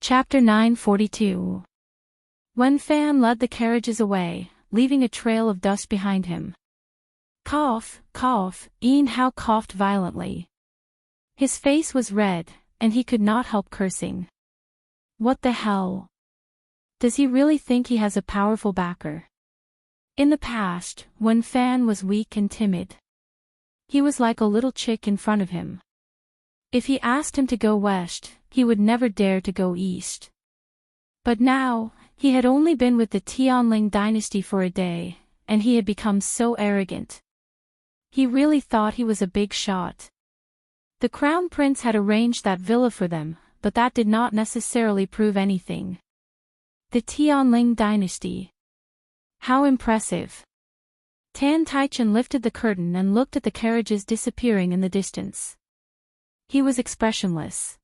Chapter 942. When Fan led the carriages away, leaving a trail of dust behind him. Cough, cough, Ian Howe coughed violently. His face was red, and he could not help cursing. What the hell? Does he really think he has a powerful backer? In the past, when Fan was weak and timid, he was like a little chick in front of him. If he asked him to go west, he would never dare to go east. But now, he had only been with the Tianling dynasty for a day, and he had become so arrogant. He really thought he was a big shot. The crown prince had arranged that villa for them, but that did not necessarily prove anything. The Tianling dynasty. How impressive. Tan Taichen lifted the curtain and looked at the carriages disappearing in the distance. He was expressionless.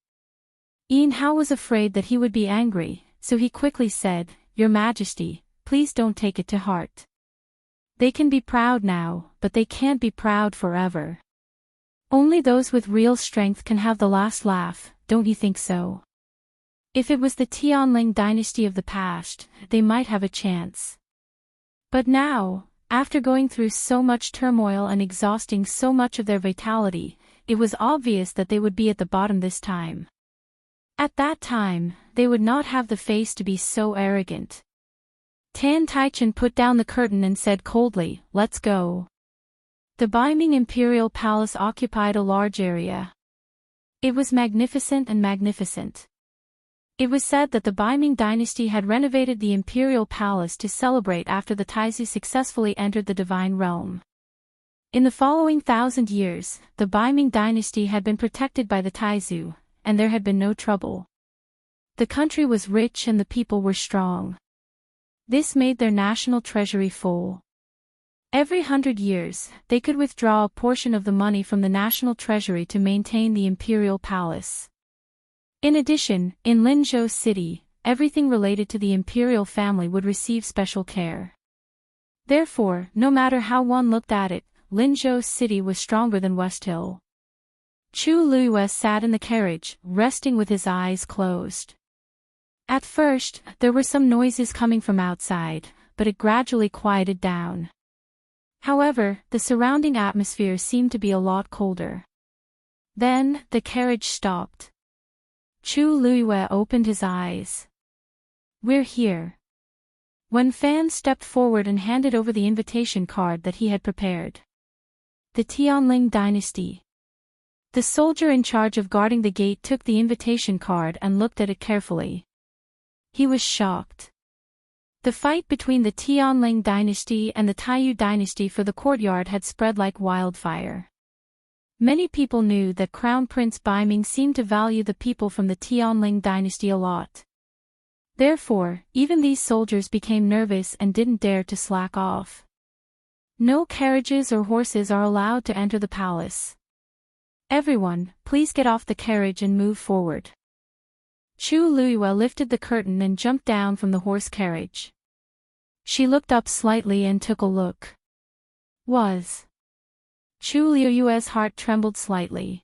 Ian Howe was afraid that he would be angry, so he quickly said, "Your Majesty, please don't take it to heart. They can be proud now, but they can't be proud forever. Only those with real strength can have the last laugh, don't you think so? If it was the Tianling dynasty of the past, they might have a chance. But now, after going through so much turmoil and exhausting so much of their vitality, it was obvious that they would be at the bottom this time. At that time, they would not have the face to be so arrogant." Tan Taichen put down the curtain and said coldly, "Let's go." The Beiming Imperial Palace occupied a large area. It was magnificent and magnificent. It was said that the Beiming dynasty had renovated the Imperial Palace to celebrate after the Taizu successfully entered the divine realm. In the following 1,000 years, the Beiming dynasty had been protected by the Taizu, and there had been no trouble. The country was rich and the people were strong. This made their national treasury full. Every 100 years, they could withdraw a portion of the money from the national treasury to maintain the imperial palace. In addition, in Linzhou City, everything related to the imperial family would receive special care. Therefore, no matter how one looked at it, Linzhou City was stronger than West Hill. Chu Luiyue sat in the carriage, resting with his eyes closed. At first, there were some noises coming from outside, but it gradually quieted down. However, the surrounding atmosphere seemed to be a lot colder. Then, the carriage stopped. Chu Luiyue opened his eyes. "We're here." When Fan stepped forward and handed over the invitation card that he had prepared. The Tianling dynasty. The soldier in charge of guarding the gate took the invitation card and looked at it carefully. He was shocked. The fight between the Tianling dynasty and the Taiyu dynasty for the courtyard had spread like wildfire. Many people knew that Crown Prince Beiming seemed to value the people from the Tianling dynasty a lot. Therefore, even these soldiers became nervous and didn't dare to slack off. No carriages or horses are allowed to enter the palace. "Everyone, please get off the carriage and move forward." Chu Luiyue lifted the curtain and jumped down from the horse carriage. She looked up slightly and took a look. Chu Luiyue's heart trembled slightly.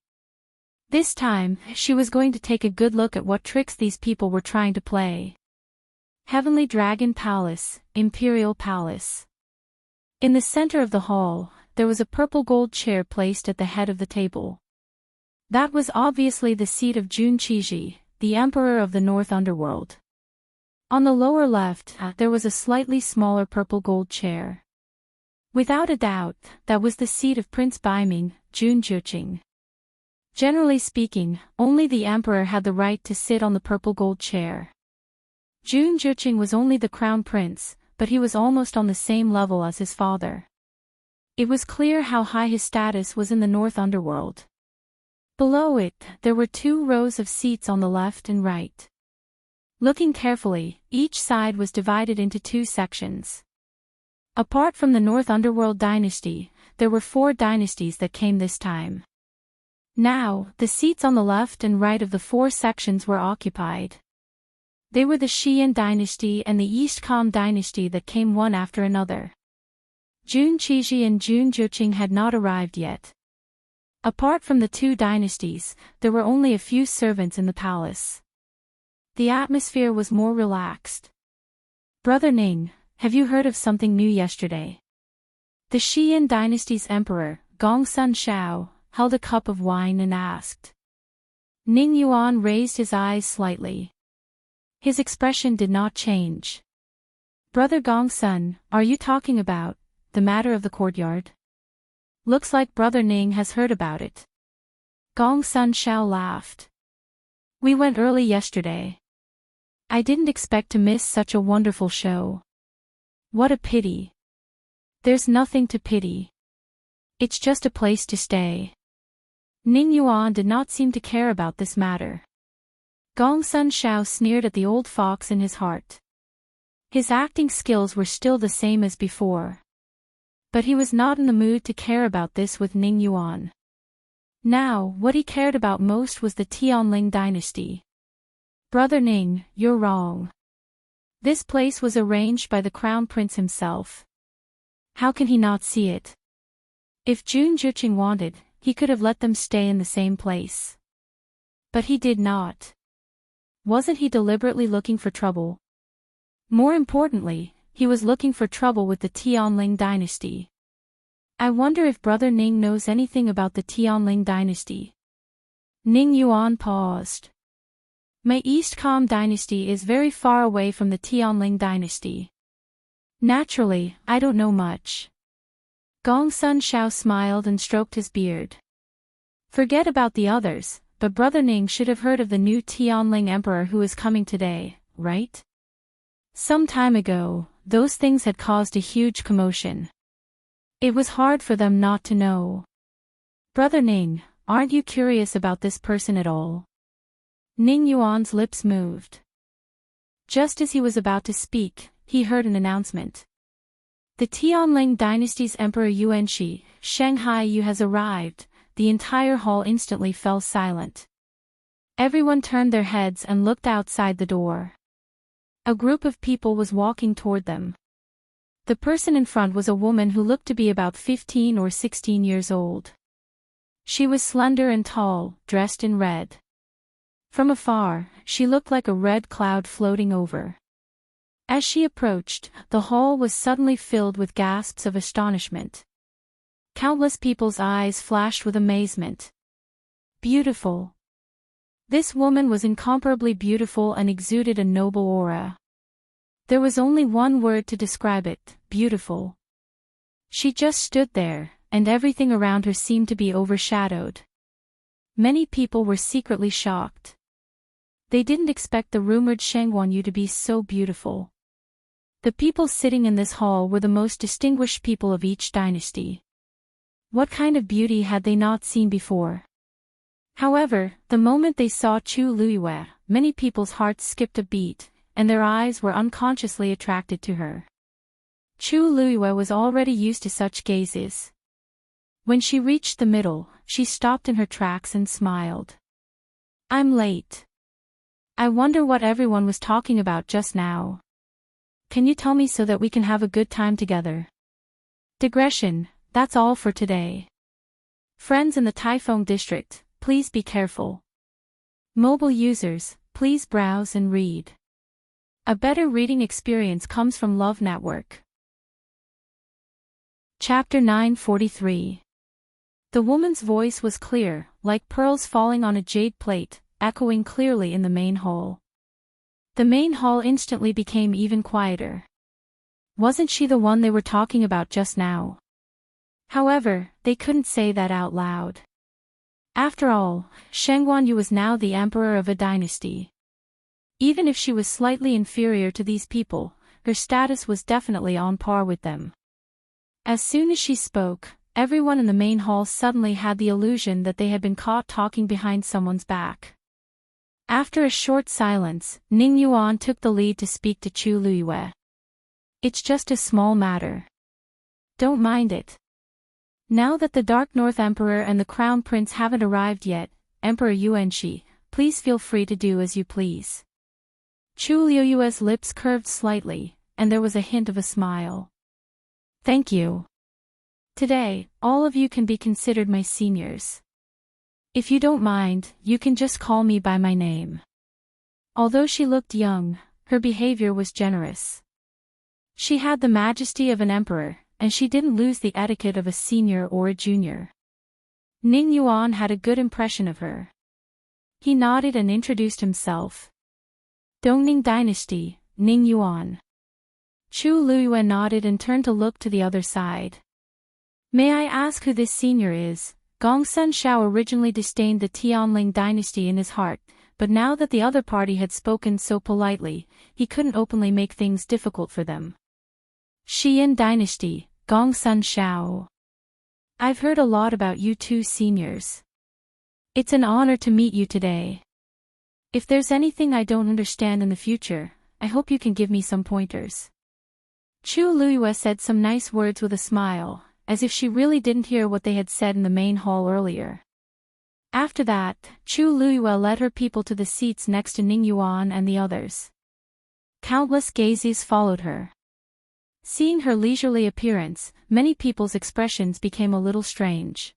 This time, she was going to take a good look at what tricks these people were trying to play. Heavenly Dragon Palace, Imperial Palace. In the center of the hall, there was a purple gold chair placed at the head of the table. That was obviously the seat of Jun Qiji, the emperor of the North Underworld. On the lower left, there was a slightly smaller purple gold chair. Without a doubt, that was the seat of Prince Beiming, Jun Juqing. Generally speaking, only the emperor had the right to sit on the purple gold chair. Jun Juqing was only the crown prince, but he was almost on the same level as his father. It was clear how high his status was in the North Underworld. Below it, there were 2 rows of seats on the left and right. Looking carefully, each side was divided into 2 sections. Apart from the North Underworld dynasty, there were 4 dynasties that came this time. Now, the seats on the left and right of the 4 sections were occupied. They were the Xian dynasty and the East Kam dynasty that came one after another. Jun Qiji and Jun Juqing had not arrived yet. Apart from the 2 dynasties, there were only a few servants in the palace. The atmosphere was more relaxed. Brother Ning, have you heard of something new yesterday? The Xian dynasty's emperor, Gongsun Shao, held a cup of wine and asked. Ning Yuan raised his eyes slightly. His expression did not change. Brother Gongsun, are you talking about the matter of the courtyard? Looks like Brother Ning has heard about it. Gongsun Shao laughed. We went early yesterday. I didn't expect to miss such a wonderful show. What a pity. There's nothing to pity. It's just a place to stay. Ning Yuan did not seem to care about this matter. Gongsun Shao sneered at the old fox in his heart. His acting skills were still the same as before. But he was not in the mood to care about this with Ning Yuan. Now, what he cared about most was the Tianling dynasty. Brother Ning, you're wrong. This place was arranged by the crown prince himself. How can he not see it? If Jun Juqing wanted, he could have let them stay in the same place. But he did not. Wasn't he deliberately looking for trouble? More importantly, he was looking for trouble with the Tianling dynasty. I wonder if Brother Ning knows anything about the Tianling dynasty. Ning Yuan paused. My East Com dynasty is very far away from the Tianling dynasty. Naturally, I don't know much. Gongsun Shao smiled and stroked his beard. Forget about the others, but Brother Ning should have heard of the new Tianling emperor who is coming today, right? Some time ago, those things had caused a huge commotion. It was hard for them not to know. Brother Ning, aren't you curious about this person at all? Ning Yuan's lips moved. Just as he was about to speak, he heard an announcement. The Tianling dynasty's Emperor Yuanshi, Shanghai Yu has arrived. The entire hall instantly fell silent. Everyone turned their heads and looked outside the door. A group of people was walking toward them. The person in front was a woman who looked to be about 15 or 16 years old. She was slender and tall, dressed in red. From afar, she looked like a red cloud floating over. As she approached, the hall was suddenly filled with gasps of astonishment. Countless people's eyes flashed with amazement. Beautiful. This woman was incomparably beautiful and exuded a noble aura. There was only one word to describe it: beautiful. She just stood there, and everything around her seemed to be overshadowed. Many people were secretly shocked. They didn't expect the rumored Shangguan Yu to be so beautiful. The people sitting in this hall were the most distinguished people of each dynasty. What kind of beauty had they not seen before? However, the moment they saw Chu Luiyue, many people's hearts skipped a beat, and their eyes were unconsciously attracted to her. Chu Luiyue was already used to such gazes. When she reached the middle, she stopped in her tracks and smiled. I'm late. I wonder what everyone was talking about just now. Can you tell me so that we can have a good time together? Digression. That's all for today. Friends in the Taifeng district, please be careful. Mobile users, please browse and read. A better reading experience comes from Love Network. Chapter 943. The woman's voice was clear, like pearls falling on a jade plate, echoing clearly in the main hall. The main hall instantly became even quieter. Wasn't she the one they were talking about just now? However, they couldn't say that out loud. After all, Shangguan Yu was now the emperor of a dynasty. Even if she was slightly inferior to these people, her status was definitely on par with them. As soon as she spoke, everyone in the main hall suddenly had the illusion that they had been caught talking behind someone's back. After a short silence, Ning Yuan took the lead to speak to Chu Luiyue. It's just a small matter. Don't mind it. Now that the Dark North Emperor and the Crown Prince haven't arrived yet, Emperor Yuanshi, please feel free to do as you please. Chu Luiyue's lips curved slightly, and there was a hint of a smile. Thank you. Today, all of you can be considered my seniors. If you don't mind, you can just call me by my name. Although she looked young, her behavior was generous. She had the majesty of an emperor, and she didn't lose the etiquette of a senior or a junior. Ning Yuan had a good impression of her. He nodded and introduced himself. Dongning Dynasty, Ning Yuan. Chu Luiyue nodded and turned to look to the other side. May I ask who this senior is? Gongsun Shao originally disdained the Tianling dynasty in his heart, but now that the other party had spoken so politely, he couldn't openly make things difficult for them. Xian dynasty, Gongsun Shao. I've heard a lot about you two seniors. It's an honor to meet you today. If there's anything I don't understand in the future, I hope you can give me some pointers. Chu Luiyue said some nice words with a smile, as if she really didn't hear what they had said in the main hall earlier. After that, Chu Luiyue led her people to the seats next to Ning Yuan and the others. Countless gazes followed her. Seeing her leisurely appearance, many people's expressions became a little strange.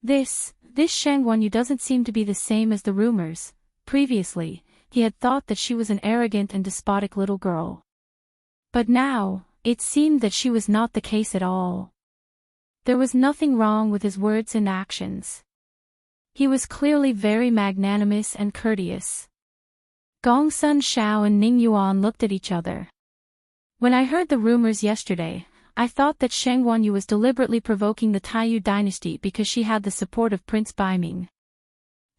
This Shang Wanyu doesn't seem to be the same as the rumors. Previously, he had thought that she was an arrogant and despotic little girl. But now, it seemed that she was not the case at all. There was nothing wrong with his words and actions. He was clearly very magnanimous and courteous. Gongsun Shao and Ning Yuan looked at each other. When I heard the rumors yesterday, I thought that Shang Wanyu was deliberately provoking the Taiyu dynasty because she had the support of Prince Baiming.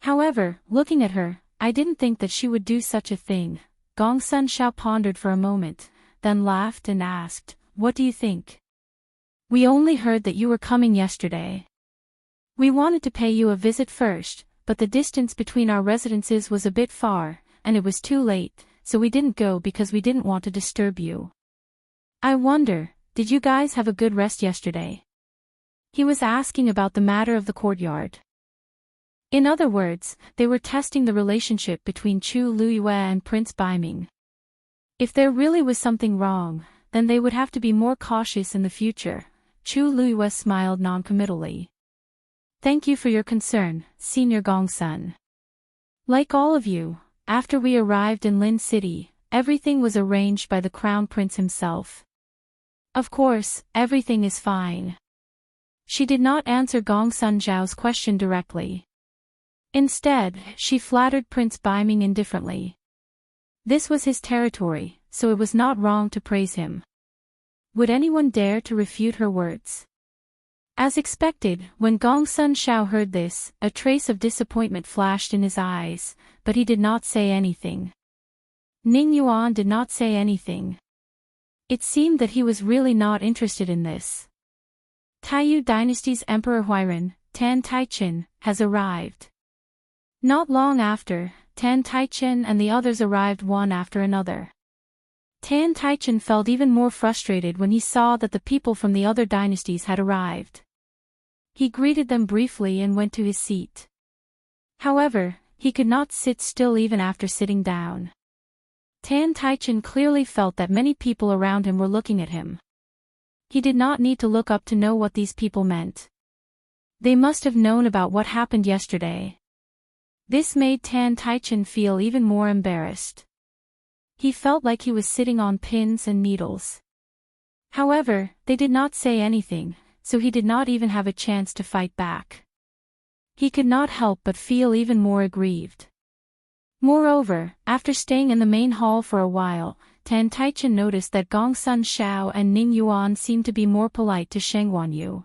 However, looking at her, I didn't think that she would do such a thing. Gongsun Shao pondered for a moment, then laughed and asked, "What do you think?" "We only heard that you were coming yesterday. We wanted to pay you a visit first, but the distance between our residences was a bit far, and it was too late, so we didn't go because we didn't want to disturb you. I wonder, did you guys have a good rest yesterday?" He was asking about the matter of the courtyard. In other words, they were testing the relationship between Chu Luiyue and Prince Baiming. If there really was something wrong, then they would have to be more cautious in the future. Chu Luiyue smiled noncommittally. "Thank you for your concern, Senior Gongsun. Like all of you, after we arrived in Lin City, everything was arranged by the Crown Prince himself. Of course, everything is fine." She did not answer Gongsun Zhao's question directly. Instead, she flattered Prince Baiming indifferently. This was his territory, so it was not wrong to praise him. Would anyone dare to refute her words? As expected, when Gongsun Shao heard this, a trace of disappointment flashed in his eyes, but he did not say anything. Ning Yuan did not say anything. It seemed that he was really not interested in this. Taiyu dynasty's Emperor Huairan, Tan Taichen, has arrived. Not long after, Tan Taichen and the others arrived one after another. Tan Taichen felt even more frustrated when he saw that the people from the other dynasties had arrived. He greeted them briefly and went to his seat. However, he could not sit still even after sitting down. Tan Taichen clearly felt that many people around him were looking at him. He did not need to look up to know what these people meant. They must have known about what happened yesterday. This made Tan Taichen feel even more embarrassed. He felt like he was sitting on pins and needles. However, they did not say anything, so he did not even have a chance to fight back. He could not help but feel even more aggrieved. Moreover, after staying in the main hall for a while, Tan Taichen noticed that Gongsun Shao and Ning Yuan seemed to be more polite to Shang Wanyu.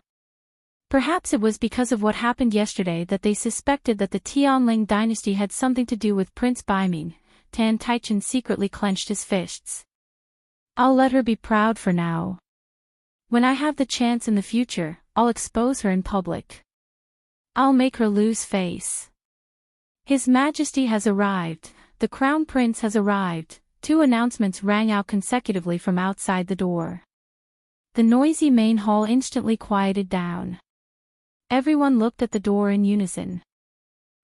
Perhaps it was because of what happened yesterday that they suspected that the Tianling dynasty had something to do with Prince Baiming. Tan Taichen secretly clenched his fists. "I'll let her be proud for now. When I have the chance in the future, I'll expose her in public. I'll make her lose face. His Majesty has arrived, the Crown Prince has arrived." Two announcements rang out consecutively from outside the door. The noisy main hall instantly quieted down. Everyone looked at the door in unison.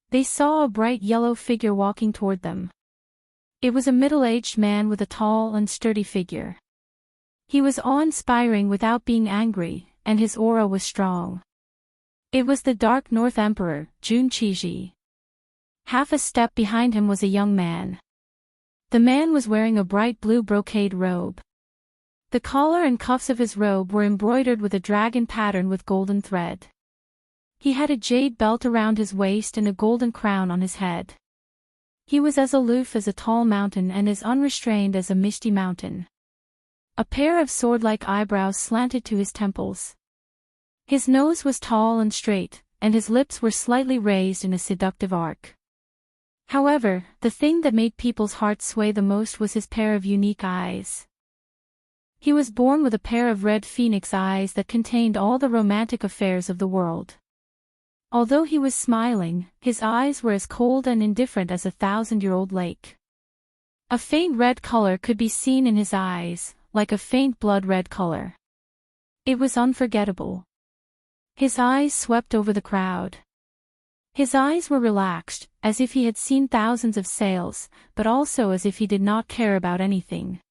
They saw a bright yellow figure walking toward them. It was a middle-aged man with a tall and sturdy figure. He was awe-inspiring without being angry, and his aura was strong. It was the Dark North Emperor, Jun Qizhi. Half a step behind him was a young man. The man was wearing a bright blue brocade robe. The collar and cuffs of his robe were embroidered with a dragon pattern with golden thread. He had a jade belt around his waist and a golden crown on his head. He was as aloof as a tall mountain and as unrestrained as a misty mountain. A pair of sword-like eyebrows slanted to his temples. His nose was tall and straight, and his lips were slightly raised in a seductive arc. However, the thing that made people's hearts sway the most was his pair of unique eyes. He was born with a pair of red phoenix eyes that contained all the romantic affairs of the world. Although he was smiling, his eyes were as cold and indifferent as a 1,000-year-old lake. A faint red color could be seen in his eyes, like a faint blood red color. It was unforgettable. His eyes swept over the crowd. His eyes were relaxed, as if he had seen thousands of sails, but also as if he did not care about anything.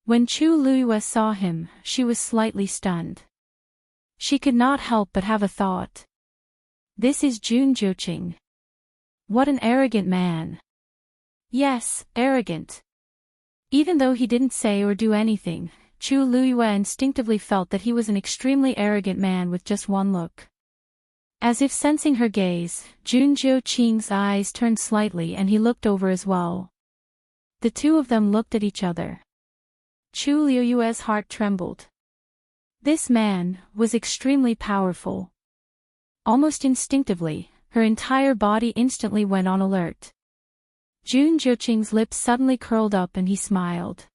When Chu Luiyue saw him, she was slightly stunned. She could not help but have a thought. This is Jun Zhuqing. What an arrogant man. Yes, arrogant. Even though he didn't say or do anything, Chu Luiyue instinctively felt that he was an extremely arrogant man with just one look. As if sensing her gaze, Jun Zhuqing's eyes turned slightly and he looked over as well. The two of them looked at each other. Chu Luiyue's heart trembled. This man was extremely powerful. Almost instinctively, her entire body instantly went on alert. Jun Zhuqing's lips suddenly curled up and he smiled.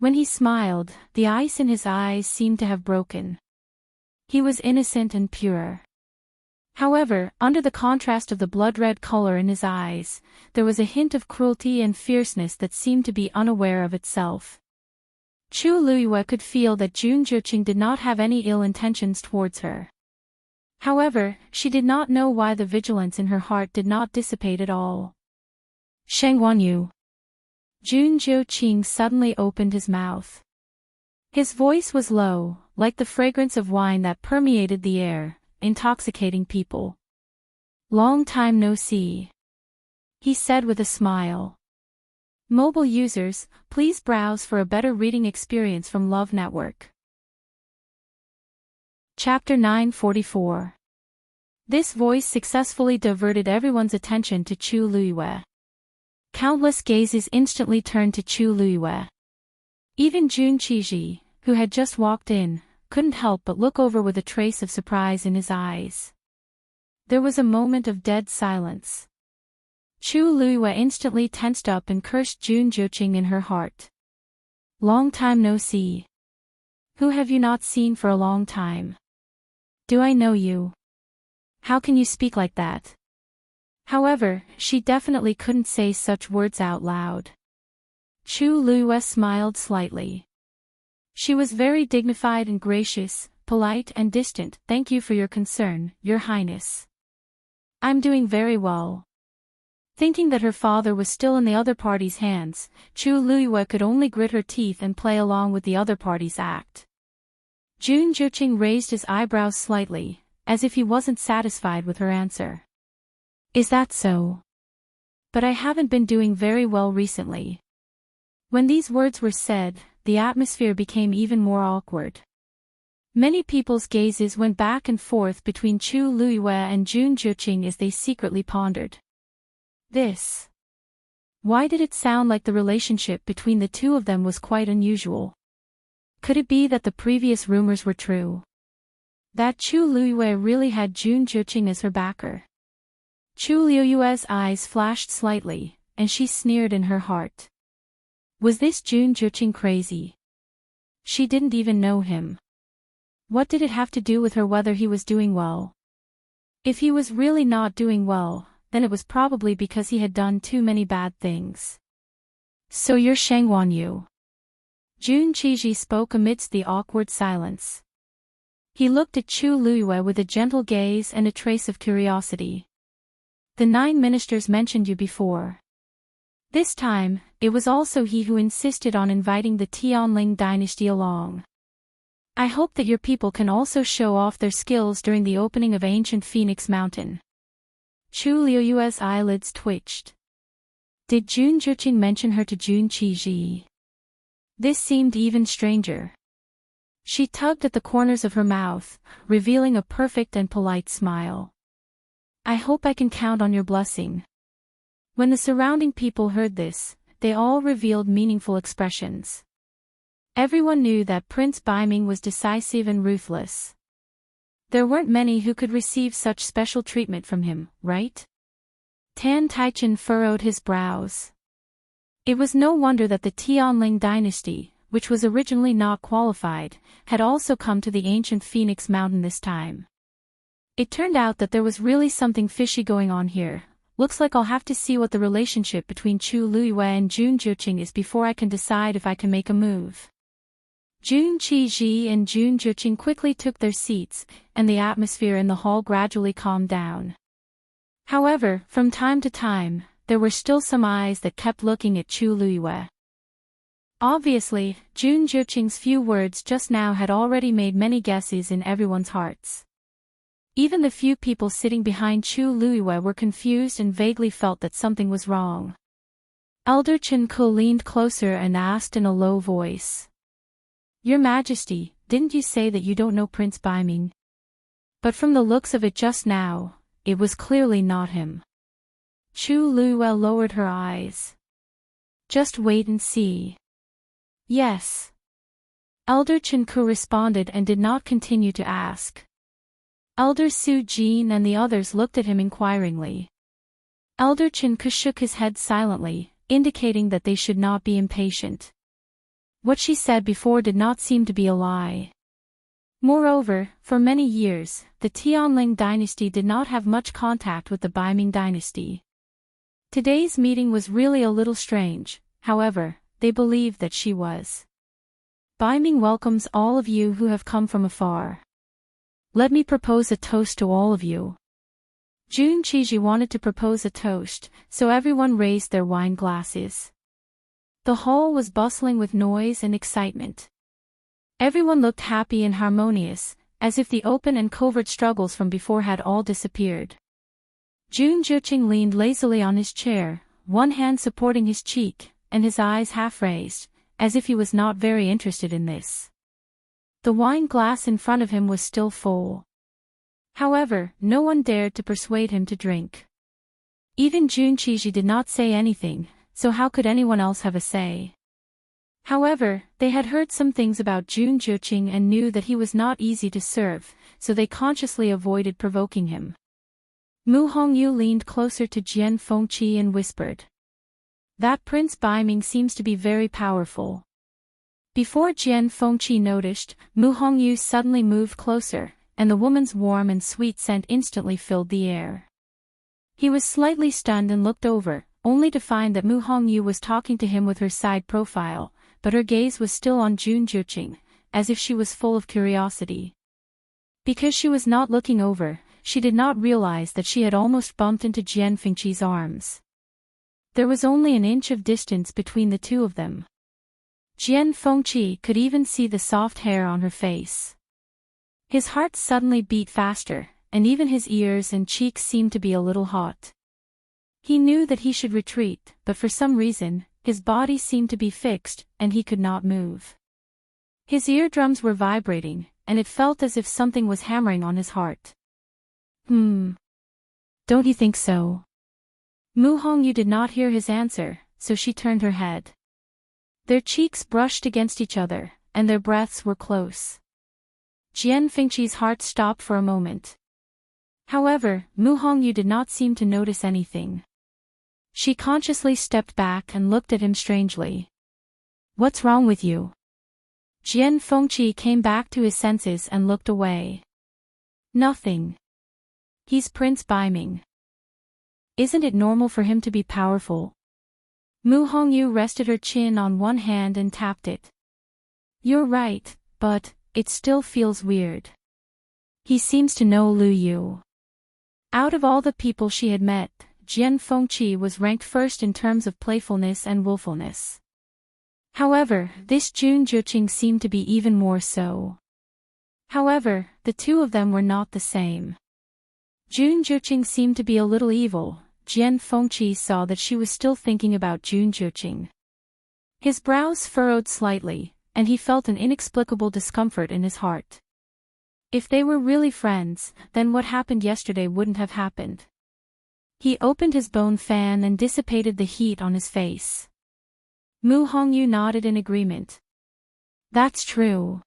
When he smiled, the ice in his eyes seemed to have broken. He was innocent and pure. However, under the contrast of the blood-red color in his eyes, there was a hint of cruelty and fierceness that seemed to be unaware of itself. Chu Luiyue could feel that Jun Zhuqing did not have any ill intentions towards her. However, she did not know why the vigilance in her heart did not dissipate at all. Sheng Wanyu. Jun Zhuqing suddenly opened his mouth. His voice was low, like the fragrance of wine that permeated the air, intoxicating people. Long time no see. He said with a smile. Mobile users, please browse for a better reading experience from Love Network. Chapter 944. This voice successfully diverted everyone's attention to Chu Luiyue. Countless gazes instantly turned to Chu Luiyue. Even Jun Qiji, who had just walked in, couldn't help but look over with a trace of surprise in his eyes. There was a moment of dead silence. Chu Luiyue instantly tensed up and cursed Jun Zhuqing in her heart. Long time no see. Who have you not seen for a long time? Do I know you? How can you speak like that? However, she definitely couldn't say such words out loud. Chu Luiyue smiled slightly. She was very dignified and gracious, polite and distant. Thank you for your concern, Your Highness. I'm doing very well. Thinking that her father was still in the other party's hands, Chu Luiyue could only grit her teeth and play along with the other party's act. Jun Zhuqing raised his eyebrows slightly, as if he wasn't satisfied with her answer. Is that so? But I haven't been doing very well recently. When these words were said, the atmosphere became even more awkward. Many people's gazes went back and forth between Chu Luiyue and Jun Zhuqing as they secretly pondered. This. Why did it sound like the relationship between the two of them was quite unusual? Could it be that the previous rumors were true? That Chu Luiyue really had Jun Zhuqing as her backer? Chu Luiyue's eyes flashed slightly, and she sneered in her heart. Was this Jun Zhuqing crazy? She didn't even know him. What did it have to do with her whether he was doing well? If he was really not doing well, then it was probably because he had done too many bad things. So you're Sheng Wanyu. Jun Qiji spoke amidst the awkward silence. He looked at Chu Luiyue with a gentle gaze and a trace of curiosity. The 9 ministers mentioned you before. This time, it was also he who insisted on inviting the Tianling dynasty along. I hope that your people can also show off their skills during the opening of ancient Phoenix Mountain. Chu Luiyue's eyelids twitched. Did Jun Zhiqing mention her to Jun Qiji? This seemed even stranger. She tugged at the corners of her mouth, revealing a perfect and polite smile. I hope I can count on your blessing. When the surrounding people heard this, they all revealed meaningful expressions. Everyone knew that Prince Baiming was decisive and ruthless. There weren't many who could receive such special treatment from him, right? Tan Taichen furrowed his brows. It was no wonder that the Tianling dynasty, which was originally not qualified, had also come to the ancient Phoenix Mountain this time. It turned out that there was really something fishy going on here. Looks like I'll have to see what the relationship between Chu Luiyue and Jun Zhiqing is before I can decide if I can make a move. Jun Qiji and Jun Zhiqing quickly took their seats, and the atmosphere in the hall gradually calmed down. However, from time to time, there were still some eyes that kept looking at Chu Luiyue. Obviously, Jun Zhiqing's few words just now had already made many guesses in everyone's hearts. Even the few people sitting behind Chu Luiyue were confused and vaguely felt that something was wrong. Elder Chen Ke leaned closer and asked in a low voice. Your Majesty, didn't you say that you don't know Prince Baiming? But from the looks of it just now, it was clearly not him. Chu Luiyue lowered her eyes. Just wait and see. Yes. Elder Chen Ke responded and did not continue to ask. Elder Su Jin and the others looked at him inquiringly. Elder Chen Ke shook his head silently, indicating that they should not be impatient. What she said before did not seem to be a lie. Moreover, for many years, the Tianling dynasty did not have much contact with the Baiming dynasty. Today's meeting was really a little strange, however, they believed that she was. Baiming welcomes all of you who have come from afar. Let me propose a toast to all of you. Jun Qiji wanted to propose a toast, so everyone raised their wine glasses. The hall was bustling with noise and excitement. Everyone looked happy and harmonious, as if the open and covert struggles from before had all disappeared. Jun Zhiqing leaned lazily on his chair, one hand supporting his cheek, and his eyes half raised, as if he was not very interested in this. The wine glass in front of him was still full. However, no one dared to persuade him to drink. Even Jun Qiji did not say anything, so how could anyone else have a say? However, they had heard some things about Jun Zhiqing and knew that he was not easy to serve, so they consciously avoided provoking him. Mu Hongyu leaned closer to Jian Fengqi and whispered. That Prince Baiming seems to be very powerful. Before Jian Fengqi noticed, Mu Hongyu suddenly moved closer, and the woman's warm and sweet scent instantly filled the air. He was slightly stunned and looked over, only to find that Mu Hongyu was talking to him with her side profile, but her gaze was still on Jun Zhiqing, as if she was full of curiosity. Because she was not looking over, she did not realize that she had almost bumped into Jian Fengqi's arms. There was only an inch of distance between the two of them. Jian Fengqi could even see the soft hair on her face. His heart suddenly beat faster, and even his ears and cheeks seemed to be a little hot. He knew that he should retreat, but for some reason, his body seemed to be fixed, and he could not move. His eardrums were vibrating, and it felt as if something was hammering on his heart. Don't you think so? Mu Hongyu did not hear his answer, so she turned her head. Their cheeks brushed against each other, and their breaths were close. Jian Fengqi's heart stopped for a moment. However, Mu Hongyu did not seem to notice anything. She consciously stepped back and looked at him strangely. What's wrong with you? Jian Fengqi came back to his senses and looked away. Nothing. He's Prince Baiming. Isn't it normal for him to be powerful? Mu Hongyu rested her chin on one hand and tapped it. You're right, but it still feels weird. He seems to know Lu Yu. Out of all the people she had met, Jian Fengqi was ranked first in terms of playfulness and willfulness. However, this Jun Zhiqing seemed to be even more so. However, the two of them were not the same. Jun Zhiqing seemed to be a little evil, Jian Fengqi saw that she was still thinking about Jun Zhiqing. His brows furrowed slightly, and he felt an inexplicable discomfort in his heart. If they were really friends, then what happened yesterday wouldn't have happened. He opened his bone fan and dissipated the heat on his face. Mu Hongyu nodded in agreement. That's true.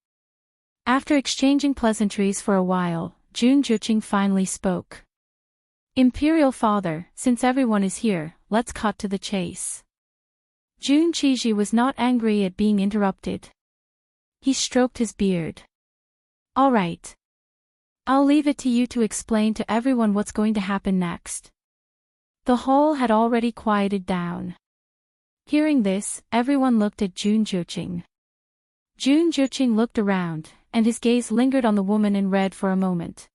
After exchanging pleasantries for a while, Jun Zhiqing finally spoke. Imperial Father, since everyone is here, let's cut to the chase. Jun Qiji was not angry at being interrupted. He stroked his beard. All right. I'll leave it to you to explain to everyone what's going to happen next. The hall had already quieted down. Hearing this, everyone looked at Jun Zhiqing. Jun Zhiqing looked around, and his gaze lingered on the woman in red for a moment.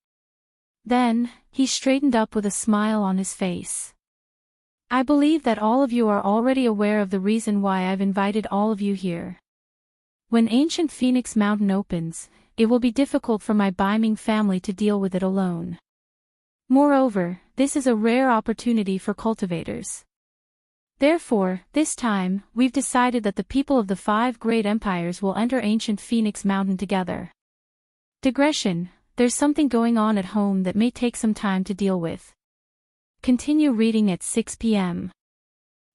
Then, he straightened up with a smile on his face. I believe that all of you are already aware of the reason why I've invited all of you here. When ancient Phoenix Mountain opens, it will be difficult for my Baiming family to deal with it alone. Moreover, this is a rare opportunity for cultivators. Therefore, this time, we've decided that the people of the 5 great empires will enter ancient Phoenix Mountain together. Digression, there's something going on at home that may take some time to deal with. Continue reading at 6 p.m.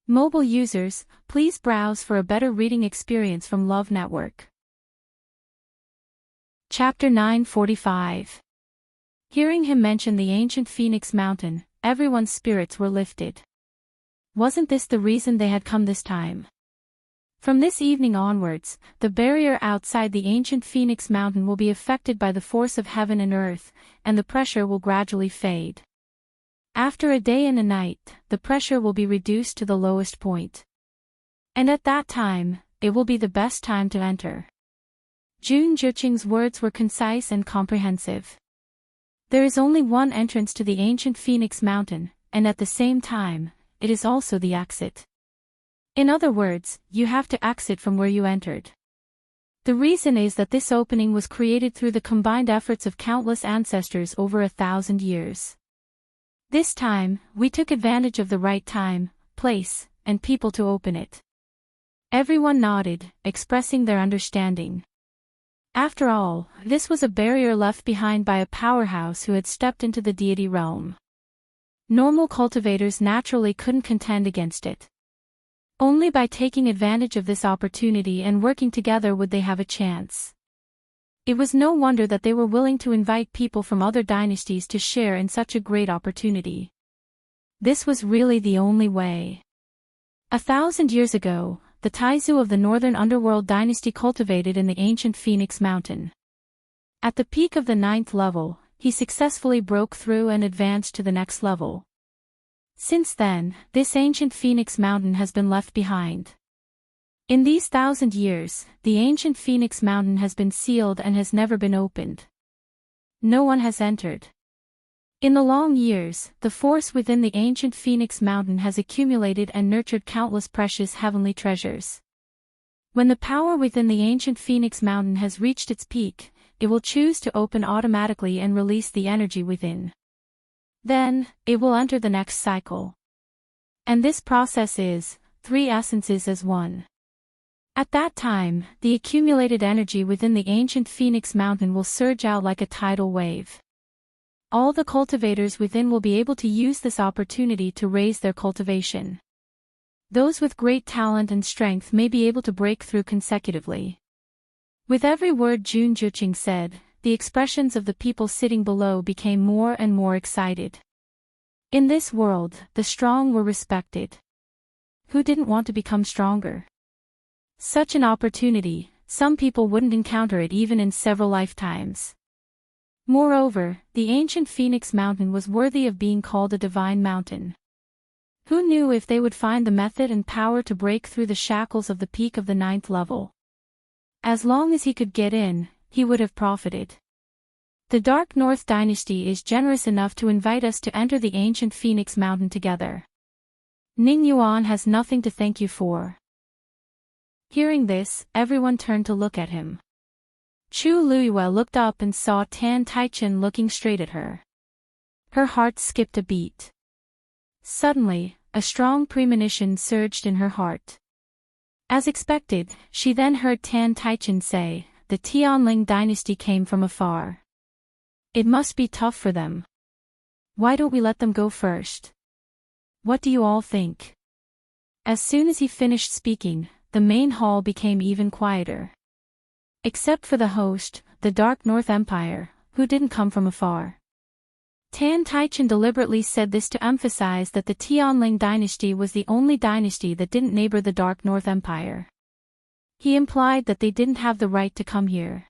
Mobile users, please browse for a better reading experience from Love Network. Chapter 945. Hearing him mention the ancient Phoenix Mountain, everyone's spirits were lifted. Wasn't this the reason they had come this time? From this evening onwards, the barrier outside the ancient Phoenix Mountain will be affected by the force of heaven and earth, and the pressure will gradually fade. After a day and a night, the pressure will be reduced to the lowest point. And at that time, it will be the best time to enter. Jun Zhiqing's words were concise and comprehensive. There is only one entrance to the ancient Phoenix Mountain, and at the same time, it is also the exit. In other words, you have to exit from where you entered. The reason is that this opening was created through the combined efforts of countless ancestors over 1,000 years. This time, we took advantage of the right time, place, and people to open it. Everyone nodded, expressing their understanding. After all, this was a barrier left behind by a powerhouse who had stepped into the deity realm. Normal cultivators naturally couldn't contend against it. Only by taking advantage of this opportunity and working together would they have a chance. It was no wonder that they were willing to invite people from other dynasties to share in such a great opportunity. This was really the only way. 1,000 years ago, the Taizu of the Northern Underworld dynasty cultivated in the ancient Phoenix Mountain. At the peak of the 9th level, he successfully broke through and advanced to the next level. Since then, this ancient Phoenix Mountain has been left behind. In these 1,000 years, the ancient Phoenix Mountain has been sealed and has never been opened. No one has entered. In the long years, the force within the ancient Phoenix Mountain has accumulated and nurtured countless precious heavenly treasures. When the power within the ancient Phoenix Mountain has reached its peak, it will choose to open automatically and release the energy within. Then, it will enter the next cycle. And this process is 3 essences as one. At that time, the accumulated energy within the ancient Phoenix Mountain will surge out like a tidal wave. All the cultivators within will be able to use this opportunity to raise their cultivation. Those with great talent and strength may be able to break through consecutively. With every word Jun Zhiqing said, the expressions of the people sitting below became more and more excited. In this world, the strong were respected. Who didn't want to become stronger? Such an opportunity, some people wouldn't encounter it even in several lifetimes. Moreover, the ancient Phoenix Mountain was worthy of being called a divine mountain. Who knew if they would find the method and power to break through the shackles of the peak of the 9th level? As long as he could get in, he would have profited. The Dark North Dynasty is generous enough to invite us to enter the ancient Phoenix Mountain together. Ning Yuan has nothing to thank you for. Hearing this, everyone turned to look at him. Chu Luiyue looked up and saw Tan Taichen looking straight at her. Her heart skipped a beat. Suddenly, a strong premonition surged in her heart. As expected, she then heard Tan Taichen say, "The Tianling dynasty came from afar. It must be tough for them. Why don't we let them go first? What do you all think?" As soon as he finished speaking, the main hall became even quieter. Except for the host, the Dark North Empire, who didn't come from afar. Tan Taichen deliberately said this to emphasize that the Tianling dynasty was the only dynasty that didn't neighbor the Dark North Empire. He implied that they didn't have the right to come here.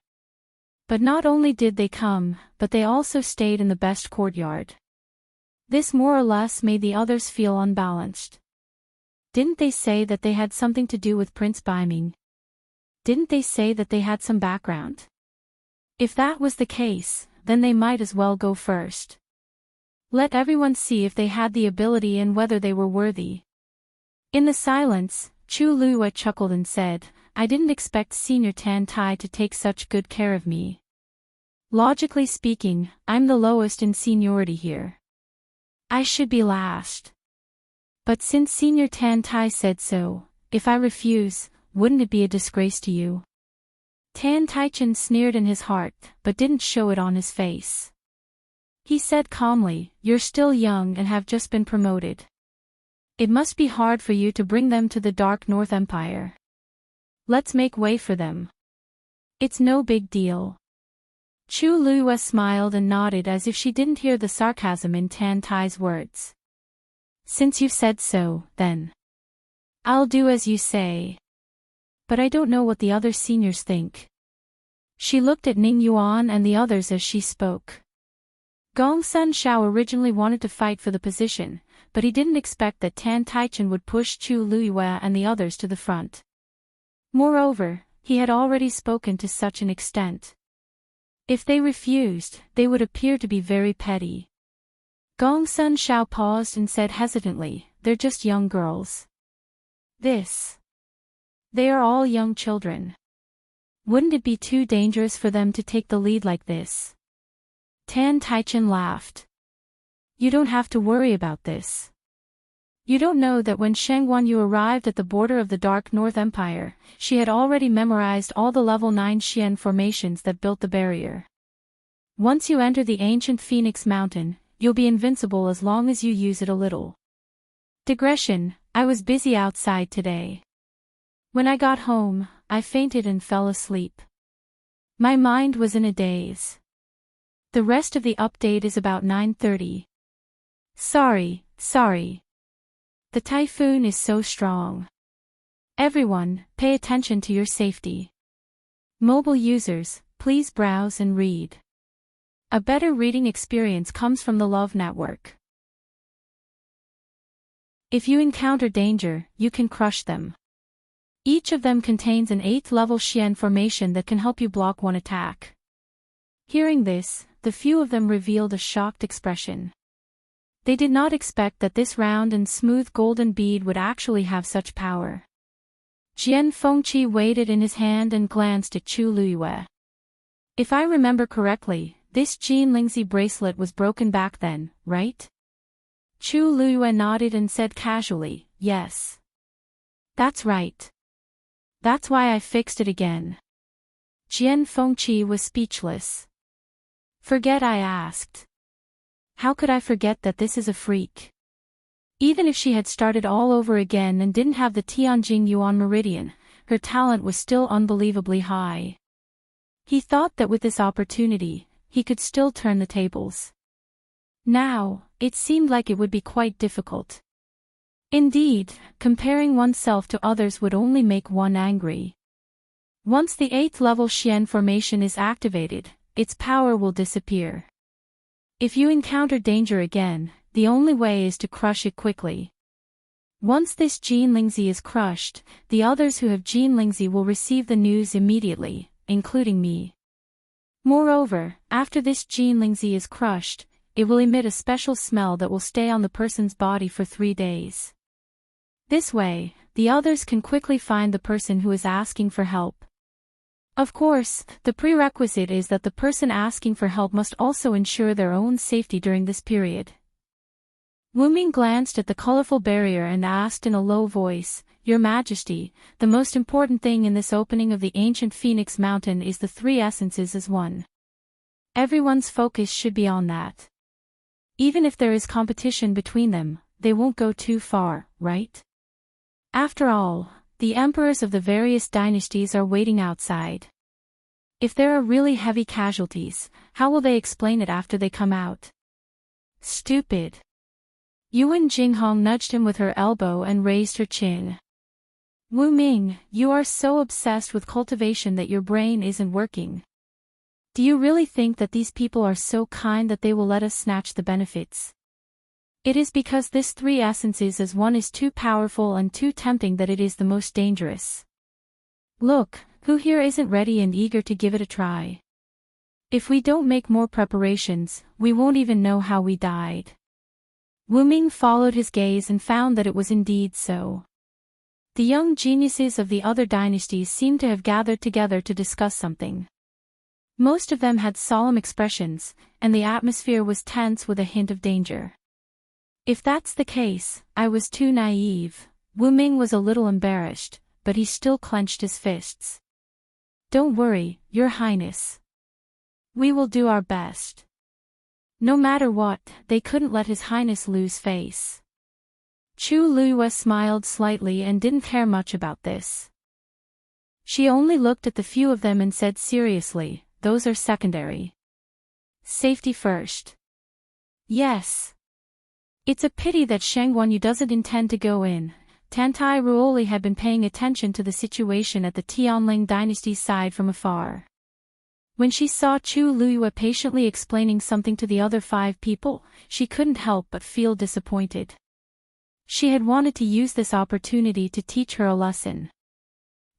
But not only did they come, but they also stayed in the best courtyard. This more or less made the others feel unbalanced. Didn't they say that they had something to do with Prince Baiming? Didn't they say that they had some background? If that was the case, then they might as well go first. Let everyone see if they had the ability and whether they were worthy. In the silence, Chu Luo chuckled and said, "I didn't expect Senior Tan Tai to take such good care of me. Logically speaking, I'm the lowest in seniority here. I should be last. But since Senior Tan Tai said so, if I refuse, wouldn't it be a disgrace to you?" Tan Taichen sneered in his heart, but didn't show it on his face. He said calmly, "You're still young and have just been promoted. It must be hard for you to bring them to the Dark North Empire. Let's make way for them. It's no big deal." Chu Luo smiled and nodded as if she didn't hear the sarcasm in Tan Tai's words. "Since you've said so, then I'll do as you say. But I don't know what the other seniors think." She looked at Ning Yuan and the others as she spoke. Gong Sun Shao originally wanted to fight for the position, but he didn't expect that Tan Taichen would push Chu Luo and the others to the front. Moreover, he had already spoken to such an extent. If they refused, they would appear to be very petty. Gong Sun Shao paused and said hesitantly, "They're just young girls. They are all young children. Wouldn't it be too dangerous for them to take the lead like this?" Tan Taichen laughed. "You don't have to worry about this. You don't know that when Sheng Wanyu arrived at the border of the Dark North Empire, she had already memorized all the level 9 Xian formations that built the barrier. Once you enter the ancient Phoenix Mountain, you'll be invincible as long as you use it a little." Digression, I was busy outside today. When I got home, I fainted and fell asleep. My mind was in a daze. The rest of the update is about 9:30. Sorry. The typhoon is so strong. Everyone, pay attention to your safety. Mobile users, please browse and read. A better reading experience comes from the Love Network. If you encounter danger, you can crush them. Each of them contains an 8th level Xian formation that can help you block one attack. Hearing this, the few of them revealed a shocked expression. They did not expect that this round and smooth golden bead would actually have such power. Jian Fengqi weighed it in his hand and glanced at Chu Luo. "If I remember correctly, this Jin Lingzi bracelet was broken back then, right?" Chu Luo nodded and said casually, "Yes. That's right. That's why I fixed it again." Jian Fengqi was speechless. "Forget I asked. How could I forget that this is a freak?" Even if she had started all over again and didn't have the Tianjing Yuan Meridian, her talent was still unbelievably high. He thought that with this opportunity, he could still turn the tables. Now, it seemed like it would be quite difficult. Indeed, comparing oneself to others would only make one angry. Once the 8th level Xian formation is activated, its power will disappear. If you encounter danger again, the only way is to crush it quickly. Once this Jin Lingzi is crushed, the others who have Jin Lingzi will receive the news immediately, including me. Moreover, after this Jin Lingzi is crushed, it will emit a special smell that will stay on the person's body for 3 days. This way, the others can quickly find the person who is asking for help. Of course, the prerequisite is that the person asking for help must also ensure their own safety during this period. Wu Ming glanced at the colorful barrier and asked in a low voice, "Your Majesty, the most important thing in this opening of the ancient Phoenix Mountain is the three essences as one. Everyone's focus should be on that. Even if there is competition between them, they won't go too far, right? After all, the emperors of the various dynasties are waiting outside. If there are really heavy casualties, how will they explain it after they come out?" "Stupid." Yuan Jinghong nudged him with her elbow and raised her chin. "Wu Ming, you are so obsessed with cultivation that your brain isn't working. Do you really think that these people are so kind that they will let us snatch the benefits? It is because this three essences as one is too powerful and too tempting that it is the most dangerous. Look, who here isn't ready and eager to give it a try? If we don't make more preparations, we won't even know how we died." Wu Ming followed his gaze and found that it was indeed so. The young geniuses of the other dynasties seemed to have gathered together to discuss something. Most of them had solemn expressions, and the atmosphere was tense with a hint of danger. If that's the case, I was too naive. Wu Ming was a little embarrassed, but he still clenched his fists. "Don't worry, Your Highness. We will do our best." No matter what, they couldn't let His Highness lose face. Chu Luiyue smiled slightly and didn't care much about this. She only looked at the few of them and said seriously, "Those are secondary. Safety first." "Yes. It's a pity that Sheng Wanyu doesn't intend to go in." Tantai Ruoli had been paying attention to the situation at the Tianling dynasty's side from afar. When she saw Chu Luiyue patiently explaining something to the other 5 people, she couldn't help but feel disappointed. She had wanted to use this opportunity to teach her a lesson.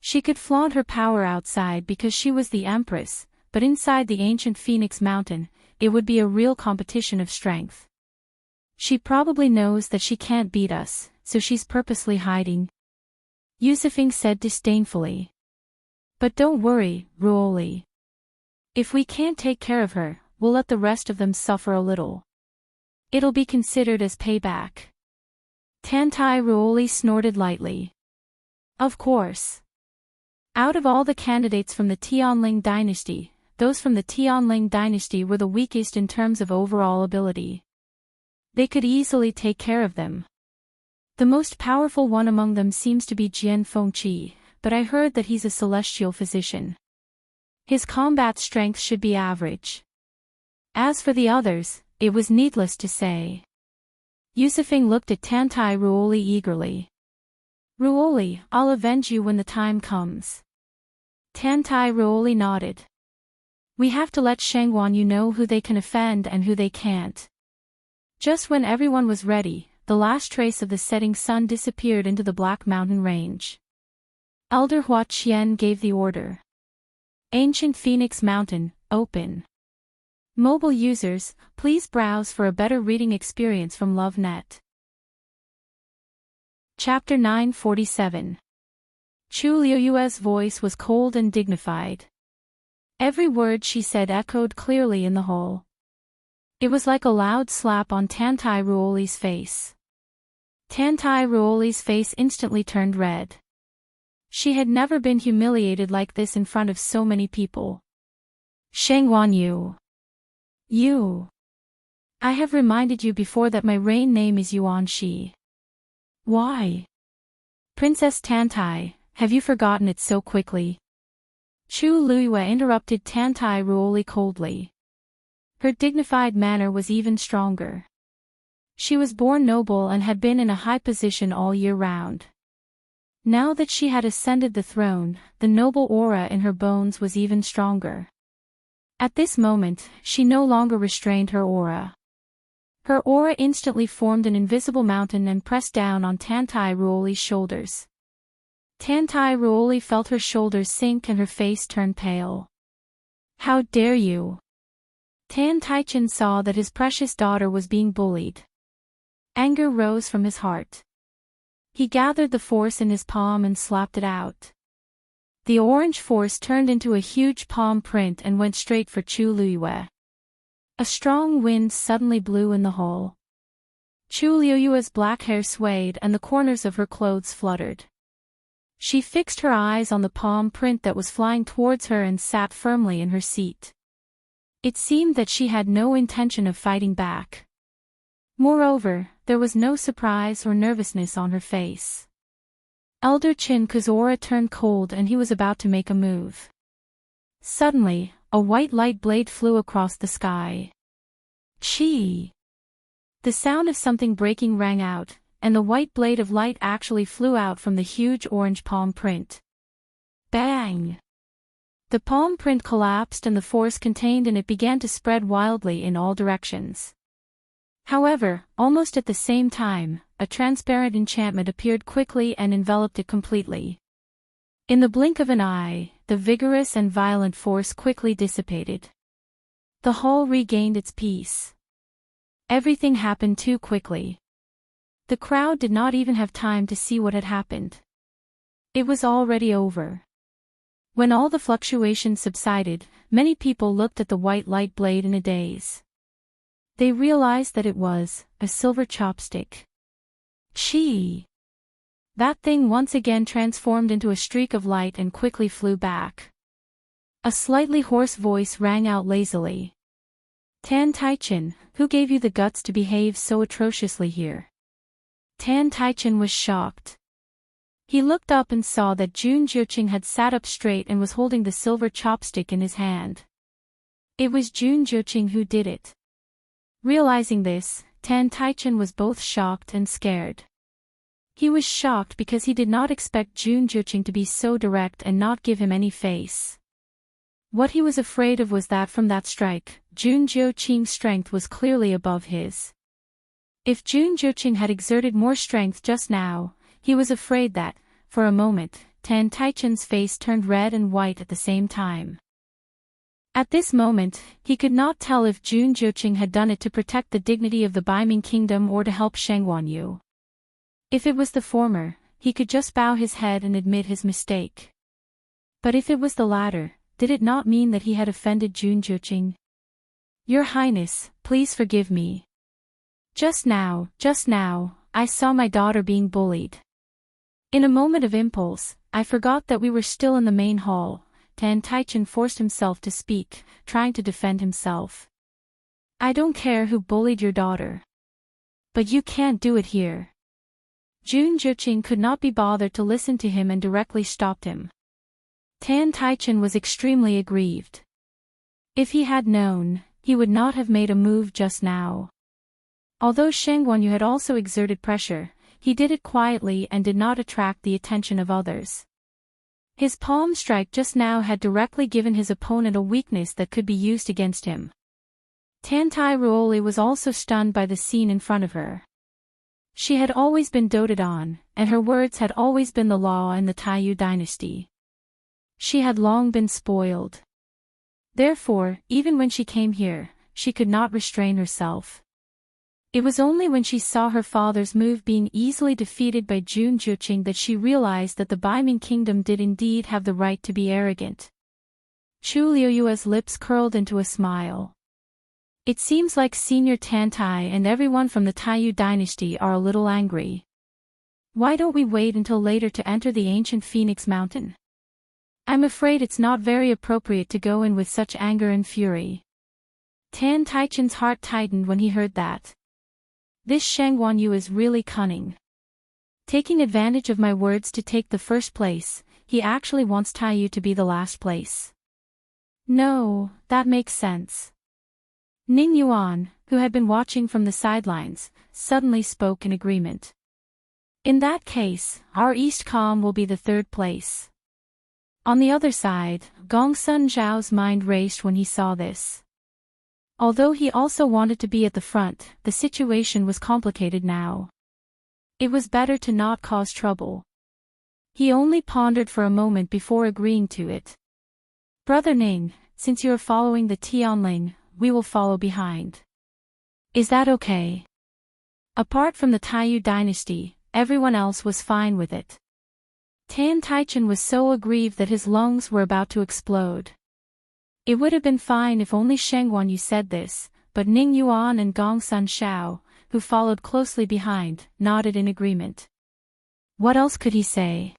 She could flaunt her power outside because she was the Empress, but inside the ancient Phoenix Mountain, it would be a real competition of strength. "She probably knows that she can't beat us, so she's purposely hiding," Yusufing said disdainfully. "But don't worry, Ruoli. If we can't take care of her, we'll let the rest of them suffer a little. It'll be considered as payback." Tantai Ruoli snorted lightly. Of course. Out of all the candidates from the Tianling dynasty, those from the Tianling dynasty were the weakest in terms of overall ability. They could easily take care of them. The most powerful one among them seems to be Jian Fengqi, but I heard that he's a celestial physician. His combat strength should be average. As for the others, it was needless to say. Yusufing looked at Tantai Ruoli eagerly. "Ruoli, I'll avenge you when the time comes." Tantai Ruoli nodded. "We have to let Sheng Wanyu know who they can offend and who they can't." Just when everyone was ready, the last trace of the setting sun disappeared into the Black Mountain Range. Elder Hua Qian gave the order. Ancient Phoenix Mountain, open. Mobile users, please browse for a better reading experience from LoveNet. Chapter 947. Chu Liuyue's voice was cold and dignified. Every word she said echoed clearly in the hall. It was like a loud slap on Tantai Ruoli's face. Tantai Ruoli's face instantly turned red. She had never been humiliated like this in front of so many people. "Sheng Wanyu. You. I have reminded you before that my reign name is Yuan Shi." "Why? Princess Tantai, have you forgotten it so quickly?" Chu Luiyue interrupted Tantai Ruoli coldly. Her dignified manner was even stronger. She was born noble and had been in a high position all year round. Now that she had ascended the throne, the noble aura in her bones was even stronger. At this moment, she no longer restrained her aura. Her aura instantly formed an invisible mountain and pressed down on Tantai Ruoli's shoulders. Tantai Ruoli felt her shoulders sink and her face turn pale. "How dare you!" Tan Taichen saw that his precious daughter was being bullied. Anger rose from his heart. He gathered the force in his palm and slapped it out. The orange force turned into a huge palm print and went straight for Chu Luiyue. A strong wind suddenly blew in the hall. Chu Liuyua's black hair swayed and the corners of her clothes fluttered. She fixed her eyes on the palm print that was flying towards her and sat firmly in her seat. It seemed that she had no intention of fighting back. Moreover, there was no surprise or nervousness on her face. Elder Chin's aura turned cold and he was about to make a move. Suddenly, a white light blade flew across the sky. Chi! The sound of something breaking rang out, and the white blade of light actually flew out from the huge orange palm print. Bang! The palm print collapsed and the force contained in it began to spread wildly in all directions. However, almost at the same time, a transparent enchantment appeared quickly and enveloped it completely. In the blink of an eye, the vigorous and violent force quickly dissipated. The hall regained its peace. Everything happened too quickly. The crowd did not even have time to see what had happened. It was already over. When all the fluctuations subsided, many people looked at the white light blade in a daze. They realized that it was a silver chopstick. Chi! That thing once again transformed into a streak of light and quickly flew back. A slightly hoarse voice rang out lazily. Tan Taichin, who gave you the guts to behave so atrociously here? Tan Taichin was shocked. He looked up and saw that Jun Jiuqing had sat up straight and was holding the silver chopstick in his hand. It was Jun Jiuqing who did it. Realizing this, Tan Taichin was both shocked and scared. He was shocked because he did not expect Jun Jiuqing to be so direct and not give him any face. What he was afraid of was that from that strike, Jun Jiuqing's strength was clearly above his. If Jun Jiuqing had exerted more strength just now, he was afraid that, for a moment, Tan Taichin's face turned red and white at the same time. At this moment, he could not tell if Jun Jiuqing had done it to protect the dignity of the Baiming kingdom or to help Sheng Wanyu. If it was the former, he could just bow his head and admit his mistake. But if it was the latter, did it not mean that he had offended Jun Jiuqing? Your Highness, please forgive me. Just now, I saw my daughter being bullied. In a moment of impulse, I forgot that we were still in the main hall. Tan Taichin forced himself to speak, trying to defend himself. I don't care who bullied your daughter. But you can't do it here. Jun Jiuqing could not be bothered to listen to him and directly stopped him. Tan Taichin was extremely aggrieved. If he had known, he would not have made a move just now. Although Sheng Wanyu had also exerted pressure, he did it quietly and did not attract the attention of others. His palm strike just now had directly given his opponent a weakness that could be used against him. Tantai Ruoli was also stunned by the scene in front of her. She had always been doted on, and her words had always been the law in the Taiyu dynasty. She had long been spoiled. Therefore, even when she came here, she could not restrain herself. It was only when she saw her father's move being easily defeated by Jun Jiuqing that she realized that the Baiming kingdom did indeed have the right to be arrogant. Chu Liuyua's lips curled into a smile. It seems like Senior Tantai and everyone from the Taiyu dynasty are a little angry. Why don't we wait until later to enter the ancient Phoenix Mountain? I'm afraid it's not very appropriate to go in with such anger and fury. Tan Taichin's heart tightened when he heard that. This Sheng Wanyu is really cunning. Taking advantage of my words to take the first place, he actually wants Taiyu to be the last place. No, that makes sense. Ning Yuan, who had been watching from the sidelines, suddenly spoke in agreement. In that case, our East Calm will be the third place. On the other side, Gongsun Zhao's mind raced when he saw this. Although he also wanted to be at the front, the situation was complicated now. It was better to not cause trouble. He only pondered for a moment before agreeing to it. Brother Ning, since you are following the Tianling, we will follow behind. Is that okay? Apart from the Taiyu dynasty, everyone else was fine with it. Tan Taichin was so aggrieved that his lungs were about to explode. It would have been fine if only Sheng Wanyu said this, but Ning Yuan and Gongsun Zhao, who followed closely behind, nodded in agreement. What else could he say?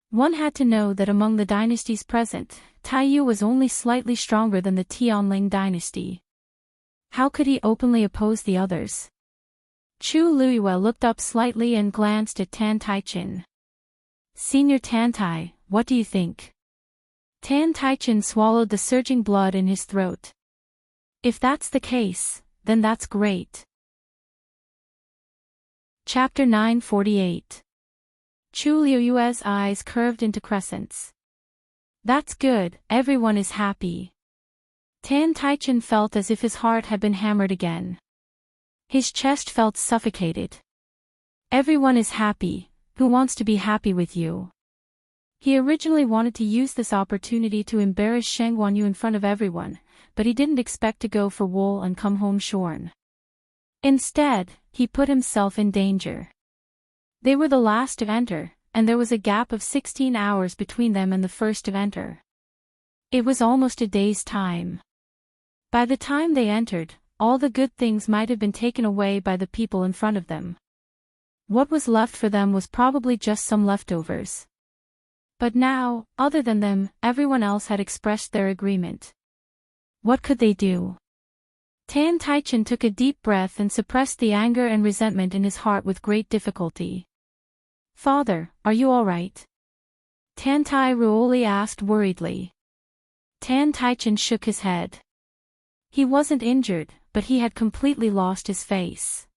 One had to know that among the dynasties present, Taiyu was only slightly stronger than the Tianling dynasty. How could he openly oppose the others? Chu Luiyue looked up slightly and glanced at Tan Taichin. Senior Tantai, what do you think? Tan Taichin swallowed the surging blood in his throat. If that's the case, then that's great. Chapter 948. Chu Luiyue's eyes curved into crescents. That's good, everyone is happy. Tan Taichin felt as if his heart had been hammered again. His chest felt suffocated. Everyone is happy, who wants to be happy with you? He originally wanted to use this opportunity to embarrass Sheng Guanyu in front of everyone, but he didn't expect to go for wool and come home shorn. Instead, he put himself in danger. They were the last to enter, and there was a gap of 16 hours between them and the first to enter. It was almost a day's time. By the time they entered, all the good things might have been taken away by the people in front of them. What was left for them was probably just some leftovers. But now, other than them, everyone else had expressed their agreement. What could they do? Tan Taichin took a deep breath and suppressed the anger and resentment in his heart with great difficulty. Father, are you all right? Tantai Ruoli asked worriedly. Tan Taichin shook his head. He wasn't injured, but he had completely lost his face.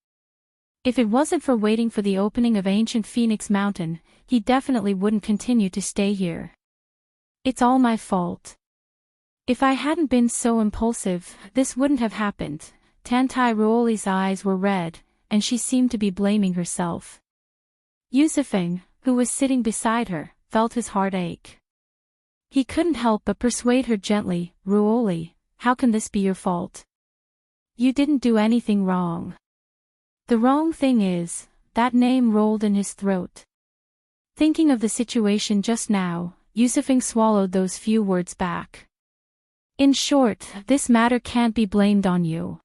If it wasn't for waiting for the opening of ancient Phoenix Mountain, he definitely wouldn't continue to stay here. It's all my fault. If I hadn't been so impulsive, this wouldn't have happened. Tantai Ruoli's eyes were red, and she seemed to be blaming herself. Yusufeng, who was sitting beside her, felt his heart ache. He couldn't help but persuade her gently, Ruoli, how can this be your fault? You didn't do anything wrong. The wrong thing is, that name rolled in his throat. Thinking of the situation just now, Yusufeng swallowed those few words back. In short, this matter can't be blamed on you.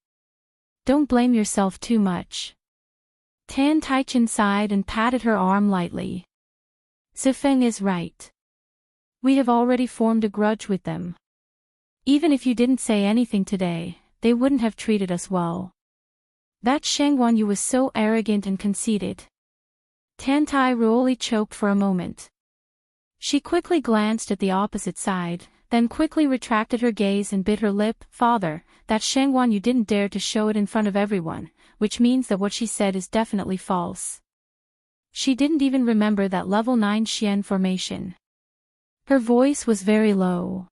Don't blame yourself too much. Tan Taichin sighed and patted her arm lightly. Zifeng is right. We have already formed a grudge with them. Even if you didn't say anything today, they wouldn't have treated us well. That Sheng Guanyu was so arrogant and conceited. Tantai Ruoli choked for a moment. She quickly glanced at the opposite side, then quickly retracted her gaze and bit her lip. Father, that Sheng Guanyu didn't dare to show it in front of everyone, which means that what she said is definitely false. She didn't even remember that level 9 Xian formation. Her voice was very low.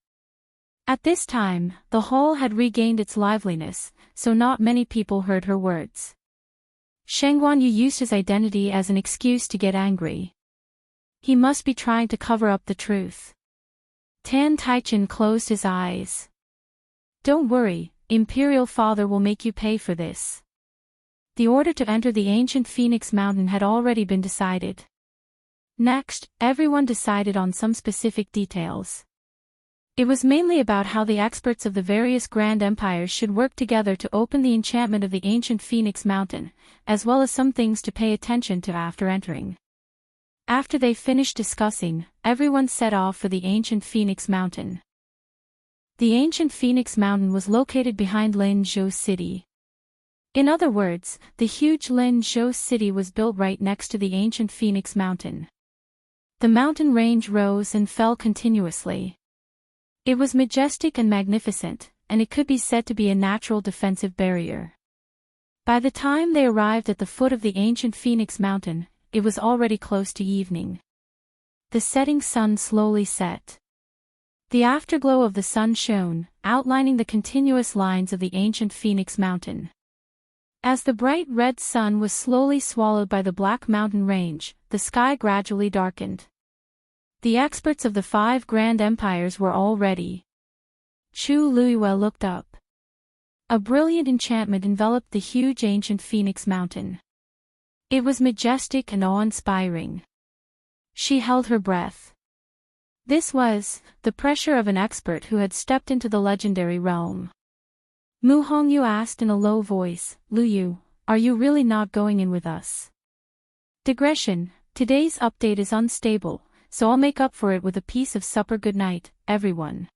At this time, the hall had regained its liveliness, so not many people heard her words. Sheng Guanyu used his identity as an excuse to get angry. He must be trying to cover up the truth. Tan Taichin closed his eyes. Don't worry, Imperial Father will make you pay for this. The order to enter the ancient Phoenix Mountain had already been decided. Next, everyone decided on some specific details. It was mainly about how the experts of the various grand empires should work together to open the enchantment of the ancient Phoenix Mountain, as well as some things to pay attention to after entering. After they finished discussing, everyone set off for the ancient Phoenix Mountain. The ancient Phoenix Mountain was located behind Linzhou City. In other words, the huge Linzhou City was built right next to the ancient Phoenix Mountain. The mountain range rose and fell continuously. It was majestic and magnificent, and it could be said to be a natural defensive barrier. By the time they arrived at the foot of the ancient Phoenix Mountain, it was already close to evening. The setting sun slowly set. The afterglow of the sun shone, outlining the continuous lines of the ancient Phoenix Mountain. As the bright red sun was slowly swallowed by the black mountain range, the sky gradually darkened. The experts of the 5 grand empires were all ready. Chu Luiyue looked up. A brilliant enchantment enveloped the huge ancient Phoenix Mountain. It was majestic and awe-inspiring. She held her breath. This was the pressure of an expert who had stepped into the legendary realm. Mu Hongyu asked in a low voice, Luyu, Are you really not going in with us? Digression. Today's update is unstable, so I'll make up for it with a piece of supper. Good night, everyone.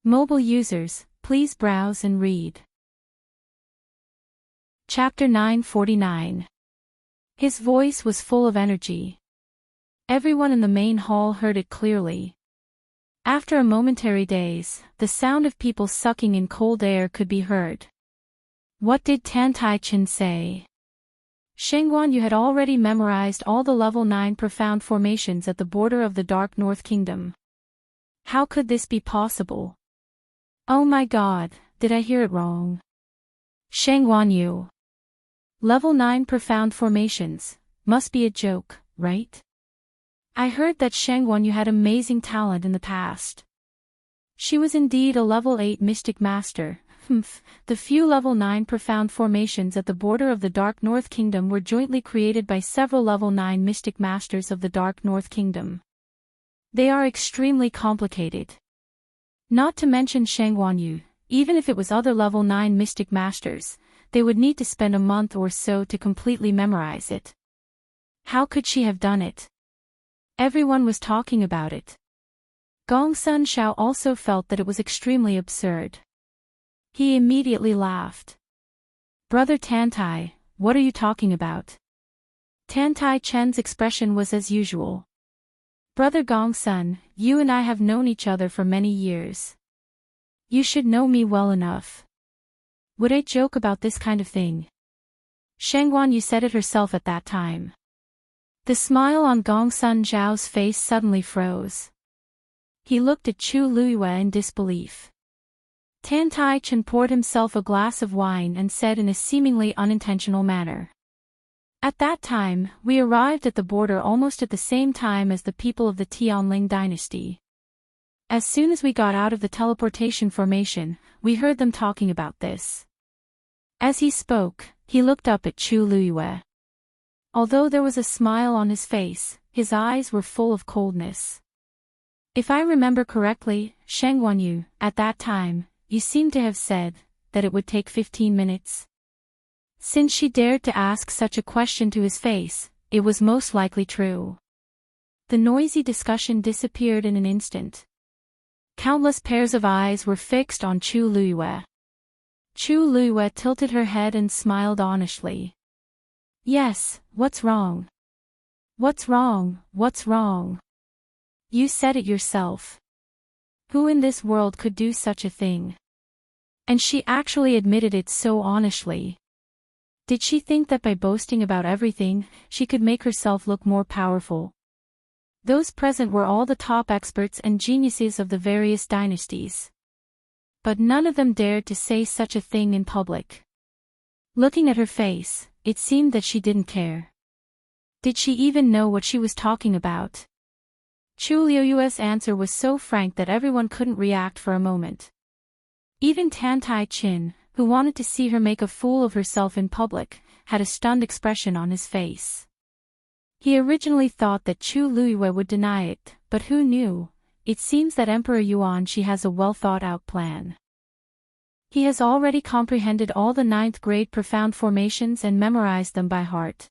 Mobile users, please browse and read. Chapter 949. His voice was full of energy. Everyone in the main hall heard it clearly. After a momentary daze, the sound of people sucking in cold air could be heard. What did Tantai Chin say? Shengguan Yu had already memorized all the level 9 profound formations at the border of the Dark North Kingdom. How could this be possible? Oh my god, did I hear it wrong? Shengguan Yu. Level 9 profound formations, must be a joke, right? I heard that Shengguan Yu had amazing talent in the past. She was indeed a level 8 mystic master. The few level 9 profound formations at the border of the Dark North Kingdom were jointly created by several level 9 mystic masters of the Dark North Kingdom. They are extremely complicated. Not to mention Shengguan Yu, even if it was other level 9 mystic masters, they would need to spend a month or so to completely memorize it. How could she have done it? Everyone was talking about it. Gongsun Shao also felt that it was extremely absurd. He immediately laughed. Brother Tantai, what are you talking about? Tantai Chen's expression was as usual. Brother Gongsun, you and I have known each other for many years. You should know me well enough. Would I joke about this kind of thing? Shengguan Yu said it herself at that time. The smile on Gongsun Zhao's face suddenly froze. He looked at Chu Luiyue in disbelief. Tantai Chen poured himself a glass of wine and said in a seemingly unintentional manner. At that time, we arrived at the border almost at the same time as the people of the Tianling dynasty. As soon as we got out of the teleportation formation, we heard them talking about this. As he spoke, he looked up at Chu Luiyue. Although there was a smile on his face, his eyes were full of coldness. If I remember correctly, Shengguan Yu, at that time, you seem to have said that it would take 15 minutes. Since she dared to ask such a question to his face, it was most likely true. The noisy discussion disappeared in an instant. Countless pairs of eyes were fixed on Chu Luiyue. Chu Luiyue tilted her head and smiled honestly. Yes, what's wrong? What's wrong, what's wrong? You said it yourself. Who in this world could do such a thing? And she actually admitted it so honestly. Did she think that by boasting about everything, she could make herself look more powerful? Those present were all the top experts and geniuses of the various dynasties. But none of them dared to say such a thing in public. Looking at her face, it seemed that she didn't care. Did she even know what she was talking about? Chu Liuyue's answer was so frank that everyone couldn't react for a moment. Even Tantai Chin, who wanted to see her make a fool of herself in public, had a stunned expression on his face. He originally thought that Chu Luiyue would deny it, but who knew? It seems that Emperor Yuanshi has a well-thought-out plan. He has already comprehended all the 9th grade profound formations and memorized them by heart.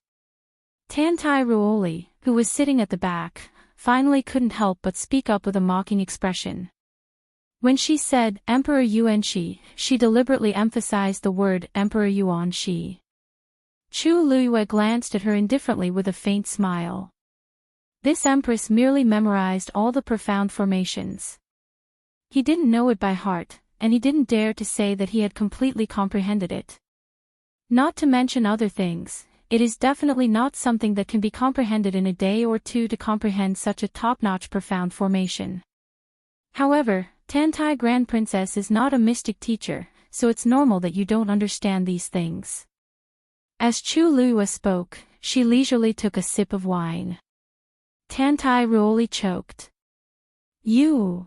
Tantai Ruoli, who was sitting at the back, finally couldn't help but speak up with a mocking expression. When she said Emperor Yuanshi, she deliberately emphasized the word Emperor Yuanshi. Chu Luiyue glanced at her indifferently with a faint smile. This empress merely memorized all the profound formations. He didn't know it by heart, and he didn't dare to say that he had completely comprehended it. Not to mention other things, it is definitely not something that can be comprehended in a day or two to comprehend such a top-notch profound formation. However, Tantai Grand Princess is not a mystic teacher, so it's normal that you don't understand these things. As Chu Luiyue spoke, she leisurely took a sip of wine. Tantai Ruoli choked. You!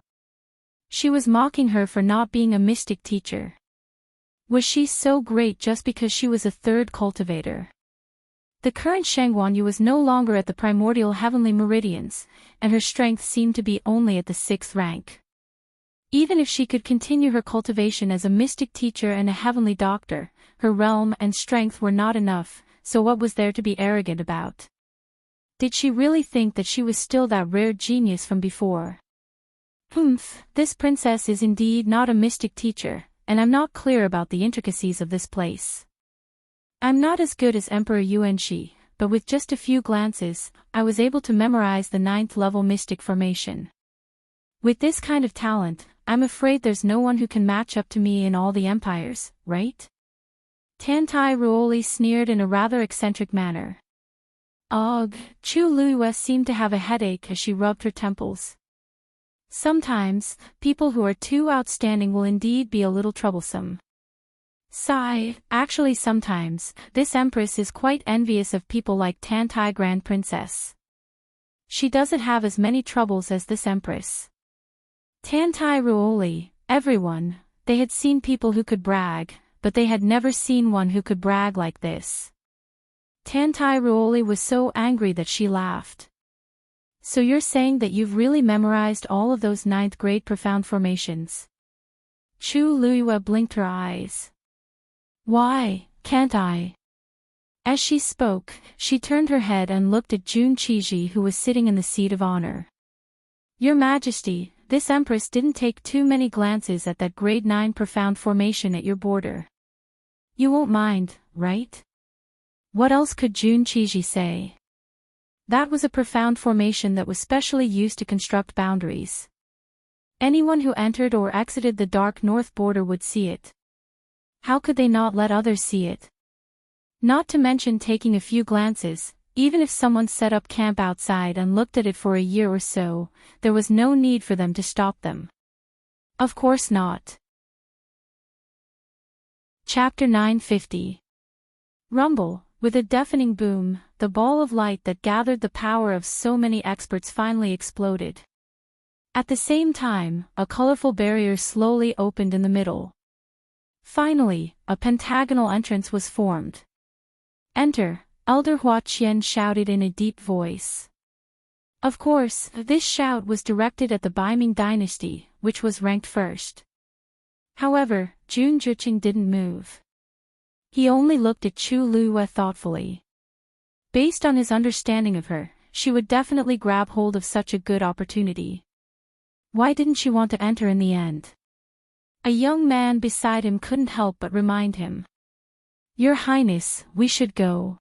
She was mocking her for not being a mystic teacher. Was she so great just because she was a 3rd cultivator? The current Shengguan Yu was no longer at the primordial heavenly meridians, and her strength seemed to be only at the 6th rank. Even if she could continue her cultivation as a mystic teacher and a heavenly doctor, her realm and strength were not enough, so what was there to be arrogant about? Did she really think that she was still that rare genius from before? This princess is indeed not a mystic teacher, and I'm not clear about the intricacies of this place. I'm not as good as Emperor Yuanxi, but with just a few glances, I was able to memorize the 9th level mystic formation. With this kind of talent, I'm afraid there's no one who can match up to me in all the empires, right? Tantai Ruoli sneered in a rather eccentric manner. Ugh, Chu Luiyue seemed to have a headache as she rubbed her temples. Sometimes, people who are too outstanding will indeed be a little troublesome. Sigh, actually sometimes, this empress is quite envious of people like Tantai Grand Princess. She doesn't have as many troubles as this empress. Tantai Ruoli, everyone, they had seen people who could brag, but they had never seen one who could brag like this. Tantai Ruoli was so angry that she laughed. So you're saying that you've really memorized all of those 9th grade profound formations? Chu Luiyue blinked her eyes. Why, can't I? As she spoke, she turned her head and looked at Jun Qiji, who was sitting in the seat of honor. Your Majesty, this empress didn't take too many glances at that grade 9 profound formation at your border. You won't mind, right? What else could Jun Qiji say? That was a profound formation that was specially used to construct boundaries. Anyone who entered or exited the dark north border would see it. How could they not let others see it? Not to mention taking a few glances, even if someone set up camp outside and looked at it for a year or so, there was no need for them to stop them. Of course not. Chapter 950. Rumble. With a deafening boom, the ball of light that gathered the power of so many experts finally exploded. At the same time, a colorful barrier slowly opened in the middle. Finally, a pentagonal entrance was formed. Enter, Elder Hua Qian shouted in a deep voice. Of course, this shout was directed at the Baiming dynasty, which was ranked first. However, Jun Zhiqing didn't move. He only looked at Chu Luiyue thoughtfully. Based on his understanding of her, she would definitely grab hold of such a good opportunity. Why didn't she want to enter in the end? A young man beside him couldn't help but remind him. Your Highness, we should go.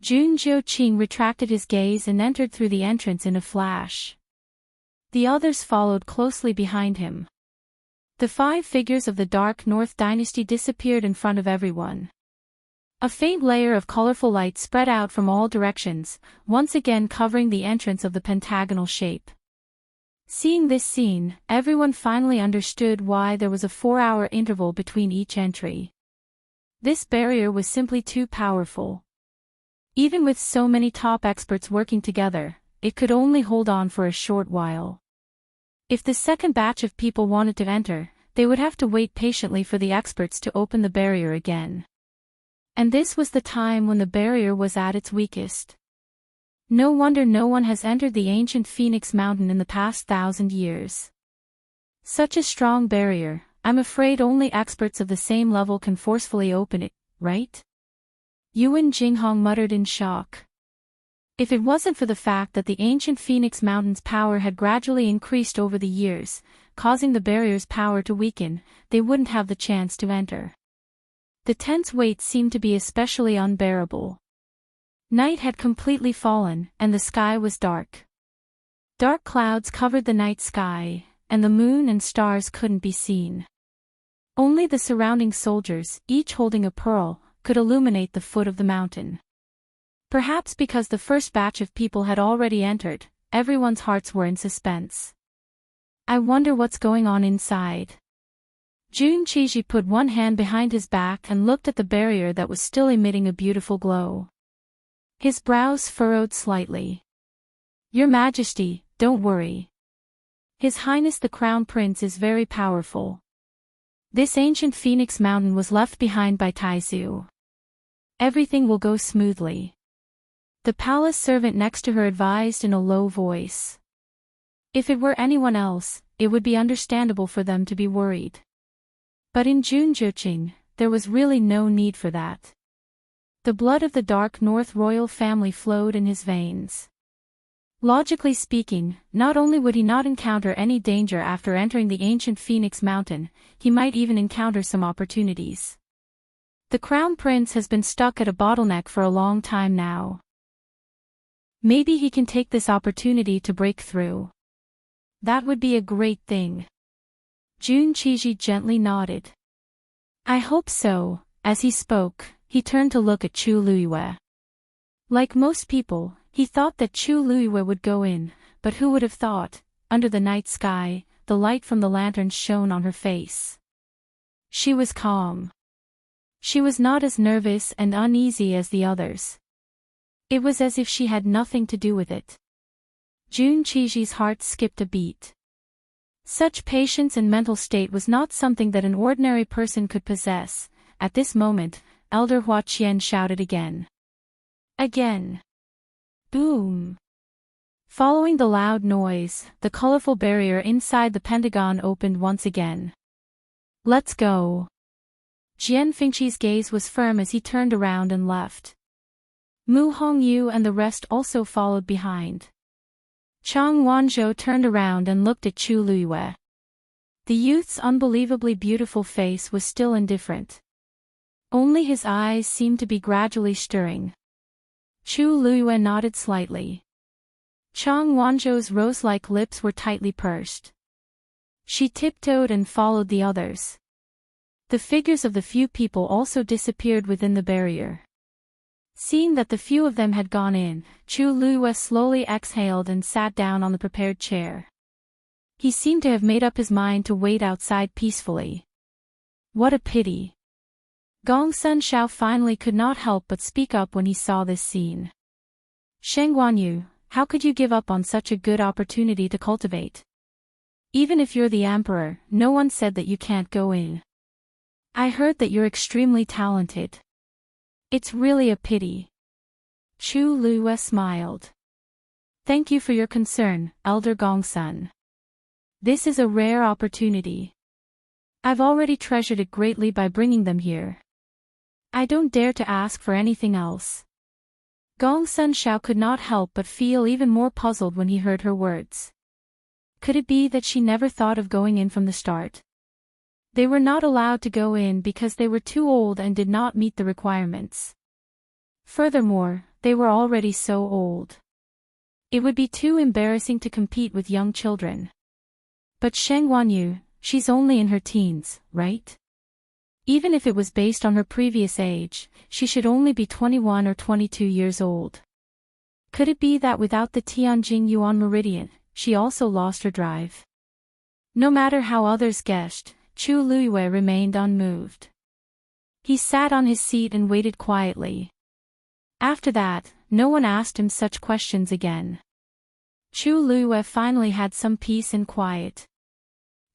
Jun Zhiqing retracted his gaze and entered through the entrance in a flash. The others followed closely behind him. The 5 figures of the Dark North dynasty disappeared in front of everyone. A faint layer of colorful light spread out from all directions, once again covering the entrance of the pentagonal shape. Seeing this scene, everyone finally understood why there was a 4-hour interval between each entry. This barrier was simply too powerful. Even with so many top experts working together, it could only hold on for a short while. If the second batch of people wanted to enter, they would have to wait patiently for the experts to open the barrier again. And this was the time when the barrier was at its weakest. No wonder no one has entered the ancient Phoenix Mountain in the past 1,000 years. Such a strong barrier, I'm afraid only experts of the same level can forcefully open it, right? Yuan Jinghong muttered in shock. If it wasn't for the fact that the ancient Phoenix Mountain's power had gradually increased over the years, causing the barrier's power to weaken, they wouldn't have the chance to enter. The tense weight seemed to be especially unbearable. Night had completely fallen, and the sky was dark. Dark clouds covered the night sky, and the moon and stars couldn't be seen. Only the surrounding soldiers, each holding a pearl, could illuminate the foot of the mountain. Perhaps because the first batch of people had already entered, everyone's hearts were in suspense. I wonder what's going on inside. Jun Qiji put one hand behind his back and looked at the barrier that was still emitting a beautiful glow. His brows furrowed slightly. Your Majesty, don't worry. His Highness the Crown Prince is very powerful. This ancient Phoenix Mountain was left behind by Taizu. Everything will go smoothly. The palace servant next to her advised in a low voice. If it were anyone else, it would be understandable for them to be worried. But in Junjuqing, there was really no need for that. The blood of the Dark North royal family flowed in his veins. Logically speaking, not only would he not encounter any danger after entering the ancient Phoenix Mountain, he might even encounter some opportunities. The Crown Prince has been stuck at a bottleneck for a long time now. Maybe he can take this opportunity to break through. That would be a great thing. Jun Qiji gently nodded. I hope so. As he spoke, he turned to look at Chu Luiyue. Like most people, he thought that Chu Luiyue would go in, but who would have thought, under the night sky, the light from the lanterns shone on her face. She was calm. She was not as nervous and uneasy as the others. It was as if she had nothing to do with it. Jun Qiji's heart skipped a beat. Such patience and mental state was not something that an ordinary person could possess. At this moment, Elder Hua Qian shouted again. Again. Boom. Following the loud noise, the colorful barrier inside the pentagon opened once again. Let's go. Jian Fengqi's gaze was firm as he turned around and left. Mu Hongyu and the rest also followed behind. Chang Wanzhou turned around and looked at Chu Luiyue. The youth's unbelievably beautiful face was still indifferent. Only his eyes seemed to be gradually stirring. Chu Luiyue nodded slightly. Chang Wanzhou's rose-like lips were tightly pursed. She tiptoed and followed the others. The figures of the few people also disappeared within the barrier. Seeing that the few of them had gone in, Chu Luiyue slowly exhaled and sat down on the prepared chair. He seemed to have made up his mind to wait outside peacefully. What a pity. Gongsun Shao finally could not help but speak up when he saw this scene. Sheng Guanyu, how could you give up on such a good opportunity to cultivate? Even if you're the emperor, no one said that you can't go in. I heard that you're extremely talented. It's really a pity. Chu Luiyue smiled. Thank you for your concern, Elder Gongsun. This is a rare opportunity. I've already treasured it greatly by bringing them here. I don't dare to ask for anything else. Gongsun Shao could not help but feel even more puzzled when he heard her words. Could it be that she never thought of going in from the start? They were not allowed to go in because they were too old and did not meet the requirements. Furthermore, they were already so old. It would be too embarrassing to compete with young children. But Sheng Guanyu, she's only in her teens, right? Even if it was based on her previous age, she should only be 21 or 22 years old. Could it be that without the Tianjing Yuan Meridian, she also lost her drive? No matter how others guessed, Chu Luiyue remained unmoved. He sat on his seat and waited quietly. After that, no one asked him such questions again. Chu Luiyue finally had some peace and quiet.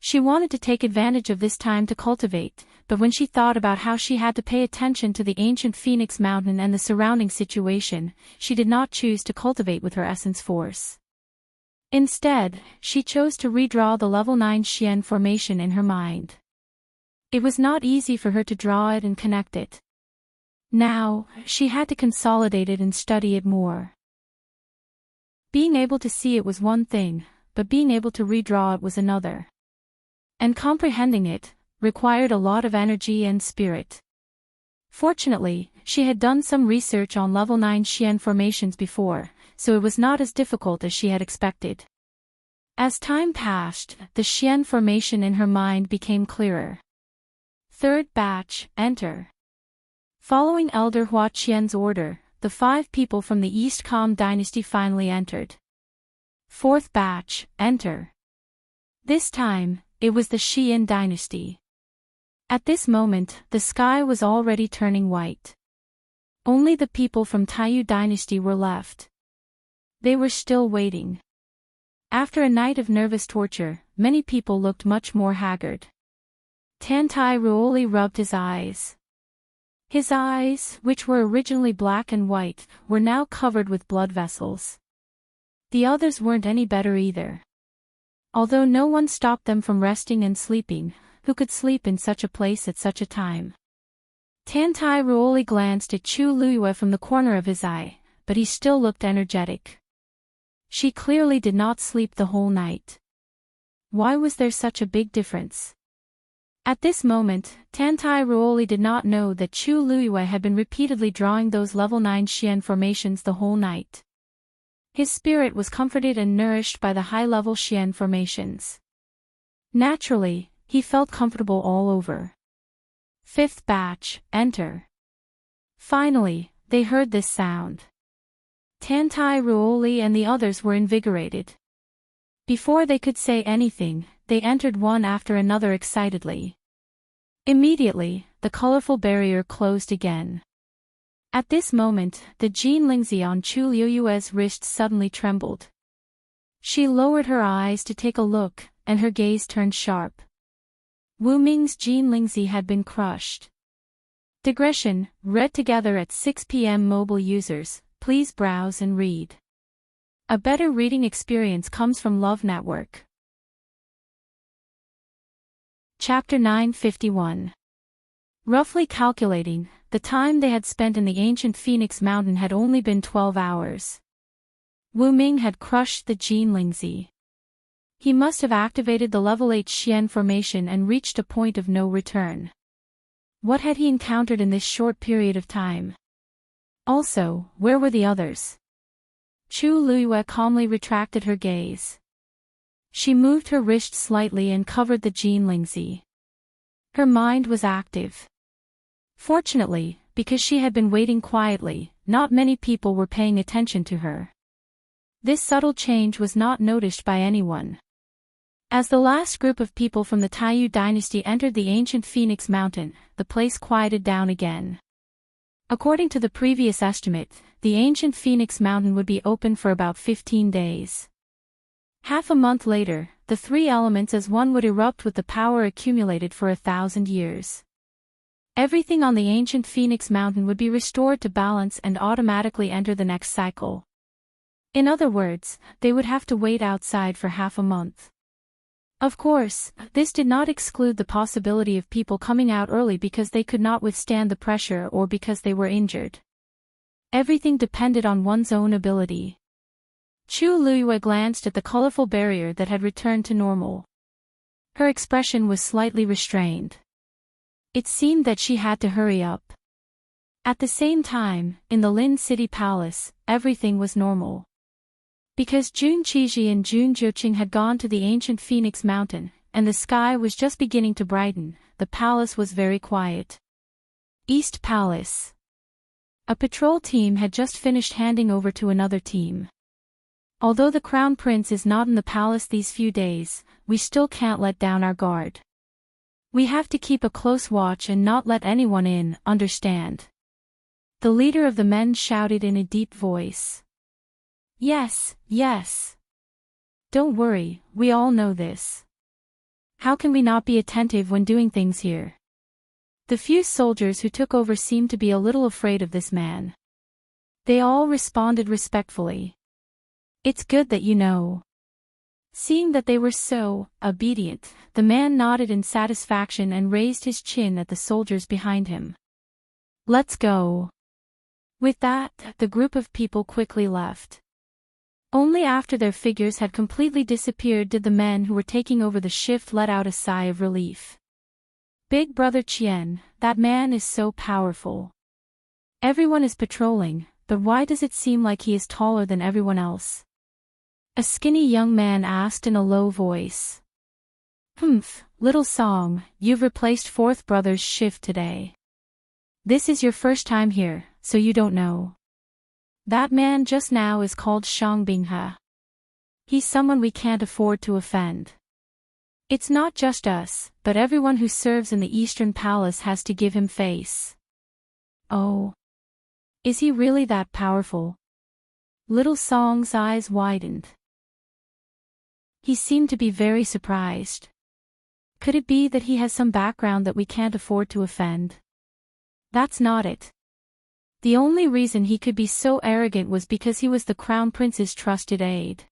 She wanted to take advantage of this time to cultivate, but when she thought about how she had to pay attention to the ancient Phoenix Mountain and the surrounding situation, she did not choose to cultivate with her essence force. Instead, she chose to redraw the level 9 Xian formation in her mind. It was not easy for her to draw it and connect it. Now, she had to consolidate it and study it more. Being able to see it was one thing, but being able to redraw it was another. And comprehending it required a lot of energy and spirit. Fortunately, she had done some research on level 9 Xian formations before, so it was not as difficult as she had expected. As time passed, the Xian formation in her mind became clearer. Third batch, enter. Following Elder Hua Qian's order, the 5 people from the East Com dynasty finally entered. Fourth batch, enter. This time, it was the Xian dynasty. At this moment, the sky was already turning white. Only the people from Taiyu dynasty were left. They were still waiting. After a night of nervous torture, many people looked much more haggard. Tantai Ruoli rubbed his eyes. His eyes, which were originally black and white, were now covered with blood vessels. The others weren't any better either. Although no one stopped them from resting and sleeping, who could sleep in such a place at such a time? Tantai Ruoli glanced at Chu Luiyue from the corner of his eye, but he still looked energetic. She clearly did not sleep the whole night. Why was there such a big difference? At this moment, Tantai Ruoli did not know that Chu Luiyue had been repeatedly drawing those level 9 Xian formations the whole night. His spirit was comforted and nourished by the high-level Xian formations. Naturally, he felt comfortable all over. Fifth batch, enter. Finally, they heard this sound. Tantai Ruoli and the others were invigorated. Before they could say anything, they entered one after another excitedly. Immediately, the colorful barrier closed again. At this moment, the Jin Lingzi on Chu Luiyue's wrist suddenly trembled. She lowered her eyes to take a look, and her gaze turned sharp. Wu Ming's Jin Lingzi had been crushed. Digression, read together at 6 p.m. Mobile users, please browse and read. A better reading experience comes from Love Network. Chapter 951. Roughly calculating, the time they had spent in the ancient Phoenix Mountain had only been 12 hours. Wu Ming had crushed the Jin Lingzi. He must have activated the level 8 Xian formation and reached a point of no return. What had he encountered in this short period of time? Also, where were the others? Chu Luiyue calmly retracted her gaze. She moved her wrist slightly and covered the Jin Lingzi. Her mind was active. Fortunately, because she had been waiting quietly, not many people were paying attention to her. This subtle change was not noticed by anyone. As the last group of people from the Taiyu dynasty entered the ancient Phoenix Mountain, the place quieted down again. According to the previous estimate, the ancient Phoenix Mountain would be open for about 15 days. Half a month later, the three elements as one would erupt with the power accumulated for 1,000 years. Everything on the ancient Phoenix Mountain would be restored to balance and automatically enter the next cycle. In other words, they would have to wait outside for half a month. Of course, this did not exclude the possibility of people coming out early because they could not withstand the pressure or because they were injured. Everything depended on one's own ability. Chu Luiyue glanced at the colorful barrier that had returned to normal. Her expression was slightly restrained. It seemed that she had to hurry up. At the same time, in the Lin City Palace, everything was normal. Because Jun Qiji and Jun Jiuqing had gone to the ancient Phoenix Mountain, and the sky was just beginning to brighten, the palace was very quiet. East Palace. A patrol team had just finished handing over to another team. Although the Crown Prince is not in the palace these few days, we still can't let down our guard. We have to keep a close watch and not let anyone in, understand? The leader of the men shouted in a deep voice. Yes, yes. Don't worry, we all know this. How can we not be attentive when doing things here? The few soldiers who took over seemed to be a little afraid of this man. They all responded respectfully. It's good that you know. Seeing that they were so obedient, the man nodded in satisfaction and raised his chin at the soldiers behind him. Let's go. With that, the group of people quickly left. Only after their figures had completely disappeared did the men who were taking over the shift let out a sigh of relief. Big Brother Qian, that man is so powerful. Everyone is patrolling, but why does it seem like he is taller than everyone else? A skinny young man asked in a low voice. Little Song, you've replaced Fourth Brother's shift today. This is your first time here, so you don't know. That man just now is called Shang Binghe. He's someone we can't afford to offend. It's not just us, but everyone who serves in the Eastern Palace has to give him face. Oh. Is he really that powerful? Little Song's eyes widened. He seemed to be very surprised. Could it be that he has some background that we can't afford to offend? That's not it. The only reason he could be so arrogant was because he was the Crown Prince's trusted aide.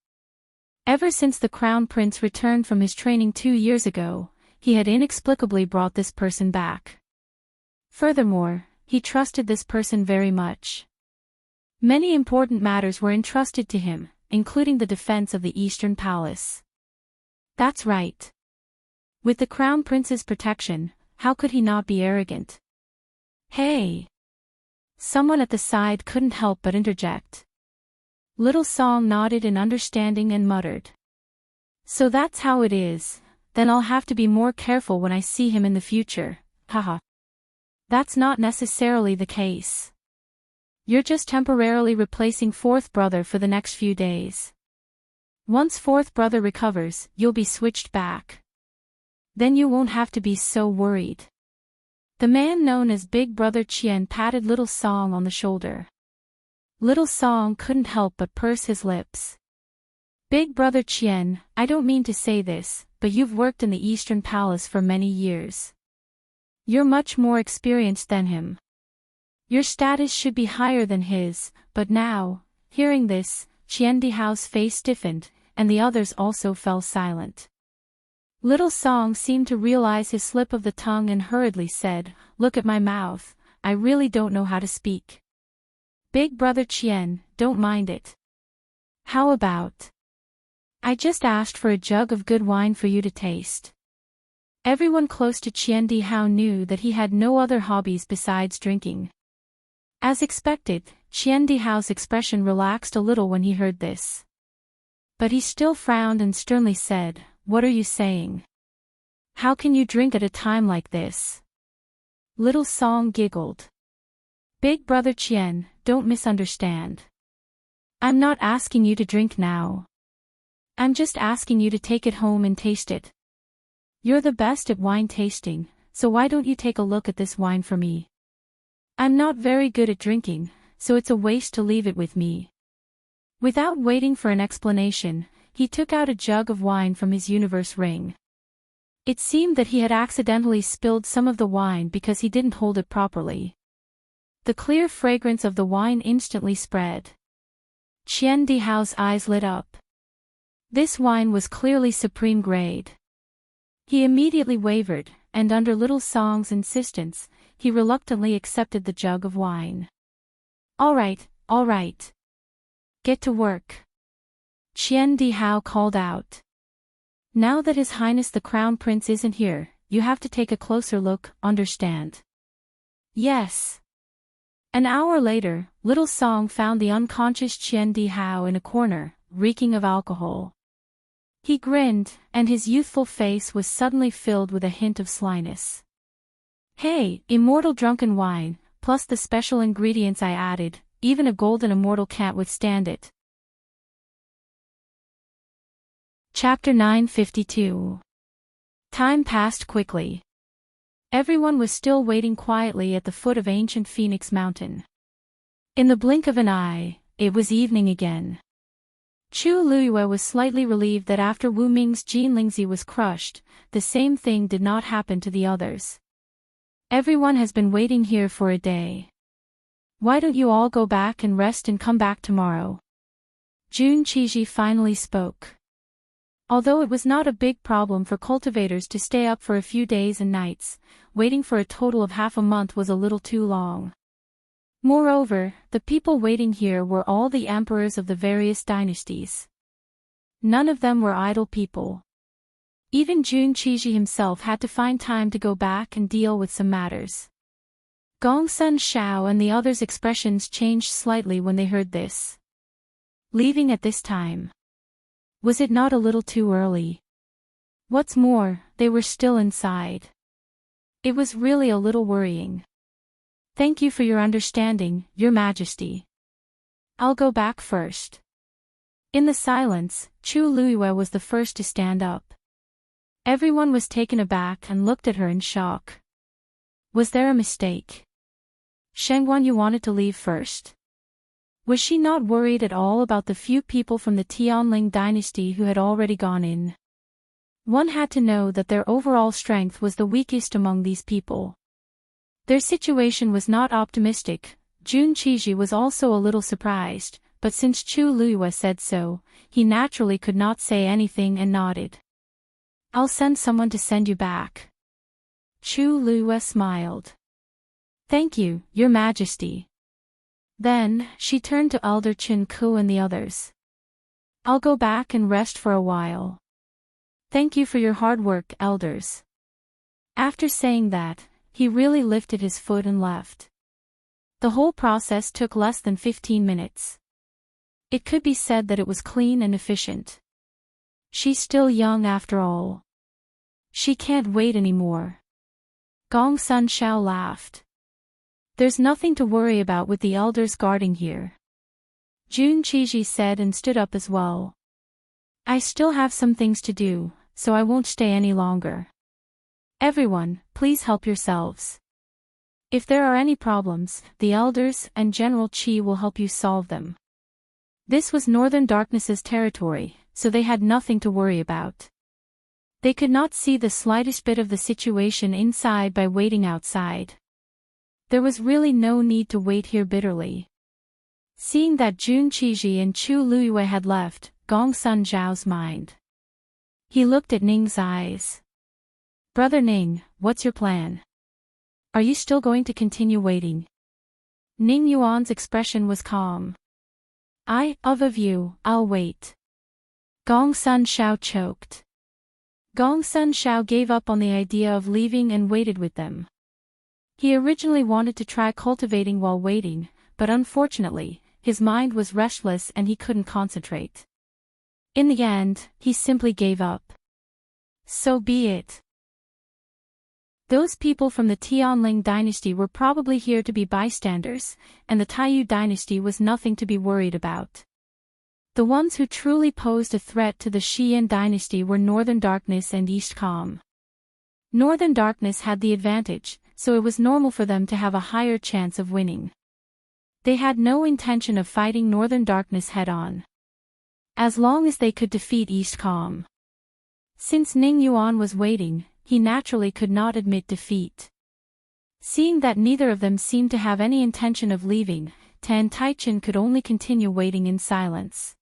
Ever since the Crown Prince returned from his training 2 years ago, he had inexplicably brought this person back. Furthermore, he trusted this person very much. Many important matters were entrusted to him, including the defense of the Eastern Palace. That's right. With the Crown Prince's protection, how could he not be arrogant? Hey! Someone at the side couldn't help but interject. Little Song nodded in understanding and muttered. So that's how it is, then I'll have to be more careful when I see him in the future, haha. That's not necessarily the case. You're just temporarily replacing fourth brother for the next few days. Once fourth brother recovers, you'll be switched back. Then you won't have to be so worried. The man known as Big Brother Qian patted Little Song on the shoulder. Little Song couldn't help but purse his lips. Big Brother Qian, I don't mean to say this, but you've worked in the Eastern Palace for many years. You're much more experienced than him. Your status should be higher than his, but now, hearing this, Qian Dihao's face stiffened, and the others also fell silent. Little Song seemed to realize his slip of the tongue and hurriedly said, "Look at my mouth, I really don't know how to speak." Big Brother Qian, don't mind it. How about? I just asked for a jug of good wine for you to taste. Everyone close to Qian Dihao knew that he had no other hobbies besides drinking. As expected, Qian Dihao's expression relaxed a little when he heard this. But he still frowned and sternly said, "What are you saying? How can you drink at a time like this?" Little Song giggled. Big Brother Qian, don't misunderstand. I'm not asking you to drink now. I'm just asking you to take it home and taste it. You're the best at wine tasting, so why don't you take a look at this wine for me? I'm not very good at drinking, so it's a waste to leave it with me. Without waiting for an explanation, he took out a jug of wine from his universe ring. It seemed that he had accidentally spilled some of the wine because he didn't hold it properly. The clear fragrance of the wine instantly spread. Qian Dihao's eyes lit up. This wine was clearly supreme grade. He immediately wavered, and under Little Song's insistence, he reluctantly accepted the jug of wine. All right. Get to work. Qian Dihao called out. Now that His Highness the Crown Prince isn't here, you have to take a closer look, understand? Yes. An hour later, Little Song found the unconscious Qian Dihao in a corner, reeking of alcohol. He grinned, and his youthful face was suddenly filled with a hint of slyness. Hey, immortal drunken wine, plus the special ingredients I added, even a golden immortal can't withstand it. Chapter 952. Time passed quickly. Everyone was still waiting quietly at the foot of ancient Phoenix Mountain. In the blink of an eye, it was evening again. Chu Luyue was slightly relieved that after Wu Ming's Jinlingzi was crushed, the same thing did not happen to the others. Everyone has been waiting here for a day. Why don't you all go back and rest and come back tomorrow? Jun Qiji finally spoke. Although it was not a big problem for cultivators to stay up for a few days and nights, waiting for a total of half a month was a little too long. Moreover, the people waiting here were all the emperors of the various dynasties. None of them were idle people. Even Jun Qiji himself had to find time to go back and deal with some matters. Gongsun Shao and the others' expressions changed slightly when they heard this. Leaving at this time. Was it not a little too early? What's more, they were still inside. It was really a little worrying. Thank you for your understanding, Your Majesty. I'll go back first. In the silence, Chu Luyue was the first to stand up. Everyone was taken aback and looked at her in shock. Was there a mistake? Shengguan, you wanted to leave first? Was she not worried at all about the few people from the Tianling dynasty who had already gone in? One had to know that their overall strength was the weakest among these people. Their situation was not optimistic. Jun Qiji was also a little surprised, but since Chu Luiyue said so, he naturally could not say anything and nodded. I'll send someone to send you back. Chu Luiyue smiled. Thank you, Your Majesty. Then, she turned to Elder Chin Ku and the others. I'll go back and rest for a while. Thank you for your hard work, elders. After saying that, he really lifted his foot and left. The whole process took less than 15 minutes. It could be said that it was clean and efficient. She's still young after all. She can't wait anymore. Gong Sun Shao laughed. There's nothing to worry about with the elders guarding here. Jun Qiji said and stood up as well. I still have some things to do, so I won't stay any longer. Everyone, please help yourselves. If there are any problems, the elders and General Qi will help you solve them. This was Northern Darkness's territory, so they had nothing to worry about. They could not see the slightest bit of the situation inside by waiting outside. There was really no need to wait here bitterly. Seeing that Jun Qiji and Chu Luiyue had left, Gong Sun Zhao's mind. He looked at Ning's eyes. Brother Ning, what's your plan? Are you still going to continue waiting? Ning Yuan's expression was calm. Of you, I'll wait. Gong Sun Shao choked. Gong Sun Shao gave up on the idea of leaving and waited with them. He originally wanted to try cultivating while waiting, but unfortunately, his mind was restless and he couldn't concentrate. In the end, he simply gave up. So be it. Those people from the Tianling dynasty were probably here to be bystanders, and the Taiyu dynasty was nothing to be worried about. The ones who truly posed a threat to the Xian dynasty were Northern Darkness and East Calm. Northern Darkness had the advantage, so it was normal for them to have a higher chance of winning. They had no intention of fighting Northern Darkness head-on. As long as they could defeat East Calm. Since Ning Yuan was waiting, he naturally could not admit defeat. Seeing that neither of them seemed to have any intention of leaving, Tan Taichen could only continue waiting in silence.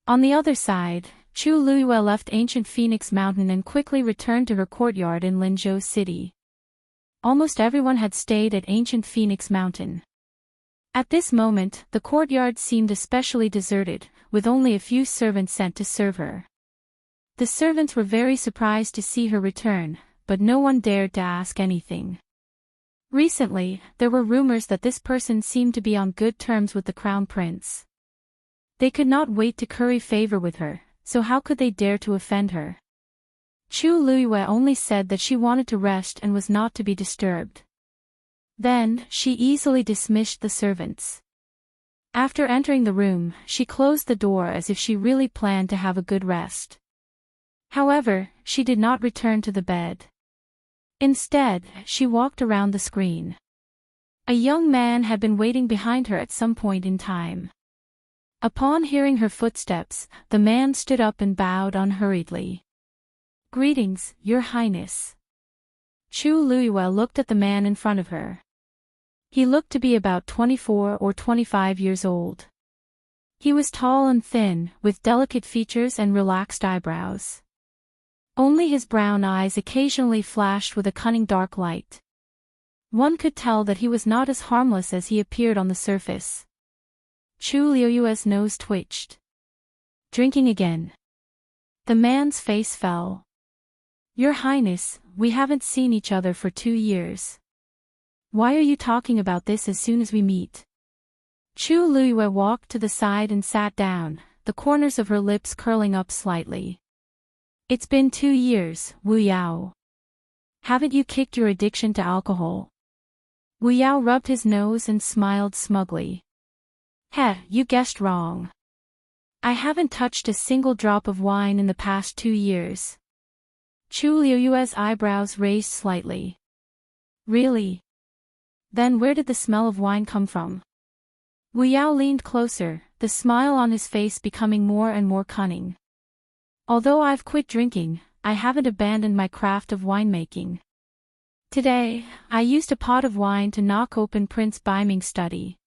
On the other side, Chu Luiyue left ancient Phoenix Mountain and quickly returned to her courtyard in Linzhou City. Almost everyone had stayed at ancient Phoenix Mountain. At this moment, the courtyard seemed especially deserted, with only a few servants sent to serve her. The servants were very surprised to see her return, but no one dared to ask anything. Recently, there were rumors that this person seemed to be on good terms with the crown prince. They could not wait to curry favor with her, so how could they dare to offend her? Chu Luiyue only said that she wanted to rest and was not to be disturbed. Then, she easily dismissed the servants. After entering the room, she closed the door as if she really planned to have a good rest. However, she did not return to the bed. Instead, she walked around the screen. A young man had been waiting behind her at some point in time. Upon hearing her footsteps, the man stood up and bowed unhurriedly. Greetings, Your Highness. Chu Luiyue looked at the man in front of her. He looked to be about 24 or 25 years old. He was tall and thin, with delicate features and relaxed eyebrows. Only his brown eyes occasionally flashed with a cunning dark light. One could tell that he was not as harmless as he appeared on the surface. Chu Luiyue's nose twitched. Drinking again. The man's face fell. Your Highness, we haven't seen each other for 2 years. Why are you talking about this as soon as we meet? Chu Luiyue walked to the side and sat down, the corners of her lips curling up slightly. It's been 2 years, Wu Yao. Haven't you kicked your addiction to alcohol? Wu Yao rubbed his nose and smiled smugly. Heh, you guessed wrong. I haven't touched a single drop of wine in the past 2 years. Chu Luiyue's eyebrows raised slightly. Really? Then where did the smell of wine come from? Wu Yao leaned closer, the smile on his face becoming more and more cunning. Although I've quit drinking, I haven't abandoned my craft of winemaking. Today, I used a pot of wine to knock open Prince Baiming's study.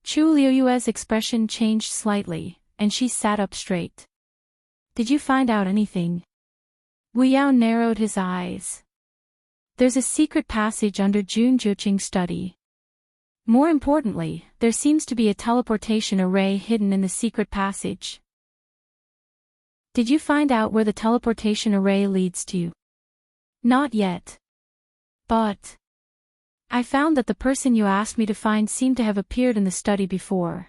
Chu Liuyue's expression changed slightly, and she sat up straight. Did you find out anything? Wu Yao narrowed his eyes. There's a secret passage under Jun Juqing's study. More importantly, there seems to be a teleportation array hidden in the secret passage. Did you find out where the teleportation array leads to? Not yet. But I found that the person you asked me to find seemed to have appeared in the study before.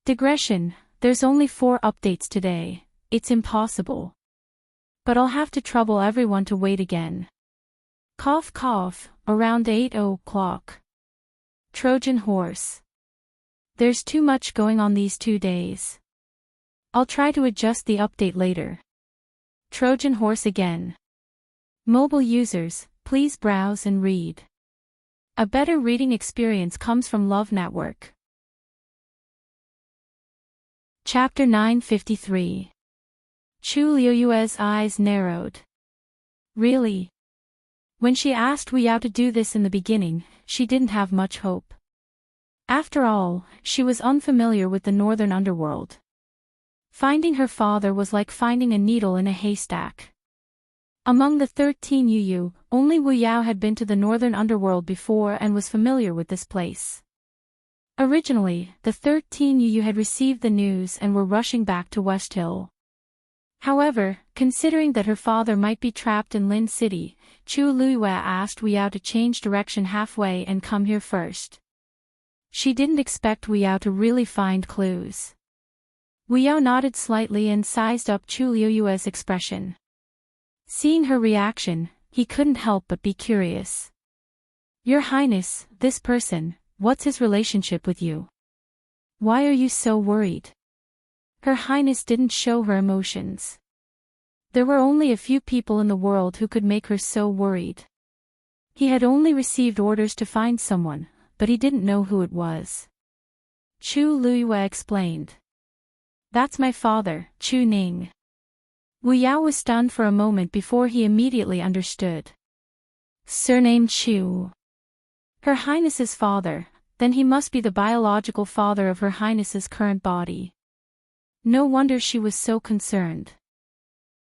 Digression, there's only 4 updates today, it's impossible. But I'll have to trouble everyone to wait again. Cough cough, around 8 o'clock. Trojan horse. There's too much going on these 2 days. I'll try to adjust the update later. Trojan horse again. Mobile users, please browse and read. A better reading experience comes from Love Network. Chapter 953. Chu Liuyue's eyes narrowed. Really? When she asked Wu Yao to do this in the beginning, she didn't have much hope. After all, she was unfamiliar with the northern underworld. Finding her father was like finding a needle in a haystack. Among the 13 Yu, only Wu Yao had been to the northern underworld before and was familiar with this place. Originally, the 13 Yu had received the news and were rushing back to West Hill. However, considering that her father might be trapped in Lin City, Chu Liyue asked Wu Yao to change direction halfway and come here first. She didn't expect Wu Yao to really find clues. Wu Yao nodded slightly and sized up Chu Liyue's expression. Seeing her reaction, he couldn't help but be curious. Your Highness, this person, what's his relationship with you? Why are you so worried? Her Highness didn't show her emotions. There were only a few people in the world who could make her so worried. He had only received orders to find someone, but he didn't know who it was. Chu Liyue explained. That's my father, Chu Ning. Wu Yao was stunned for a moment before he immediately understood. Surname Chu. Her Highness's father, then he must be the biological father of Her Highness's current body. No wonder she was so concerned.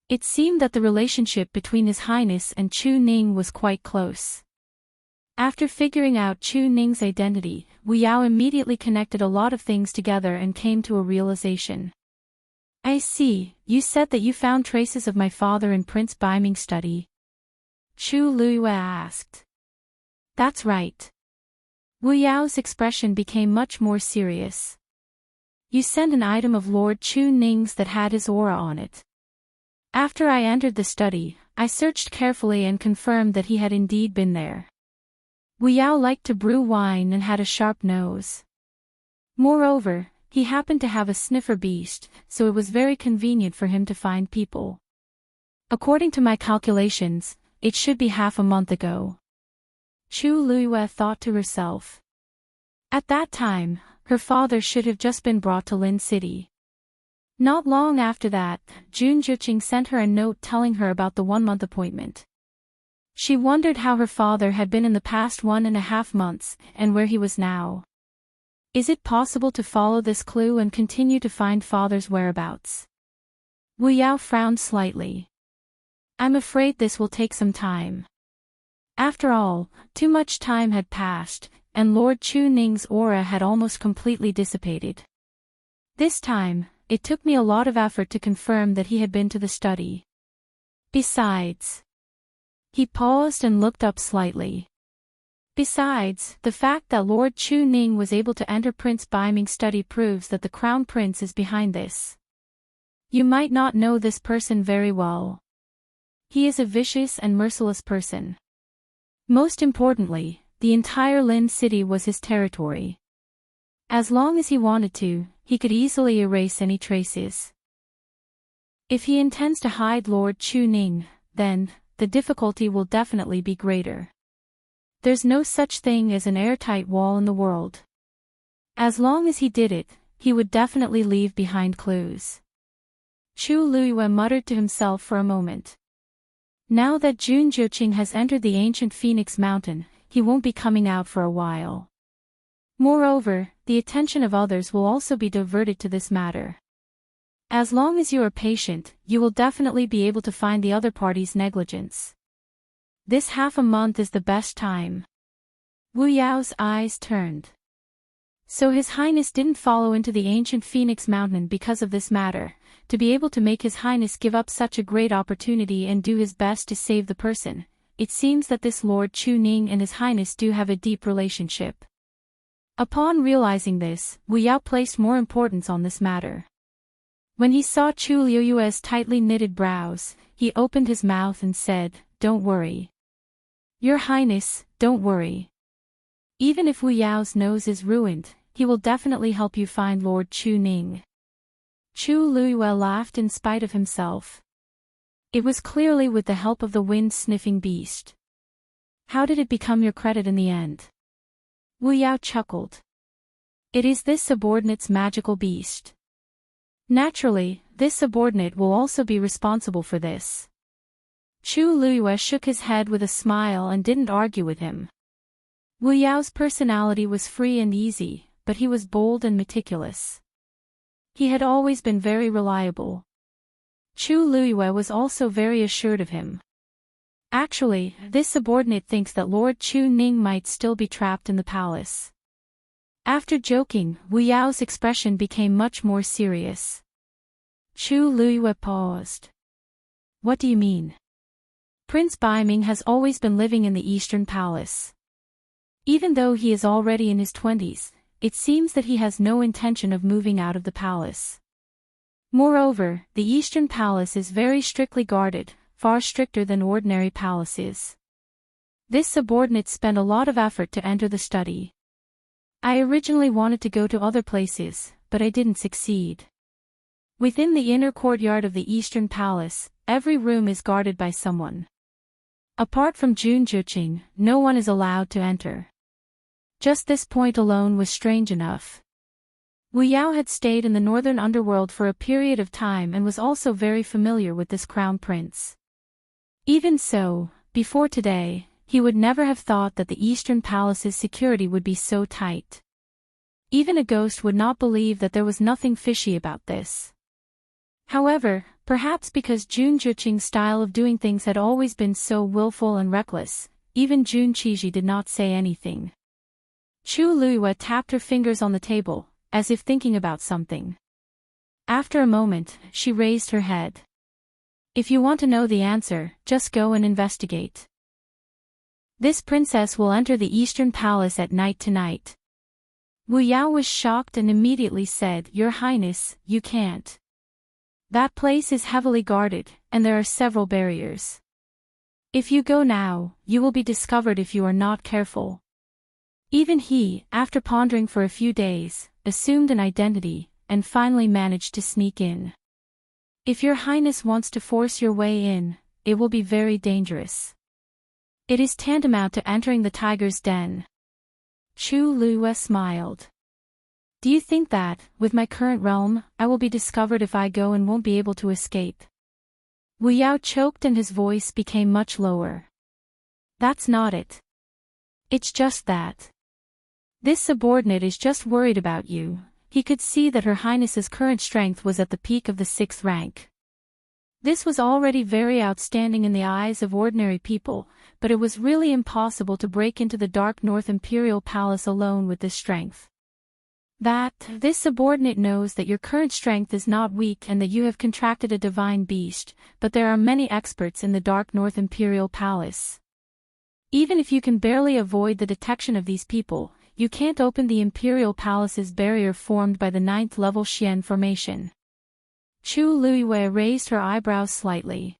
It seemed that the relationship between His Highness and Chu Ning was quite close. After figuring out Chu Ning's identity, Wu Yao immediately connected a lot of things together and came to a realization. I see, you said that you found traces of my father in Prince Baiming's study. Chu Liyue asked. That's right. Wu Yao's expression became much more serious. You sent an item of Lord Chu Ning's that had his aura on it. After I entered the study, I searched carefully and confirmed that he had indeed been there. Wu Yao liked to brew wine and had a sharp nose. Moreover, he happened to have a sniffer beast, so it was very convenient for him to find people. According to my calculations, it should be half a month ago. Chu Liyue thought to herself. At that time, her father should have just been brought to Lin City. Not long after that, Jun Juqing sent her a note telling her about the 1-month appointment. She wondered how her father had been in the past 1.5 months, and where he was now. Is it possible to follow this clue and continue to find father's whereabouts? Wu Yao frowned slightly. I'm afraid this will take some time. After all, too much time had passed, and Lord Chu Ning's aura had almost completely dissipated. This time, it took me a lot of effort to confirm that he had been to the study. Besides. He paused and looked up slightly. Besides, the fact that Lord Chu Ning was able to enter Prince Baiming's study proves that the Crown Prince is behind this. You might not know this person very well. He is a vicious and merciless person. Most importantly, the entire Lin City was his territory. As long as he wanted to, he could easily erase any traces. If he intends to hide Lord Chu Ning, then, the difficulty will definitely be greater. There's no such thing as an airtight wall in the world. As long as he did it, he would definitely leave behind clues. Chu Liyue muttered to himself for a moment. Now that Jun Juqing has entered the ancient Phoenix Mountain, he won't be coming out for a while. Moreover, the attention of others will also be diverted to this matter. As long as you are patient, you will definitely be able to find the other party's negligence. This half a month is the best time. Wu Yao's eyes turned. So His Highness didn't follow into the ancient Phoenix Mountain because of this matter, to be able to make His Highness give up such a great opportunity and do his best to save the person. It seems that this Lord Chu Ning and His Highness do have a deep relationship. Upon realizing this, Wu Yao placed more importance on this matter. When he saw Chu Liuyue's tightly knitted brows, he opened his mouth and said, "Don't worry. Your Highness, don't worry. Even if Wu Yao's nose is ruined, he will definitely help you find Lord Chu Ning." Chu Liyue laughed in spite of himself. It was clearly with the help of the wind-sniffing beast. How did it become your credit in the end? Wu Yao chuckled. It is this subordinate's magical beast. Naturally, this subordinate will also be responsible for this. Chu Liyue shook his head with a smile and didn't argue with him. Wu Yao's personality was free and easy, but he was bold and meticulous. He had always been very reliable. Chu Liyue was also very assured of him. Actually, this subordinate thinks that Lord Chu Ning might still be trapped in the palace. After joking, Wu Yao's expression became much more serious. Chu Liyue paused. What do you mean? Prince Baiming has always been living in the Eastern Palace. Even though he is already in his 20s, it seems that he has no intention of moving out of the palace. Moreover, the Eastern Palace is very strictly guarded, far stricter than ordinary palaces. This subordinate spent a lot of effort to enter the study. I originally wanted to go to other places, but I didn't succeed. Within the inner courtyard of the Eastern Palace, every room is guarded by someone. Apart from Jun Juqing, no one is allowed to enter. Just this point alone was strange enough. Wu Yao had stayed in the northern underworld for a period of time and was also very familiar with this crown prince. Even so, before today, he would never have thought that the Eastern Palace's security would be so tight. Even a ghost would not believe that there was nothing fishy about this. However, perhaps because Jun Juqing's style of doing things had always been so willful and reckless, even Jun Qiji did not say anything. Chu Liyue tapped her fingers on the table, as if thinking about something. After a moment, she raised her head. If you want to know the answer, just go and investigate. This princess will enter the Eastern Palace at night tonight. Wu Yao was shocked and immediately said, Your Highness, you can't. That place is heavily guarded, and there are several barriers. If you go now, you will be discovered if you are not careful. Even he, after pondering for a few days, assumed an identity, and finally managed to sneak in. If your Highness wants to force your way in, it will be very dangerous. It is tantamount to entering the tiger's den. Chu Liyue smiled. Do you think that, with my current realm, I will be discovered if I go and won't be able to escape? Wu Yao choked and his voice became much lower. That's not it. It's just that. This subordinate is just worried about you. He could see that Her Highness's current strength was at the peak of the 6th rank. This was already very outstanding in the eyes of ordinary people, but it was really impossible to break into the Dark North Imperial Palace alone with this strength. This subordinate knows that your current strength is not weak and that you have contracted a divine beast, but there are many experts in the Dark North Imperial Palace. Even if you can barely avoid the detection of these people, you can't open the Imperial Palace's barrier formed by the 9th level Xian formation. Chu Liyue raised her eyebrows slightly.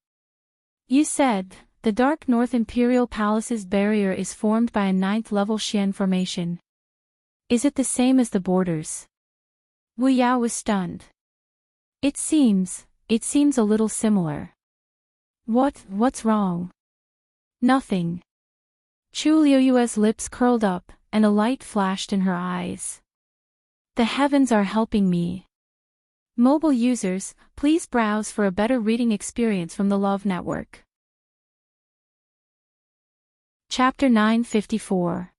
You said, the Dark North Imperial Palace's barrier is formed by a 9th level Xian formation. Is it the same as the borders? Wu Yao was stunned. It seems a little similar. What's wrong? Nothing. Chu Liuyue's lips curled up, and a light flashed in her eyes. The heavens are helping me. Mobile users, please browse for a better reading experience from the Love Network. Chapter 954.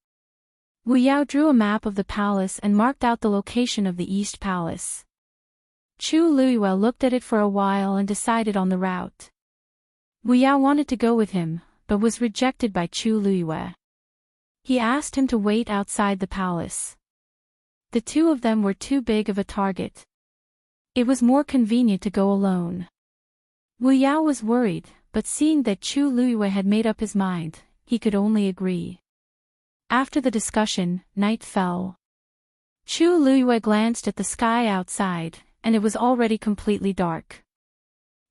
Wu Yao drew a map of the palace and marked out the location of the East Palace. Chu Luiyue looked at it for a while and decided on the route. Wu Yao wanted to go with him, but was rejected by Chu Luiyue. He asked him to wait outside the palace. The two of them were too big of a target. It was more convenient to go alone. Wu Yao was worried, but seeing that Chu Luiyue had made up his mind, he could only agree. After the discussion, night fell. Chu Luiyue glanced at the sky outside, and it was already completely dark.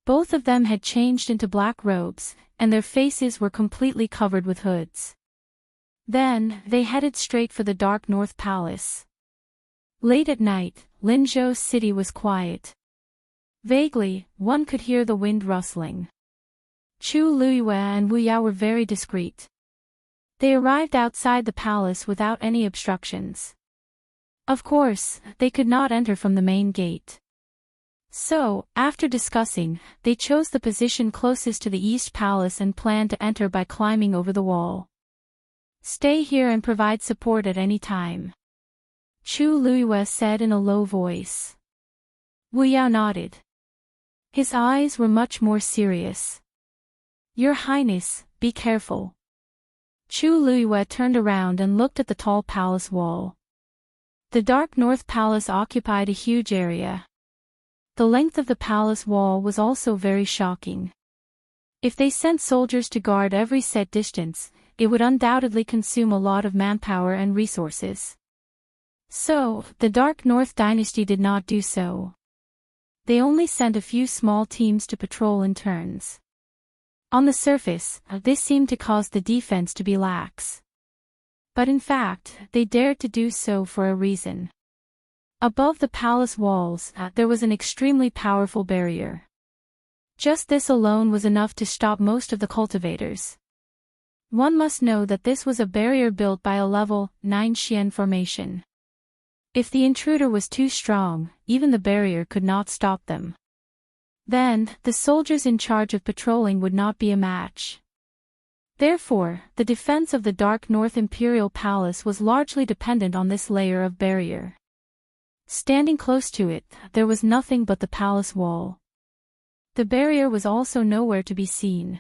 Both of them had changed into black robes, and their faces were completely covered with hoods. Then, they headed straight for the dark North Palace. Late at night, Linzhou's city was quiet. Vaguely, one could hear the wind rustling. Chu Luiyue and Wu Yao were very discreet. They arrived outside the palace without any obstructions. Of course, they could not enter from the main gate. So, after discussing, they chose the position closest to the East Palace and planned to enter by climbing over the wall. Stay here and provide support at any time, Chu Luiyue said in a low voice. Wu Yao nodded. His eyes were much more serious. Your Highness, be careful. Chu Luiyue turned around and looked at the tall palace wall. The dark North Palace occupied a huge area. The length of the palace wall was also very shocking. If they sent soldiers to guard every set distance, it would undoubtedly consume a lot of manpower and resources. So, the Dark North Dynasty did not do so. They only sent a few small teams to patrol in turns. On the surface, this seemed to cause the defense to be lax. But in fact, they dared to do so for a reason. Above the palace walls, there was an extremely powerful barrier. Just this alone was enough to stop most of the cultivators. One must know that this was a barrier built by a level 9 Xian formation. If the intruder was too strong, even the barrier could not stop them. Then, the soldiers in charge of patrolling would not be a match. Therefore, the defense of the Dark North Imperial Palace was largely dependent on this layer of barrier. Standing close to it, there was nothing but the palace wall. The barrier was also nowhere to be seen.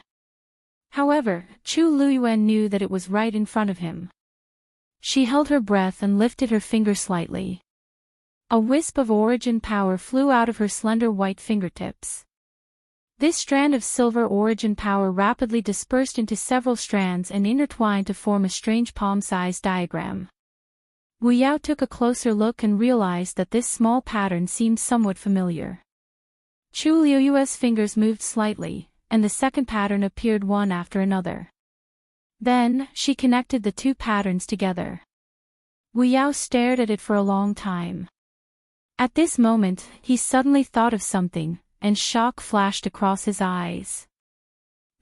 However, Chu Luiyue knew that it was right in front of him. She held her breath and lifted her finger slightly. A wisp of origin power flew out of her slender white fingertips. This strand of silver origin power rapidly dispersed into several strands and intertwined to form a strange palm-sized diagram. Wu Yao took a closer look and realized that this small pattern seemed somewhat familiar. Chu Luiyue's fingers moved slightly, and the second pattern appeared one after another. Then, she connected the two patterns together. Wu Yao stared at it for a long time. At this moment, he suddenly thought of something, and shock flashed across his eyes.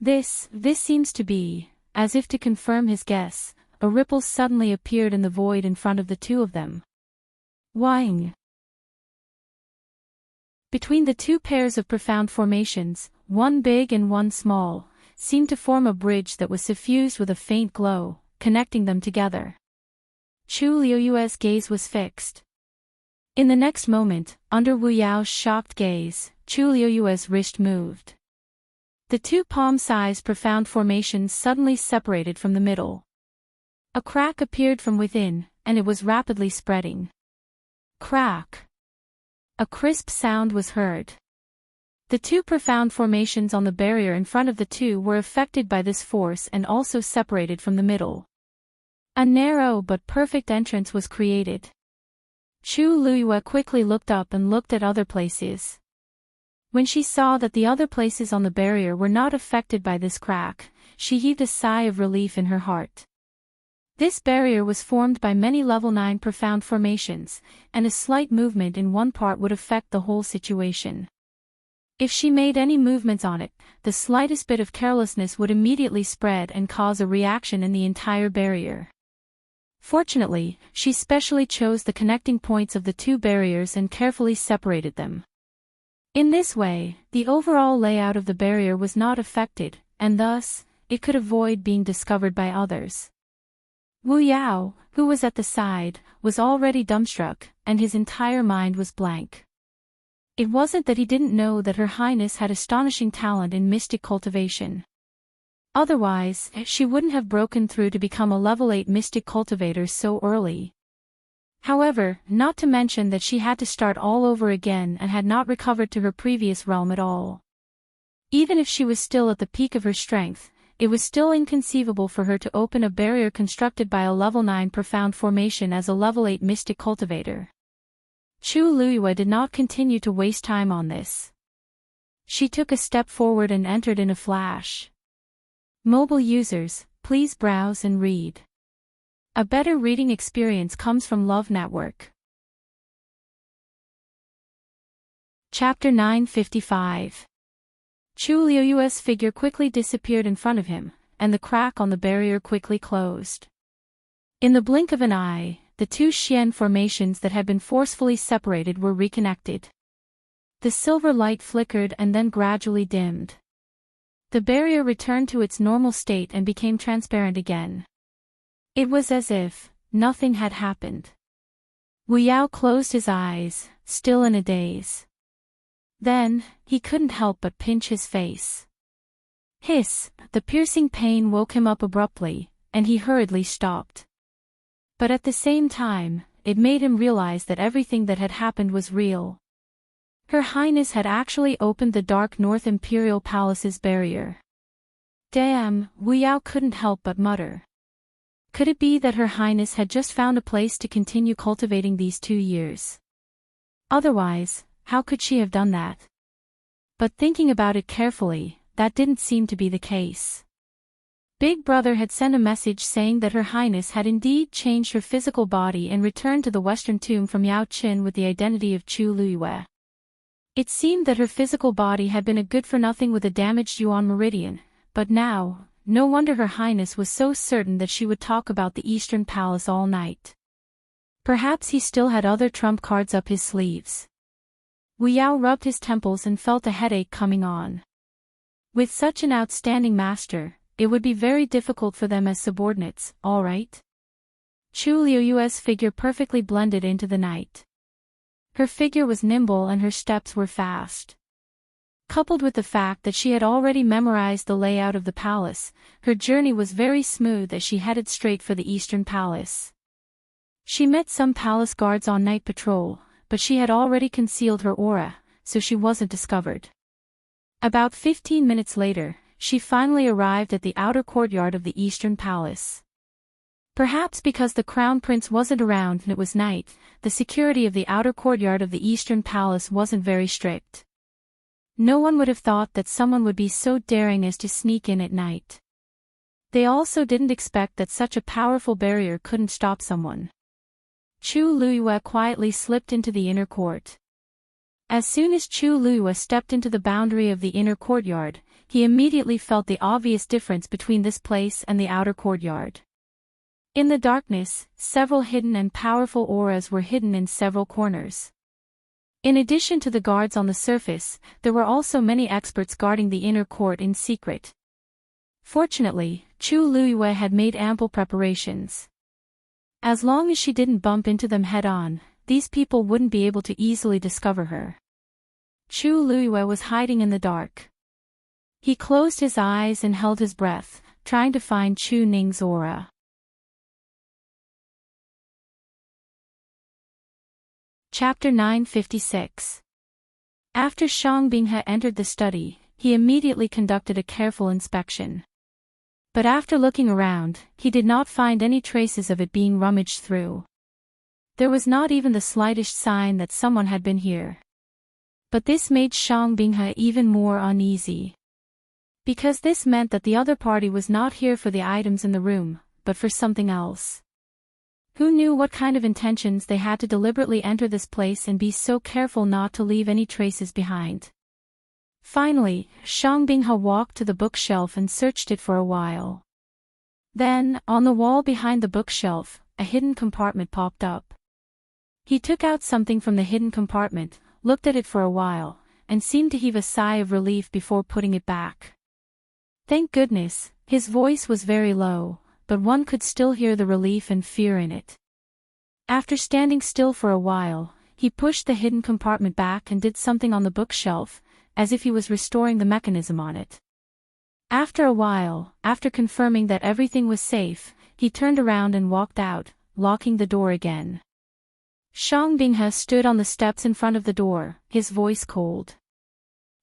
This seems to be, as if to confirm his guess, a ripple suddenly appeared in the void in front of the two of them. Wang. Between the two pairs of profound formations, one big and one small, seemed to form a bridge that was suffused with a faint glow, connecting them together. Chu Luiyue's gaze was fixed. In the next moment, under Wu Yao's shocked gaze, Chu Luiyue's wrist moved. The two palm-sized profound formations suddenly separated from the middle. A crack appeared from within, and it was rapidly spreading. Crack! A crisp sound was heard. The two profound formations on the barrier in front of the two were affected by this force and also separated from the middle. A narrow but perfect entrance was created. Chu Luiyue quickly looked up and looked at other places. When she saw that the other places on the barrier were not affected by this crack, she heaved a sigh of relief in her heart. This barrier was formed by many level 9 profound formations, and a slight movement in one part would affect the whole situation. If she made any movements on it, the slightest bit of carelessness would immediately spread and cause a reaction in the entire barrier. Fortunately, she specially chose the connecting points of the two barriers and carefully separated them. In this way, the overall layout of the barrier was not affected, and thus, it could avoid being discovered by others. Wu Yao, who was at the side, was already dumbstruck, and his entire mind was blank. It wasn't that he didn't know that Her Highness had astonishing talent in mystic cultivation. Otherwise, she wouldn't have broken through to become a level 8 mystic cultivator so early. However, not to mention that she had to start all over again and had not recovered to her previous realm at all. Even if she was still at the peak of her strength, it was still inconceivable for her to open a barrier constructed by a level 9 profound formation as a level 8 mystic cultivator. Chu Luiyue did not continue to waste time on this. She took a step forward and entered in a flash. Mobile users, please browse and read. A better reading experience comes from Love Network. Chapter 955. Chu Luiyue's figure quickly disappeared in front of him, and the crack on the barrier quickly closed. In the blink of an eye, the two Xian formations that had been forcefully separated were reconnected. The silver light flickered and then gradually dimmed. The barrier returned to its normal state and became transparent again. It was as if nothing had happened. Wu Yao closed his eyes, still in a daze. Then, he couldn't help but pinch his face. Hiss, the piercing pain woke him up abruptly, and he hurriedly stopped. But at the same time, it made him realize that everything that had happened was real. Her Highness had actually opened the Dark North Imperial Palace's barrier. Damn, Wu Yao couldn't help but mutter. Could it be that Her Highness had just found a place to continue cultivating these 2 years? Otherwise, how could she have done that? But thinking about it carefully, that didn't seem to be the case. Big Brother had sent a message saying that Her Highness had indeed changed her physical body and returned to the Western Tomb from Yao Qin with the identity of Chu Luiyue. It seemed that her physical body had been a good-for-nothing with a damaged Yuan meridian, but now, no wonder Her Highness was so certain that she would talk about the Eastern Palace all night. Perhaps he still had other trump cards up his sleeves. Wu Yao rubbed his temples and felt a headache coming on. With such an outstanding master, it would be very difficult for them as subordinates, all right? Chu Luiyue's figure perfectly blended into the night. Her figure was nimble and her steps were fast. Coupled with the fact that she had already memorized the layout of the palace, her journey was very smooth as she headed straight for the Eastern Palace. She met some palace guards on night patrol, but she had already concealed her aura, so she wasn't discovered. About 15 minutes later, she finally arrived at the outer courtyard of the Eastern Palace. Perhaps because the Crown Prince wasn't around and it was night, the security of the outer courtyard of the Eastern Palace wasn't very strict. No one would have thought that someone would be so daring as to sneak in at night. They also didn't expect that such a powerful barrier couldn't stop someone. Chu Luiyue quietly slipped into the inner court. As soon as Chu Luiyue stepped into the boundary of the inner courtyard, he immediately felt the obvious difference between this place and the outer courtyard. In the darkness, several hidden and powerful auras were hidden in several corners. In addition to the guards on the surface, there were also many experts guarding the inner court in secret. Fortunately, Chu Luiyue had made ample preparations. As long as she didn't bump into them head-on, these people wouldn't be able to easily discover her. Chu Luiyue was hiding in the dark. He closed his eyes and held his breath, trying to find Chu Ning's aura. Chapter 956. After Shang Binghe entered the study, he immediately conducted a careful inspection. But after looking around, he did not find any traces of it being rummaged through. There was not even the slightest sign that someone had been here. But this made Shang Binghe even more uneasy. Because this meant that the other party was not here for the items in the room, but for something else. Who knew what kind of intentions they had to deliberately enter this place and be so careful not to leave any traces behind? Finally, Shang Binghe walked to the bookshelf and searched it for a while. Then, on the wall behind the bookshelf, a hidden compartment popped up. He took out something from the hidden compartment, looked at it for a while, and seemed to heave a sigh of relief before putting it back. Thank goodness, his voice was very low, but one could still hear the relief and fear in it. After standing still for a while, he pushed the hidden compartment back and did something on the bookshelf, as if he was restoring the mechanism on it. After a while, after confirming that everything was safe, he turned around and walked out, locking the door again. Shang Binghe stood on the steps in front of the door, his voice cold.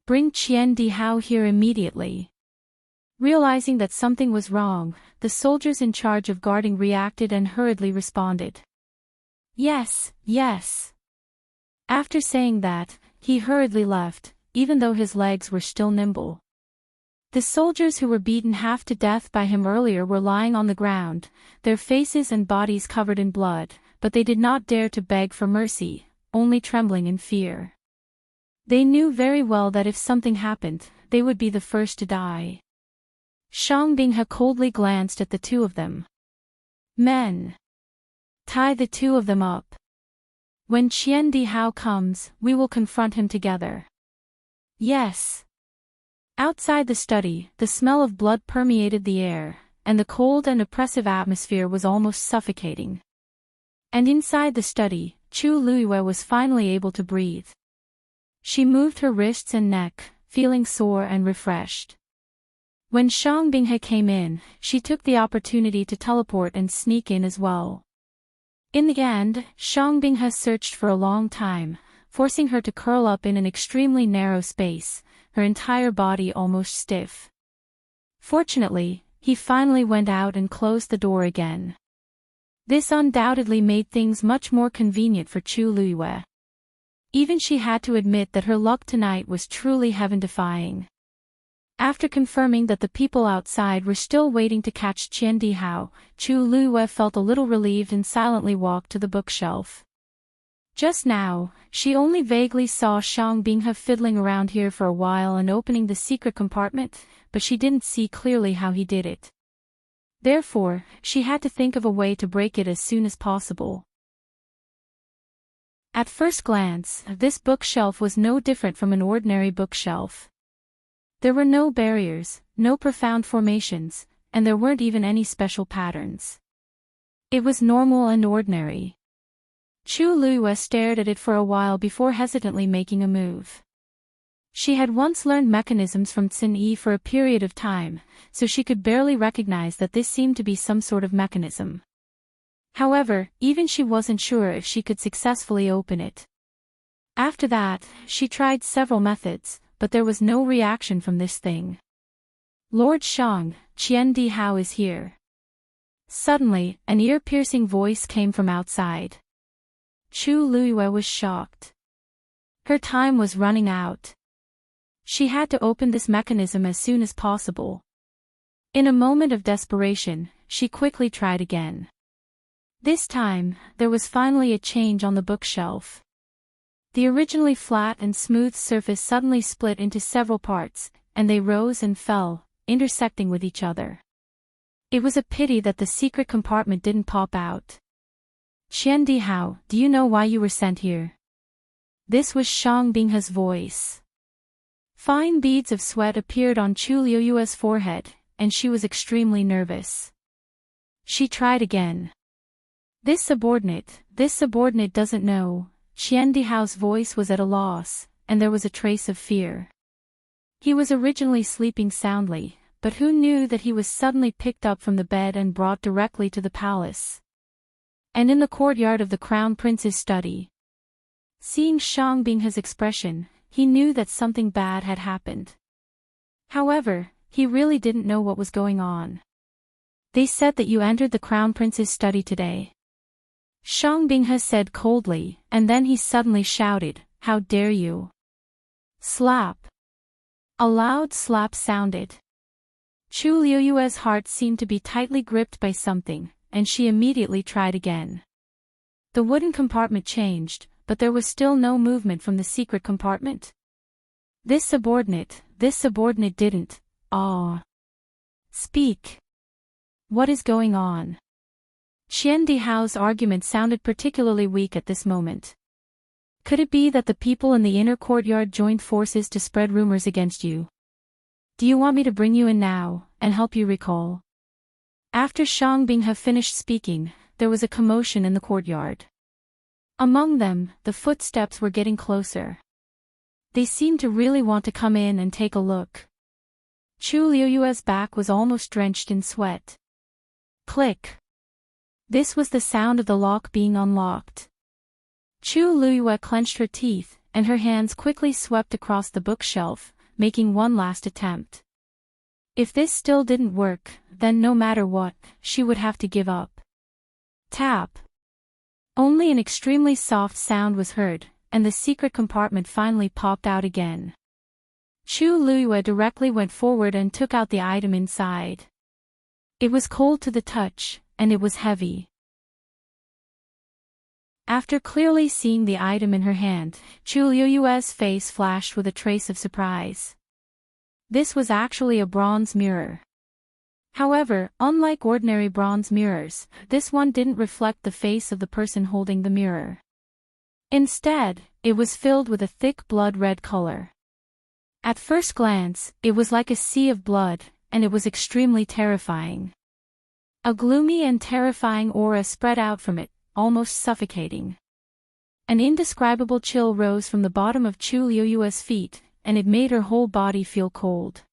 "Bring Qian Dihao here immediately." Realizing that something was wrong, the soldiers in charge of guarding reacted and hurriedly responded. "Yes, yes." After saying that, he hurriedly left, even though his legs were still nimble. The soldiers who were beaten half to death by him earlier were lying on the ground, their faces and bodies covered in blood, but they did not dare to beg for mercy, only trembling in fear. They knew very well that if something happened, they would be the first to die. Shang Binghe coldly glanced at the two of them. "Men. Tie the two of them up. When Qian Dihao comes, we will confront him together." "Yes." Outside the study, the smell of blood permeated the air, and the cold and oppressive atmosphere was almost suffocating. And inside the study, Chu Luiyue was finally able to breathe. She moved her wrists and neck, feeling sore and refreshed. When Shang Binghe came in, she took the opportunity to teleport and sneak in as well. In the end, Shang Binghe searched for a long time, forcing her to curl up in an extremely narrow space, her entire body almost stiff. Fortunately, he finally went out and closed the door again. This undoubtedly made things much more convenient for Chu Luiyue. Even she had to admit that her luck tonight was truly heaven-defying. After confirming that the people outside were still waiting to catch Qian Dihao, Chu Luiyue felt a little relieved and silently walked to the bookshelf. Just now, she only vaguely saw Shang Binghe fiddling around here for a while and opening the secret compartment, but she didn't see clearly how he did it. Therefore, she had to think of a way to break it as soon as possible. At first glance, this bookshelf was no different from an ordinary bookshelf. There were no barriers, no profound formations, and there weren't even any special patterns. It was normal and ordinary. Chu Luiyue stared at it for a while before hesitantly making a move. She had once learned mechanisms from Xin Yi for a period of time, so she could barely recognize that this seemed to be some sort of mechanism. However, even she wasn't sure if she could successfully open it. After that, she tried several methods, but there was no reaction from this thing. "Lord Shang, Qian Dihao is here." Suddenly, an ear-piercing voice came from outside. Chu Luiyue was shocked. Her time was running out. She had to open this mechanism as soon as possible. In a moment of desperation, she quickly tried again. This time, there was finally a change on the bookshelf. The originally flat and smooth surface suddenly split into several parts, and they rose and fell, intersecting with each other. It was a pity that the secret compartment didn't pop out. "Qian Dihao, do you know why you were sent here?" This was Shang Binghe's voice. Fine beads of sweat appeared on Chu Luiyue's forehead, and she was extremely nervous. She tried again. This subordinate doesn't know." Qian Dihao's voice was at a loss, and there was a trace of fear. He was originally sleeping soundly, but who knew that he was suddenly picked up from the bed and brought directly to the palace? And in the courtyard of the Crown Prince's study. Seeing Shang Binghe's expression, he knew that something bad had happened. However, he really didn't know what was going on. "They said that you entered the Crown Prince's study today," Shang Binghe said coldly, and then he suddenly shouted, "How dare you!" Slap! A loud slap sounded. Chu Luiyue's heart seemed to be tightly gripped by something, and she immediately tried again. The wooden compartment changed, but there was still no movement from the secret compartment. This subordinate didn't, speak. What is going on? Qian Dihao's argument sounded particularly weak at this moment. Could it be that the people in the inner courtyard joined forces to spread rumors against you? Do you want me to bring you in now, and help you recall? After Shang Binghe finished speaking, there was a commotion in the courtyard. Among them, the footsteps were getting closer. They seemed to really want to come in and take a look. Chu Liuyue's back was almost drenched in sweat. Click. This was the sound of the lock being unlocked. Chu Liuyue clenched her teeth, and her hands quickly swept across the bookshelf, making one last attempt. If this still didn't work, then no matter what, she would have to give up. Tap. Only an extremely soft sound was heard, and the secret compartment finally popped out again. Chu Liuyue directly went forward and took out the item inside. It was cold to the touch, and it was heavy. After clearly seeing the item in her hand, Chu Liuyue's face flashed with a trace of surprise. This was actually a bronze mirror. However, unlike ordinary bronze mirrors, this one didn't reflect the face of the person holding the mirror. Instead, it was filled with a thick blood-red color. At first glance, it was like a sea of blood, and it was extremely terrifying. A gloomy and terrifying aura spread out from it, almost suffocating. An indescribable chill rose from the bottom of Chu Liuyue's feet, and it made her whole body feel cold.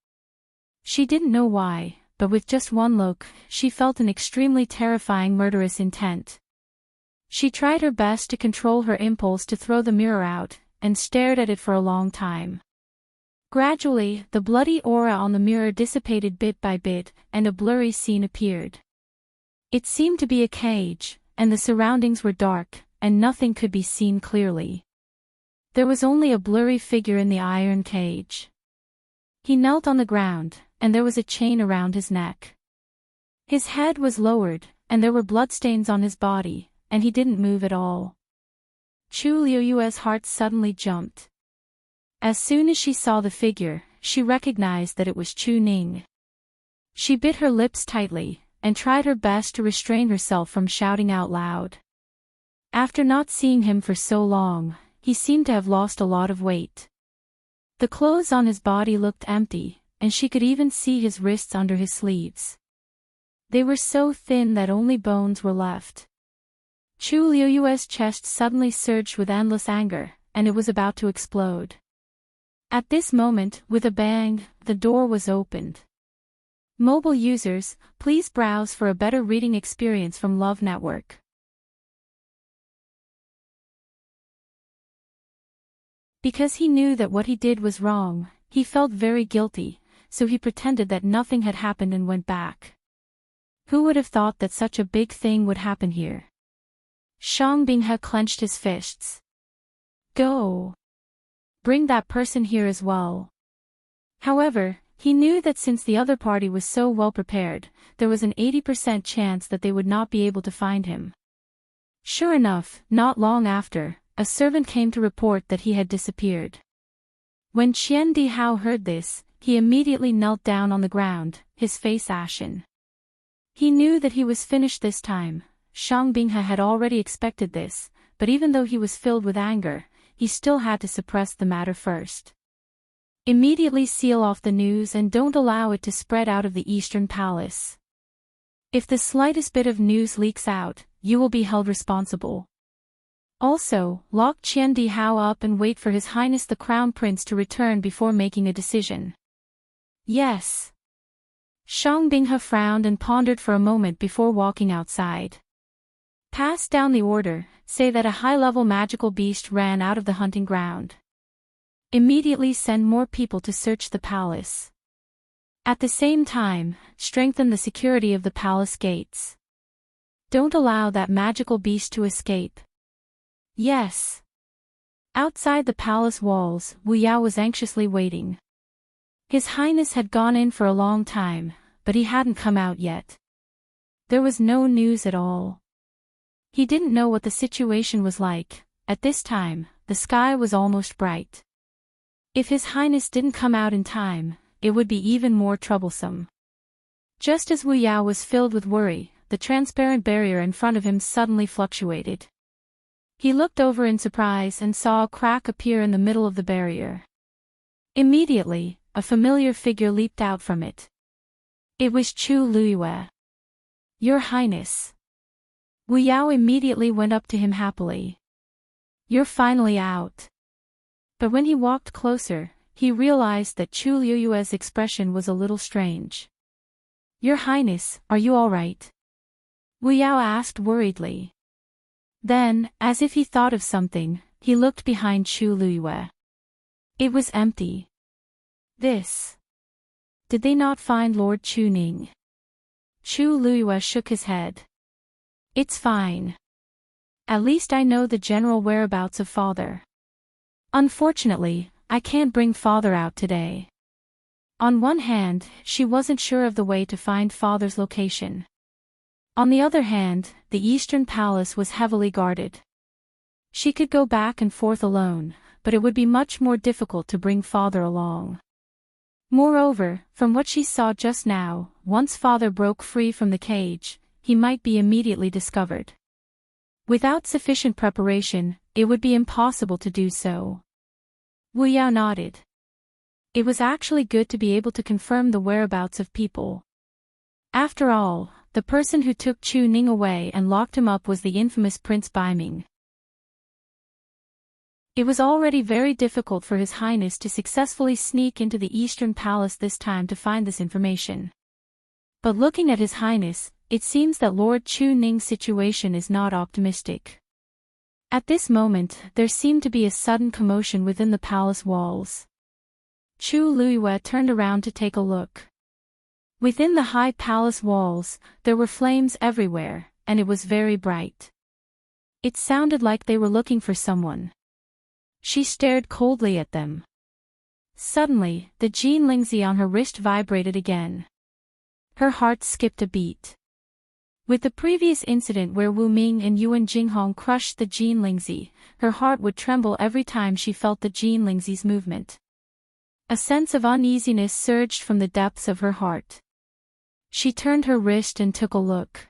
She didn't know why, but with just one look, she felt an extremely terrifying murderous intent. She tried her best to control her impulse to throw the mirror out, and stared at it for a long time. Gradually, the bloody aura on the mirror dissipated bit by bit, and a blurry scene appeared. It seemed to be a cage, and the surroundings were dark, and nothing could be seen clearly. There was only a blurry figure in the iron cage. He knelt on the ground, and there was a chain around his neck. His head was lowered, and there were bloodstains on his body, and he didn't move at all. Chu Liuyue's heart suddenly jumped. As soon as she saw the figure, she recognized that it was Chu Ning. She bit her lips tightly, and tried her best to restrain herself from shouting out loud. After not seeing him for so long, he seemed to have lost a lot of weight. The clothes on his body looked empty, and she could even see his wrists under his sleeves. They were so thin that only bones were left. Chu Liuyue's chest suddenly surged with endless anger, and it was about to explode. At this moment, with a bang, the door was opened. Mobile users, please browse for a better reading experience from Love Network. Because he knew that what he did was wrong, he felt very guilty, so he pretended that nothing had happened and went back. Who would have thought that such a big thing would happen here? Shang Binghe clenched his fists. Go! Bring that person here as well. However, he knew that since the other party was so well prepared, there was an 80% chance that they would not be able to find him. Sure enough, not long after, a servant came to report that he had disappeared. When Qian Dihao heard this, he immediately knelt down on the ground, his face ashen. He knew that he was finished this time. Shang Binghe had already expected this, but even though he was filled with anger, he still had to suppress the matter first. Immediately seal off the news and don't allow it to spread out of the Eastern Palace. If the slightest bit of news leaks out, you will be held responsible. Also, lock Qian Dihao up and wait for His Highness the Crown Prince to return before making a decision. Yes. Shang Binghe frowned and pondered for a moment before walking outside. Pass down the order, say that a high-level magical beast ran out of the hunting ground. Immediately send more people to search the palace. At the same time, strengthen the security of the palace gates. Don't allow that magical beast to escape. Yes. Outside the palace walls, Wu Yao was anxiously waiting. His Highness had gone in for a long time, but he hadn't come out yet. There was no news at all. He didn't know what the situation was like. At this time, the sky was almost bright. If His Highness didn't come out in time, it would be even more troublesome. Just as Wu Yao was filled with worry, the transparent barrier in front of him suddenly fluctuated. He looked over in surprise and saw a crack appear in the middle of the barrier. Immediately, a familiar figure leaped out from it. It was Chu Liuyue. Your Highness. Wu Yao immediately went up to him happily. You're finally out. But when he walked closer, he realized that Chu Liyue's expression was a little strange. Your Highness, are you all right? Wu Yao asked worriedly. Then, as if he thought of something, he looked behind Chu Liyue. It was empty. This. Did they not find Lord Chu Ning? Chu Liyue shook his head. It's fine. At least I know the general whereabouts of father. Unfortunately, I can't bring father out today. On one hand, she wasn't sure of the way to find father's location. On the other hand, the Eastern Palace was heavily guarded. She could go back and forth alone, but it would be much more difficult to bring father along. Moreover, from what she saw just now, once father broke free from the cage, he might be immediately discovered. Without sufficient preparation, it would be impossible to do so. Wu Yao nodded. It was actually good to be able to confirm the whereabouts of people. After all, the person who took Chu Ning away and locked him up was the infamous Prince Baiming. It was already very difficult for His Highness to successfully sneak into the Eastern Palace this time to find this information. But looking at His Highness, it seems that Lord Chu Ning's situation is not optimistic. At this moment, there seemed to be a sudden commotion within the palace walls. Chu Liyue turned around to take a look. Within the high palace walls, there were flames everywhere, and it was very bright. It sounded like they were looking for someone. She stared coldly at them. Suddenly, the Jin Lingzi on her wrist vibrated again. Her heart skipped a beat. With the previous incident where Wu Ming and Yuan Jinghong crushed the Jin Lingzi, her heart would tremble every time she felt the Jin Lingzi's movement. A sense of uneasiness surged from the depths of her heart. She turned her wrist and took a look.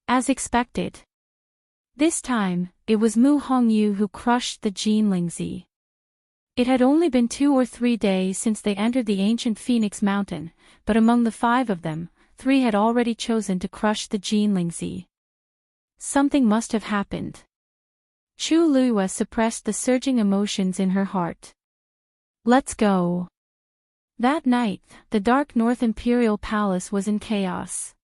As expected. This time, it was Mu Hongyu who crushed the Jin Lingzi. It had only been 2 or 3 days since they entered the ancient Phoenix Mountain, but among the 5 of them, 3 had already chosen to crush the Jin Lingzi. Something must have happened. Chu Liyue suppressed the surging emotions in her heart. Let's go. That night, the dark North Imperial Palace was in chaos.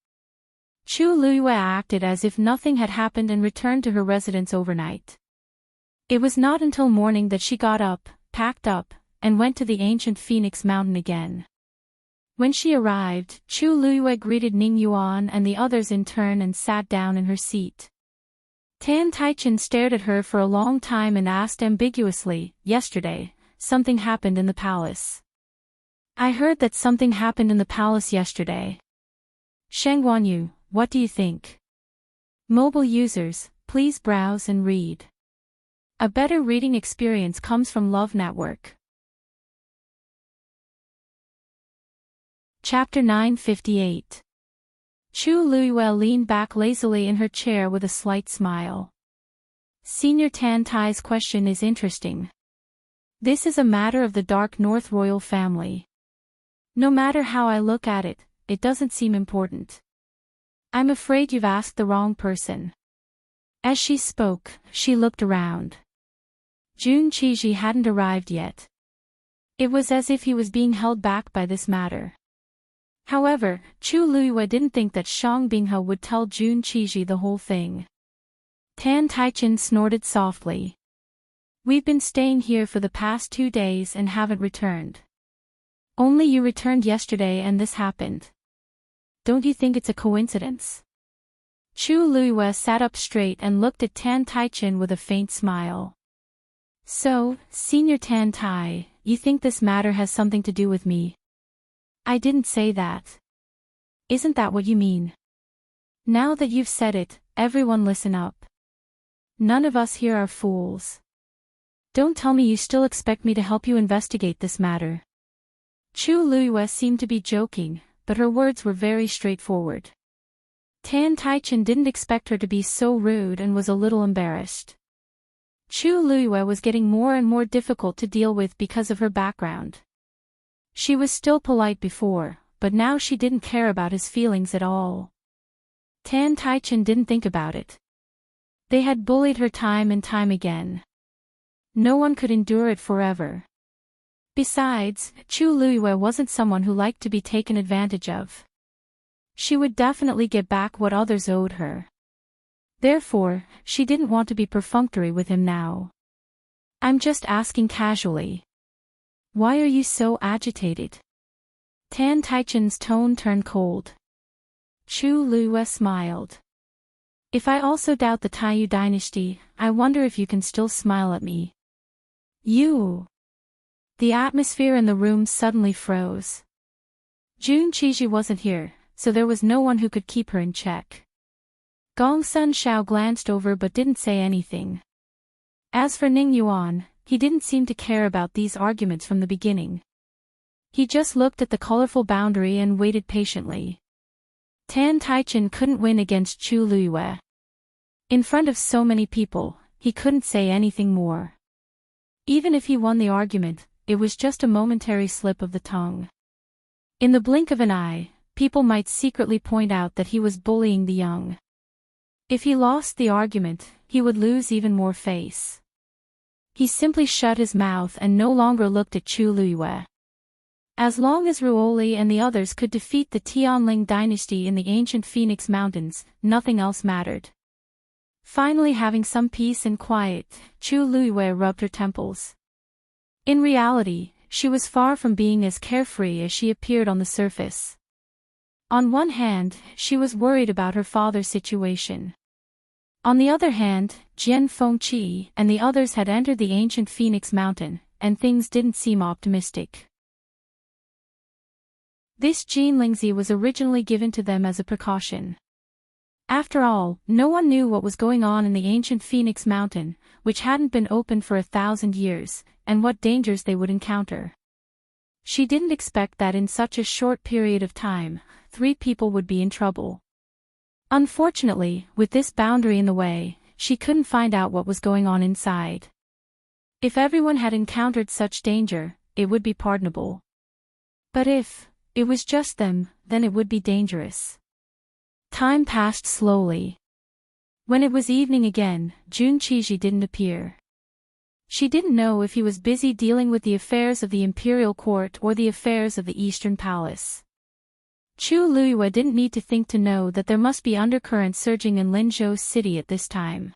Chu Liyue acted as if nothing had happened and returned to her residence overnight. It was not until morning that she got up, packed up, and went to the ancient Phoenix Mountain again. When she arrived, Chu Liyue greeted Ning Yuan and the others in turn and sat down in her seat. Tan Taichen stared at her for a long time and asked ambiguously, yesterday, something happened in the palace. I heard that something happened in the palace yesterday. Sheng Guanyu, what do you think? Mobile users, please browse and read. A better reading experience comes from Love Network. Chapter 958. Chu Liyue leaned back lazily in her chair with a slight smile. Senior Tan Tai's question is interesting. This is a matter of the Dark North royal family. No matter how I look at it, it doesn't seem important. I'm afraid you've asked the wrong person. As she spoke, she looked around. Jun Qiji hadn't arrived yet. It was as if he was being held back by this matter. However, Chu Liyue didn't think that Shang Binghe would tell Jun Qiji the whole thing. Tan Taichen snorted softly. We've been staying here for the past 2 days and haven't returned. Only you returned yesterday and this happened. Don't you think it's a coincidence? Chu Liyue sat up straight and looked at Tan Taichen with a faint smile. So, Senior Tan Tai, you think this matter has something to do with me? I didn't say that. Isn't that what you mean? Now that you've said it, everyone listen up. None of us here are fools. Don't tell me you still expect me to help you investigate this matter. Chu Liyue seemed to be joking, but her words were very straightforward. Tan Taichen didn't expect her to be so rude and was a little embarrassed. Chu Liyue was getting more and more difficult to deal with because of her background. She was still polite before, but now she didn't care about his feelings at all. Tan Taichen didn't think about it. They had bullied her time and time again. No one could endure it forever. Besides, Chu Luiyue wasn't someone who liked to be taken advantage of. She would definitely get back what others owed her. Therefore, she didn't want to be perfunctory with him now. I'm just asking casually. Why are you so agitated? Tan Taichen's tone turned cold. Chu Luiyue smiled. If I also doubt the Taiyu dynasty, I wonder if you can still smile at me. You. The atmosphere in the room suddenly froze. Jun Qiji wasn't here, so there was no one who could keep her in check. Gong Sun Shao glanced over but didn't say anything. As for Ning Yuan, he didn't seem to care about these arguments from the beginning. He just looked at the colorful boundary and waited patiently. Tan Taichen couldn't win against Chu Luiyue. In front of so many people, he couldn't say anything more. Even if he won the argument, it was just a momentary slip of the tongue. In the blink of an eye, people might secretly point out that he was bullying the young. If he lost the argument, he would lose even more face. He simply shut his mouth and no longer looked at Chu Luiyue. As long as Ruoli and the others could defeat the Tianling dynasty in the ancient Phoenix Mountains, nothing else mattered. Finally having some peace and quiet, Chu Luiyue rubbed her temples. In reality, she was far from being as carefree as she appeared on the surface. On one hand, she was worried about her father's situation. On the other hand, Jian Fengqi and the others had entered the ancient Phoenix Mountain, and things didn't seem optimistic. This Jinlingzi was originally given to them as a precaution. After all, no one knew what was going on in the ancient Phoenix Mountain, which hadn't been opened for 1,000 years, and what dangers they would encounter. She didn't expect that in such a short period of time, 3 people would be in trouble. Unfortunately, with this boundary in the way, she couldn't find out what was going on inside. If everyone had encountered such danger, it would be pardonable. But if it was just them, then it would be dangerous. Time passed slowly. When it was evening again, Jun Qiji didn't appear. She didn't know if he was busy dealing with the affairs of the imperial court or the affairs of the Eastern Palace. Chu Luiyue didn't need to think to know that there must be undercurrents surging in Linzhou's city at this time.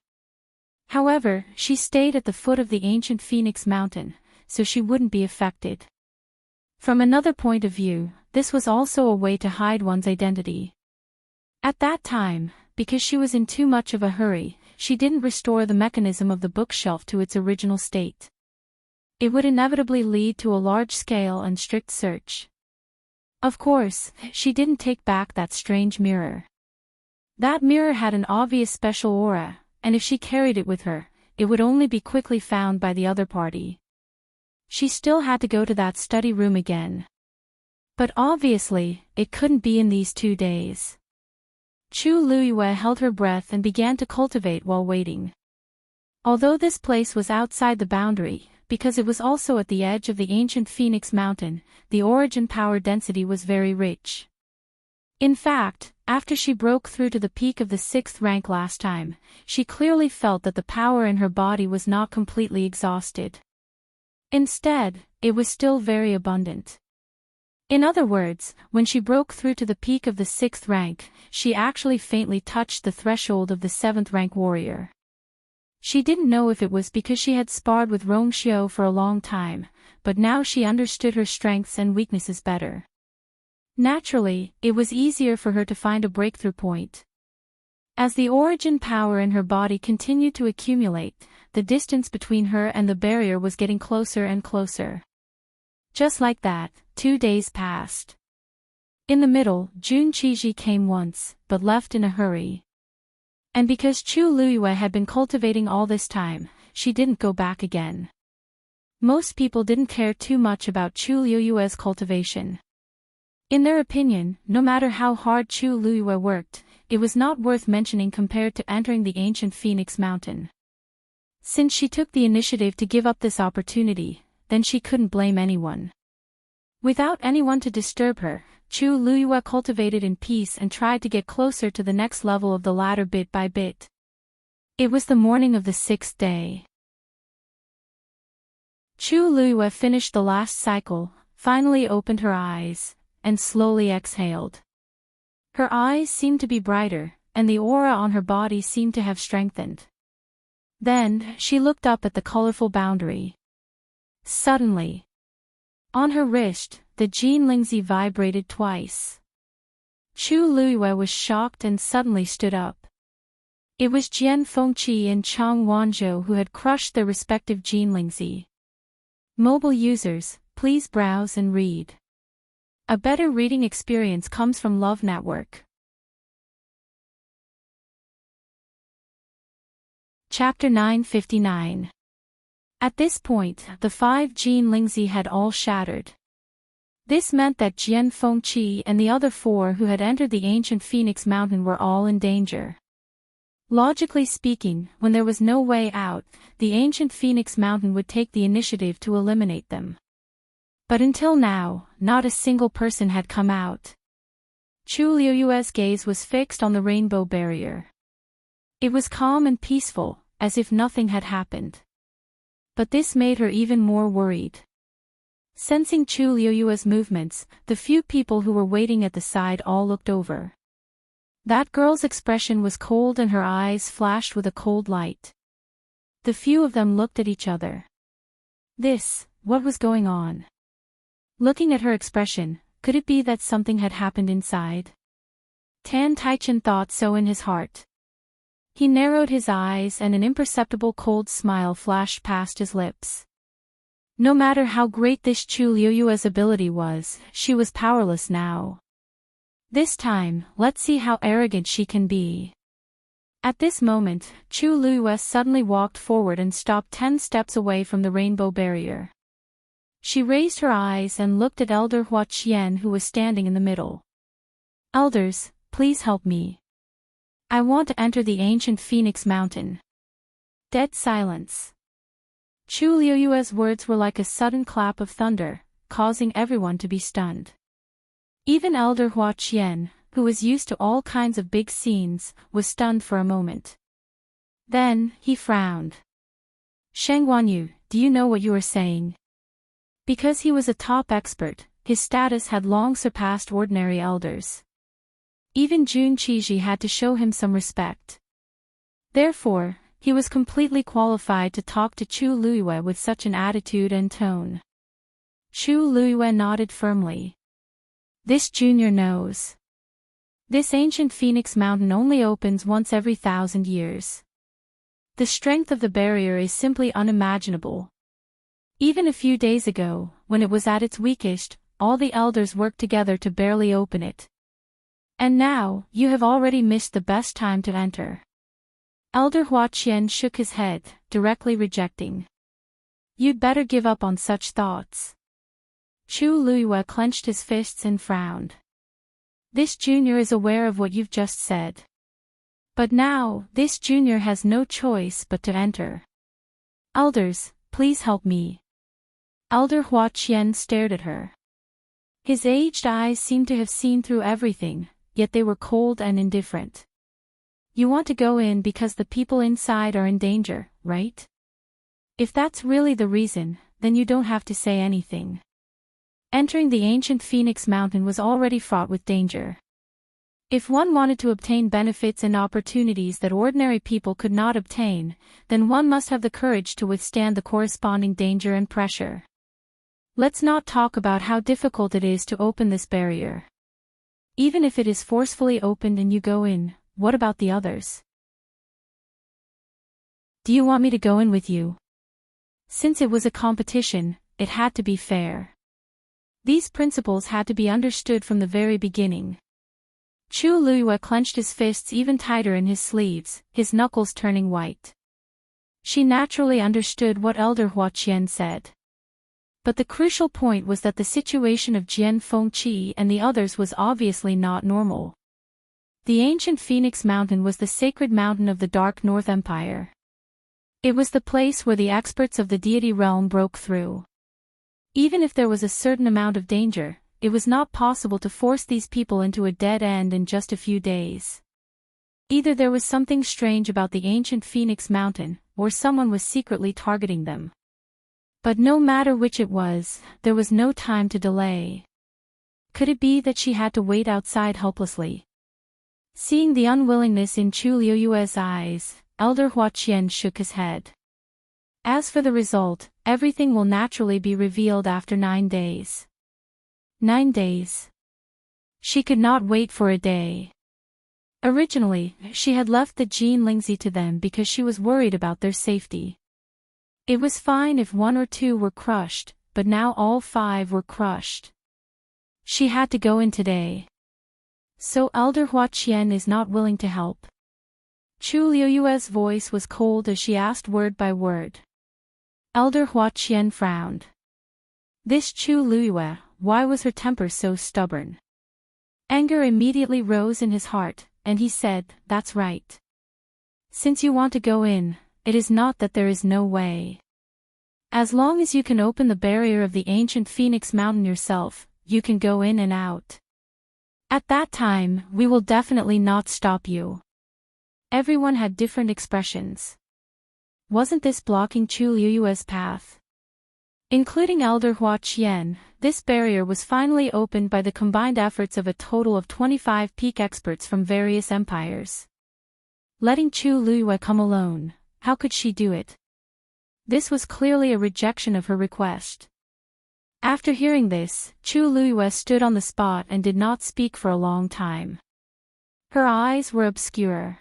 However, she stayed at the foot of the ancient Phoenix Mountain, so she wouldn't be affected. From another point of view, this was also a way to hide one's identity. At that time, because she was in too much of a hurry, she didn't restore the mechanism of the bookshelf to its original state. It would inevitably lead to a large-scale and strict search. Of course, she didn't take back that strange mirror. That mirror had an obvious special aura, and if she carried it with her, it would only be quickly found by the other party. She still had to go to that study room again. But obviously, it couldn't be in these 2 days. Chu Luiyue held her breath and began to cultivate while waiting. Although this place was outside the boundary, because it was also at the edge of the ancient Phoenix Mountain, the origin power density was very rich. In fact, after she broke through to the peak of the 6th rank last time, she clearly felt that the power in her body was not completely exhausted. Instead, it was still very abundant. In other words, when she broke through to the peak of the 6th rank, she actually faintly touched the threshold of the 7th rank warrior. She didn't know if it was because she had sparred with Rong Xiu for a long time, but now she understood her strengths and weaknesses better. Naturally, it was easier for her to find a breakthrough point. As the origin power in her body continued to accumulate, the distance between her and the barrier was getting closer and closer. Just like that, 2 days passed. In the middle, Jun Qiji came once, but left in a hurry. And because Chu Luiyue had been cultivating all this time, she didn't go back again. Most people didn't care too much about Chu Luiyue's cultivation. In their opinion, no matter how hard Chu Luiyue worked, it was not worth mentioning compared to entering the ancient Phoenix Mountain. Since she took the initiative to give up this opportunity, then she couldn't blame anyone. Without anyone to disturb her, Chu Luyue cultivated in peace and tried to get closer to the next level of the ladder bit by bit. It was the morning of the 6th day. Chu Luyue finished the last cycle, finally opened her eyes, and slowly exhaled. Her eyes seemed to be brighter, and the aura on her body seemed to have strengthened. Then, she looked up at the colorful boundary. Suddenly, on her wrist, the Jinlingzi vibrated twice. Chu Luyue was shocked and suddenly stood up. It was Jian Fengqi and Chang Wanzhou who had crushed their respective Jinlingzi. Mobile users, please browse and read. A better reading experience comes from Love Network. Chapter 959. At this point, the 5 Jinlingzi had all shattered. This meant that Jian Fengqi and the other 4 who had entered the ancient Phoenix Mountain were all in danger. Logically speaking, when there was no way out, the ancient Phoenix Mountain would take the initiative to eliminate them. But until now, not a single person had come out. Chu Luyue's gaze was fixed on the rainbow barrier. It was calm and peaceful, as if nothing had happened. But this made her even more worried. Sensing Chu Luyue's movements, the few people who were waiting at the side all looked over. That girl's expression was cold and her eyes flashed with a cold light. The few of them looked at each other. What was going on? Looking at her expression, could it be that something had happened inside? Tan Taichen thought so in his heart. He narrowed his eyes and an imperceptible cold smile flashed past his lips. No matter how great this Chu Luyue's ability was, she was powerless now. This time, let's see how arrogant she can be. At this moment, Chu Luyue suddenly walked forward and stopped 10 steps away from the rainbow barrier. She raised her eyes and looked at Elder Hua Qian who was standing in the middle. Elders, please help me. I want to enter the ancient Phoenix Mountain. Dead silence. Chu Luyue's words were like a sudden clap of thunder, causing everyone to be stunned. Even Elder Hua Qian, who was used to all kinds of big scenes, was stunned for a moment. Then, he frowned. Sheng Guanyu, do you know what you are saying? Because he was a top expert, his status had long surpassed ordinary elders. Even Jun Qizhi had to show him some respect. Therefore, he was completely qualified to talk to Chu Luyue with such an attitude and tone. Chu Luyue nodded firmly. This junior knows. This ancient Phoenix Mountain only opens once every 1,000 years. The strength of the barrier is simply unimaginable. Even a few days ago, when it was at its weakest, all the elders worked together to barely open it. And now, you have already missed the best time to enter. Elder Hua Qian shook his head, directly rejecting. You'd better give up on such thoughts. Chu Luyue clenched his fists and frowned. This junior is aware of what you've just said. But now, this junior has no choice but to enter. Elders, please help me. Elder Hua Qian stared at her. His aged eyes seemed to have seen through everything, yet they were cold and indifferent. You want to go in because the people inside are in danger, right? If that's really the reason, then you don't have to say anything. Entering the ancient Phoenix Mountain was already fraught with danger. If one wanted to obtain benefits and opportunities that ordinary people could not obtain, then one must have the courage to withstand the corresponding danger and pressure. Let's not talk about how difficult it is to open this barrier. Even if it is forcefully opened and you go in, what about the others? Do you want me to go in with you? Since it was a competition, it had to be fair. These principles had to be understood from the very beginning. Chu Luyue clenched his fists even tighter in his sleeves, his knuckles turning white. She naturally understood what Elder Hua Qian said. But the crucial point was that the situation of Jian Fengqi and the others was obviously not normal. The ancient Phoenix Mountain was the sacred mountain of the Dark North Empire. It was the place where the experts of the deity realm broke through. Even if there was a certain amount of danger, it was not possible to force these people into a dead end in just a few days. Either there was something strange about the ancient Phoenix Mountain, or someone was secretly targeting them. But no matter which it was, there was no time to delay. Could it be that she had to wait outside helplessly? Seeing the unwillingness in Chu Liuyue's eyes, Elder Huaqian shook his head. As for the result, everything will naturally be revealed after 9 days. 9 days. She could not wait for a day. Originally, she had left the Jin Lingzi to them because she was worried about their safety. It was fine if 1 or 2 were crushed, but now all 5 were crushed. She had to go in today. So Elder Huaqian is not willing to help. Chu Liuyue's voice was cold as she asked word by word. Elder Huaqian frowned. This Chu Liuyue, why was her temper so stubborn? Anger immediately rose in his heart, and he said, "That's right. Since you want to go in, it is not that there is no way. As long as you can open the barrier of the ancient Phoenix Mountain yourself, you can go in and out. At that time, we will definitely not stop you." Everyone had different expressions. Wasn't this blocking Chu Liuyue's path? Including Elder Huaqian, this barrier was finally opened by the combined efforts of a total of 25 peak experts from various empires. Letting Chu Liuyue come alone, how could she do it? This was clearly a rejection of her request. After hearing this, Chu Liuyue stood on the spot and did not speak for a long time. Her eyes were obscure.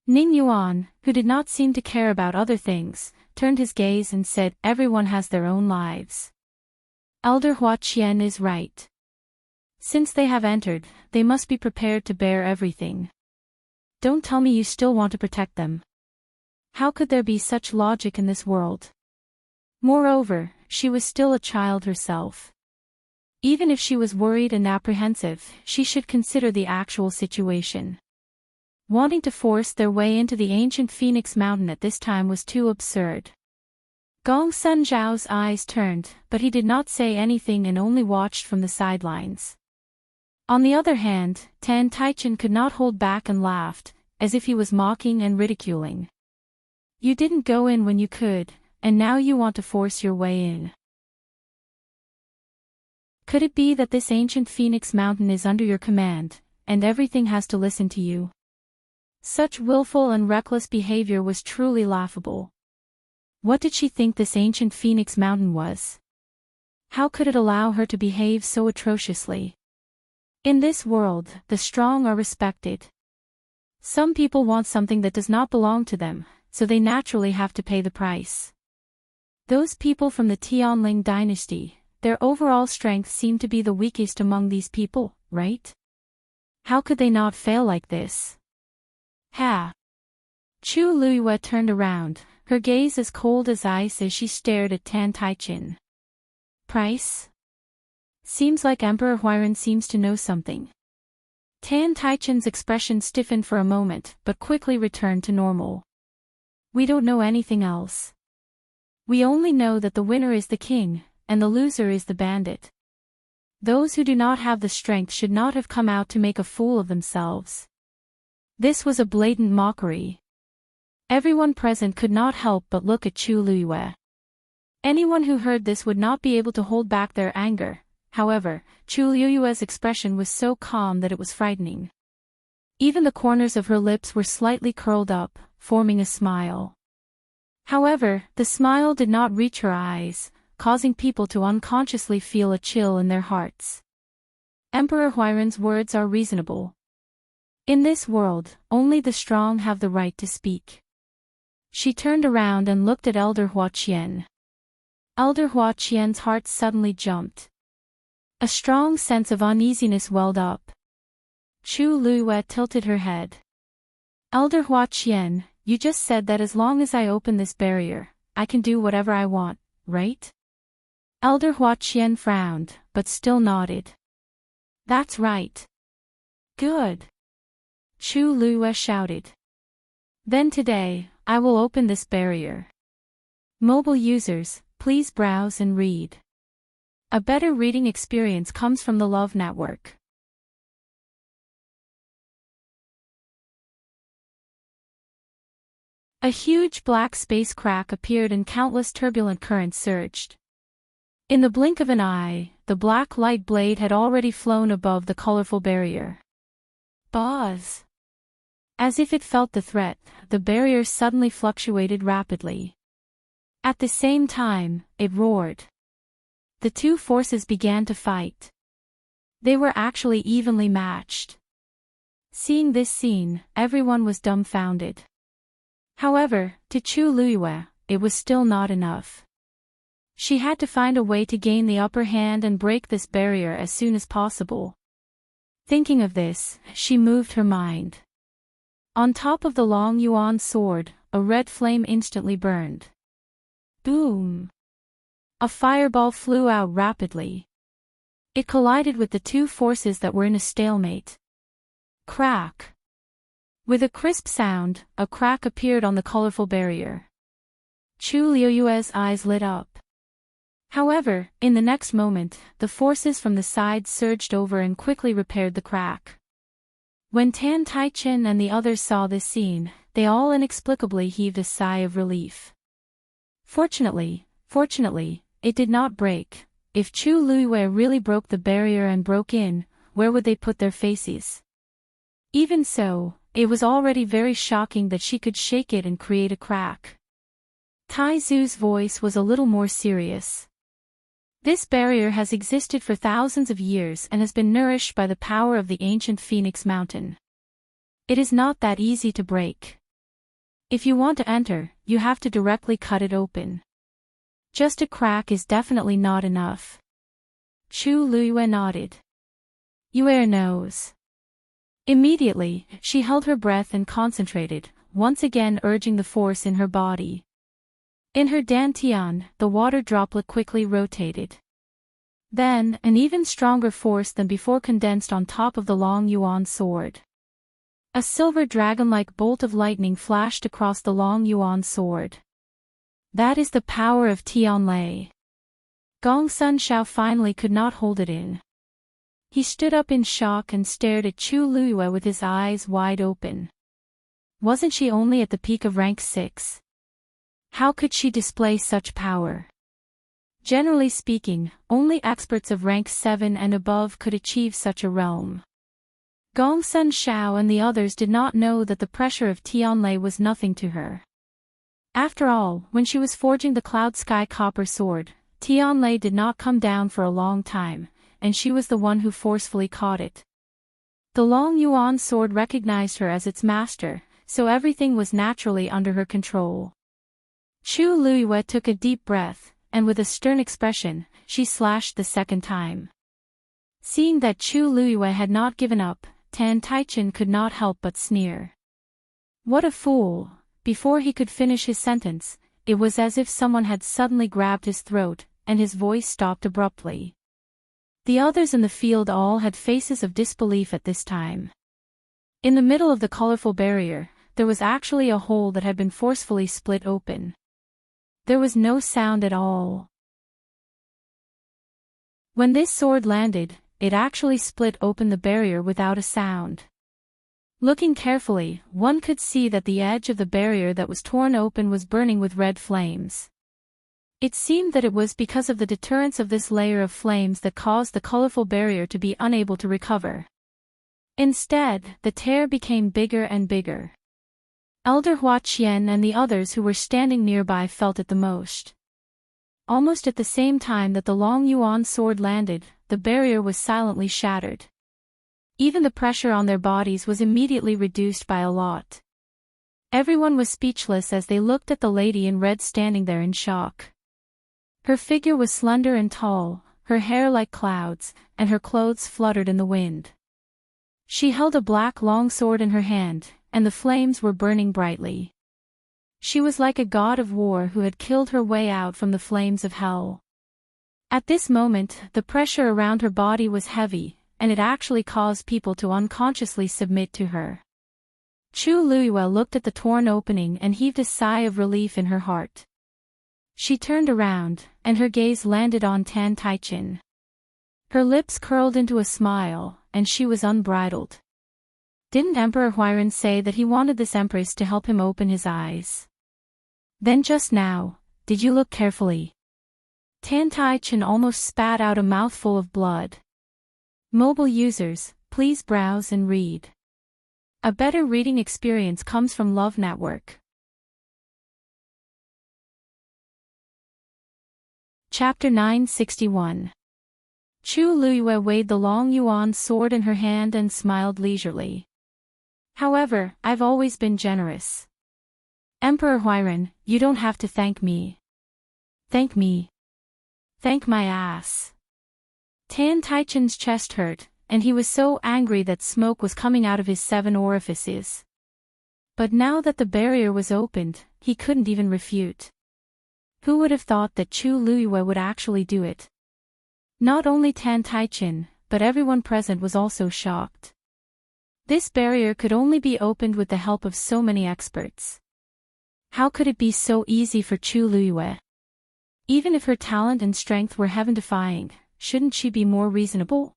Ning Yuan, who did not seem to care about other things, turned his gaze and said, "Everyone has their own lives. Elder Huaqian is right. Since they have entered, they must be prepared to bear everything. Don't tell me you still want to protect them. How could there be such logic in this world?" Moreover, she was still a child herself. Even if she was worried and apprehensive, she should consider the actual situation. Wanting to force their way into the ancient Phoenix Mountain at this time was too absurd. Gong Sun Zhao's eyes turned, but he did not say anything and only watched from the sidelines. On the other hand, Tan Taichen could not hold back and laughed, as if he was mocking and ridiculing. "You didn't go in when you could, and now you want to force your way in. Could it be that this ancient Phoenix Mountain is under your command, and everything has to listen to you?" Such willful and reckless behavior was truly laughable. What did she think this ancient Phoenix Mountain was? How could it allow her to behave so atrociously? In this world, the strong are respected. Some people want something that does not belong to them, so they naturally have to pay the price. Those people from the Tianling dynasty, their overall strength seemed to be the weakest among these people, right? How could they not fail like this? Ha! Chu Liuyue turned around, her gaze as cold as ice as she stared at Tan Taichen. Price? Seems like Emperor Huairan seems to know something. Tan Taichen's expression stiffened for a moment, but quickly returned to normal. We don't know anything else. We only know that the winner is the king, and the loser is the bandit. Those who do not have the strength should not have come out to make a fool of themselves. This was a blatant mockery. Everyone present could not help but look at Chu Liuyue. Anyone who heard this would not be able to hold back their anger. However, Chu Liuyue's expression was so calm that it was frightening. Even the corners of her lips were slightly curled up, forming a smile. However, the smile did not reach her eyes, causing people to unconsciously feel a chill in their hearts. Emperor Huairan's words are reasonable. In this world, only the strong have the right to speak. She turned around and looked at Elder Huaqian. Elder Huaqian's heart suddenly jumped. A strong sense of uneasiness welled up. Chu Liuyue tilted her head. Elder Huaqian, you just said that as long as I open this barrier, I can do whatever I want, right? Elder Huaqian frowned, but still nodded. That's right. Good. Chu Liuyue shouted. Then today, I will open this barrier. Mobile users, please browse and read. A better reading experience comes from the Love Network. A huge black space crack appeared and countless turbulent currents surged. In the blink of an eye, the black light blade had already flown above the colorful barrier. Buzz! As if it felt the threat, the barrier suddenly fluctuated rapidly. At the same time, it roared. The two forces began to fight. They were actually evenly matched. Seeing this scene, everyone was dumbfounded. However, to Chu Luiyue, it was still not enough. She had to find a way to gain the upper hand and break this barrier as soon as possible. Thinking of this, she moved her mind. On top of the Long Yuan sword, a red flame instantly burned. Boom! A fireball flew out rapidly. It collided with the two forces that were in a stalemate. Crack! With a crisp sound, a crack appeared on the colorful barrier. Chu Luiyue's eyes lit up. However, in the next moment, the forces from the sides surged over and quickly repaired the crack. When Tan Taichen and the others saw this scene, they all inexplicably heaved a sigh of relief. Fortunately, it did not break. If Chu Luiyue really broke the barrier and broke in, where would they put their faces? Even so, it was already very shocking that she could shake it and create a crack. Tai Zu's voice was a little more serious. This barrier has existed for thousands of years and has been nourished by the power of the ancient Phoenix Mountain. It is not that easy to break. If you want to enter, you have to directly cut it open. Just a crack is definitely not enough. Chu Luiyue nodded. Yue knows. Immediately, she held her breath and concentrated, once again urging the force in her body. In her dantian, the water droplet quickly rotated. Then, an even stronger force than before condensed on top of the Long Yuan sword. A silver dragon-like bolt of lightning flashed across the Long Yuan sword. That is the power of Tianlei. Gong Sun Shao finally could not hold it in. He stood up in shock and stared at Chu Luiyue with his eyes wide open. Wasn't she only at the peak of rank 6? How could she display such power? Generally speaking, only experts of rank 7 and above could achieve such a realm. Gong Sun Shao and the others did not know that the pressure of Tianlei was nothing to her. After all, when she was forging the Cloud Sky Copper Sword, Tianlei did not come down for a long time, and she was the one who forcefully caught it. The Long Yuan sword recognized her as its master, so everything was naturally under her control. Chu Luiyue took a deep breath, and with a stern expression, she slashed the second time. Seeing that Chu Luiyue had not given up, Tan Taichen could not help but sneer. What a fool! Before he could finish his sentence, it was as if someone had suddenly grabbed his throat, and his voice stopped abruptly. The others in the field all had faces of disbelief at this time. In the middle of the colorful barrier, there was actually a hole that had been forcefully split open. There was no sound at all. When this sword landed, it actually split open the barrier without a sound. Looking carefully, one could see that the edge of the barrier that was torn open was burning with red flames. It seemed that it was because of the deterrence of this layer of flames that caused the colorful barrier to be unable to recover. Instead, the tear became bigger and bigger. Elder Hua Qian and the others who were standing nearby felt it the most. Almost at the same time that the Long Yuan sword landed, the barrier was silently shattered. Even the pressure on their bodies was immediately reduced by a lot. Everyone was speechless as they looked at the lady in red standing there in shock. Her figure was slender and tall, her hair like clouds, and her clothes fluttered in the wind. She held a black long sword in her hand, and the flames were burning brightly. She was like a god of war who had killed her way out from the flames of hell. At this moment, the pressure around her body was heavy, and it actually caused people to unconsciously submit to her. Chu Luiyue looked at the torn opening and heaved a sigh of relief in her heart. She turned around, and her gaze landed on Tan Taichin. Her lips curled into a smile, and she was unbridled. Didn't Emperor Huiran say that he wanted this empress to help him open his eyes? Then just now, did you look carefully? Tan Taichin almost spat out a mouthful of blood. Mobile users, please browse and read. A better reading experience comes from Love Network. Chapter 961. Chu Luiyue weighed the long yuan sword in her hand and smiled leisurely. However, I've always been generous. Emperor Huiran, you don't have to thank me. Thank me. Thank my ass. Tan Taichin's chest hurt, and he was so angry that smoke was coming out of his 7 orifices. But now that the barrier was opened, he couldn't even refute. Who would have thought that Chu Luiyue would actually do it? Not only Tan Taichin, but everyone present was also shocked. This barrier could only be opened with the help of so many experts. How could it be so easy for Chu Luiyue? Even if her talent and strength were heaven-defying, shouldn't she be more reasonable?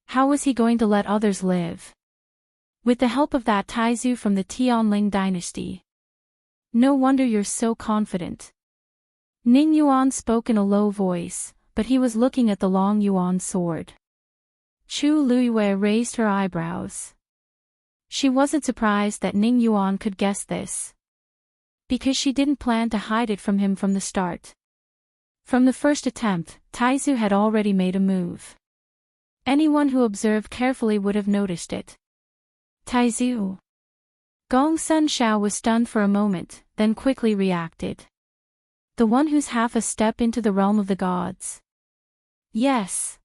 How was he going to let others live? With the help of that Taizu from the Tianling dynasty. No wonder you're so confident. Ning Yuan spoke in a low voice, but he was looking at the long yuan sword. Chu Luiyue raised her eyebrows. She wasn't surprised that Ning Yuan could guess this. Because she didn't plan to hide it from him from the start. From the first attempt, Taizu had already made a move. Anyone who observed carefully would have noticed it. Taizu. Gong Sun Shao was stunned for a moment, then quickly reacted. The one who's half a step into the realm of the gods. Yes.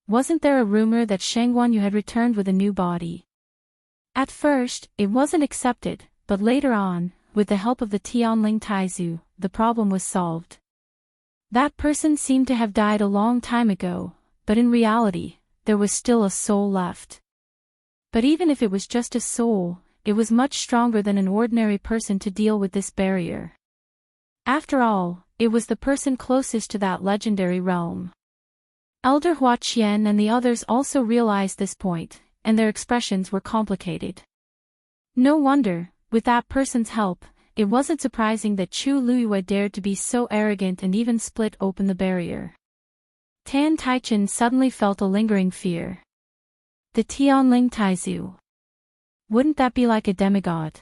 Wasn't there a rumor that Sheng Wanyu had returned with a new body? At first, it wasn't accepted, but later on, with the help of the Tianling Taizu, the problem was solved. That person seemed to have died a long time ago, but in reality, there was still a soul left. But even if it was just a soul, it was much stronger than an ordinary person to deal with this barrier. After all, it was the person closest to that legendary realm. Elder Hua Qian and the others also realized this point, and their expressions were complicated. No wonder, with that person's help, it wasn't surprising that Chu Luiyue dared to be so arrogant and even split open the barrier. Tan Taichin suddenly felt a lingering fear. The Tianling Taizu. Wouldn't that be like a demigod?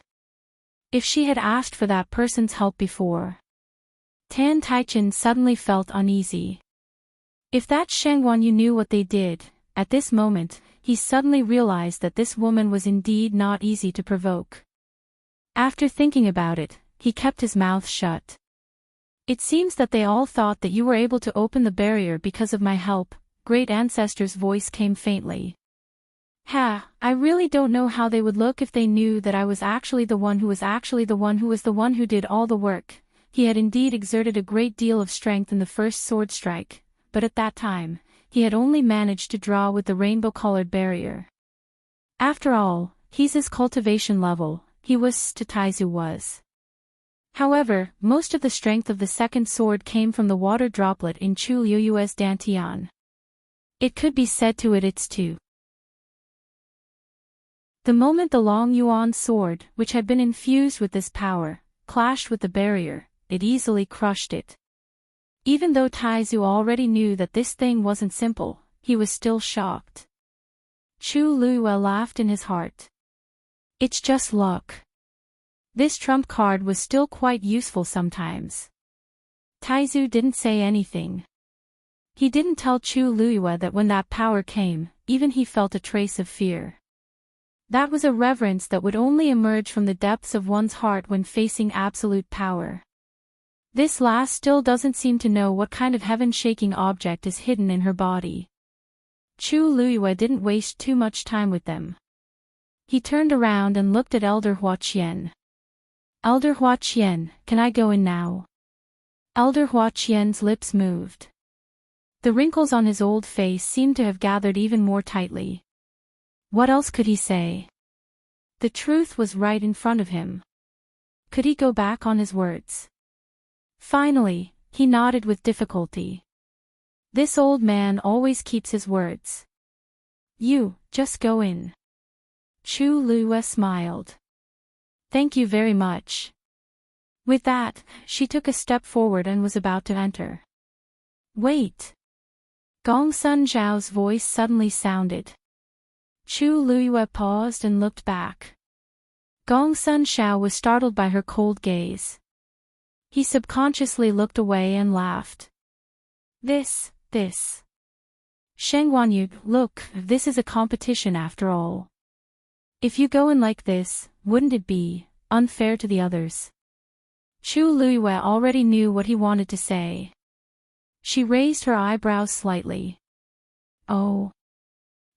If she had asked for that person's help before. Tan Taichin suddenly felt uneasy. If that Sheng Wanyu knew what they did, at this moment, he suddenly realized that this woman was indeed not easy to provoke. After thinking about it, he kept his mouth shut. It seems that they all thought that you were able to open the barrier because of my help, Great Ancestor's voice came faintly. I really don't know how they would look if they knew that I was actually the one who was the one who did all the work. He had indeed exerted a great deal of strength in the first sword strike, but at that time, he had only managed to draw with the rainbow-colored barrier. After all, he's his cultivation level, he was to Taizu was. However, most of the strength of the second sword came from the water droplet in Chu Luiyue's dantian. It could be said to it it's too. The moment the long yuan sword, which had been infused with this power, clashed with the barrier, it easily crushed it. Even though Taizu already knew that this thing wasn't simple, he was still shocked. Chu Luiyue laughed in his heart. It's just luck. This trump card was still quite useful sometimes. Taizu didn't say anything. He didn't tell Chu Luiyue that when that power came, even he felt a trace of fear. That was a reverence that would only emerge from the depths of one's heart when facing absolute power. This last still doesn't seem to know what kind of heaven-shaking object is hidden in her body. Chu Luiyue didn't waste too much time with them. He turned around and looked at Elder Hua Qian. Elder Hua Qian, can I go in now? Elder Hua Qian's lips moved. The wrinkles on his old face seemed to have gathered even more tightly. What else could he say? The truth was right in front of him. Could he go back on his words? Finally, he nodded with difficulty. This old man always keeps his words. You, just go in. Chu Lue smiled. Thank you very much. With that, she took a step forward and was about to enter. Wait. Gong Sun Zhao's voice suddenly sounded. Chu Lue paused and looked back. Gong Sun Zhao was startled by her cold gaze. He subconsciously looked away and laughed. This. Sheng Wanyu, look, this is a competition after all. If you go in like this, wouldn't it be unfair to the others? Chu Lue already knew what he wanted to say. She raised her eyebrows slightly. Oh.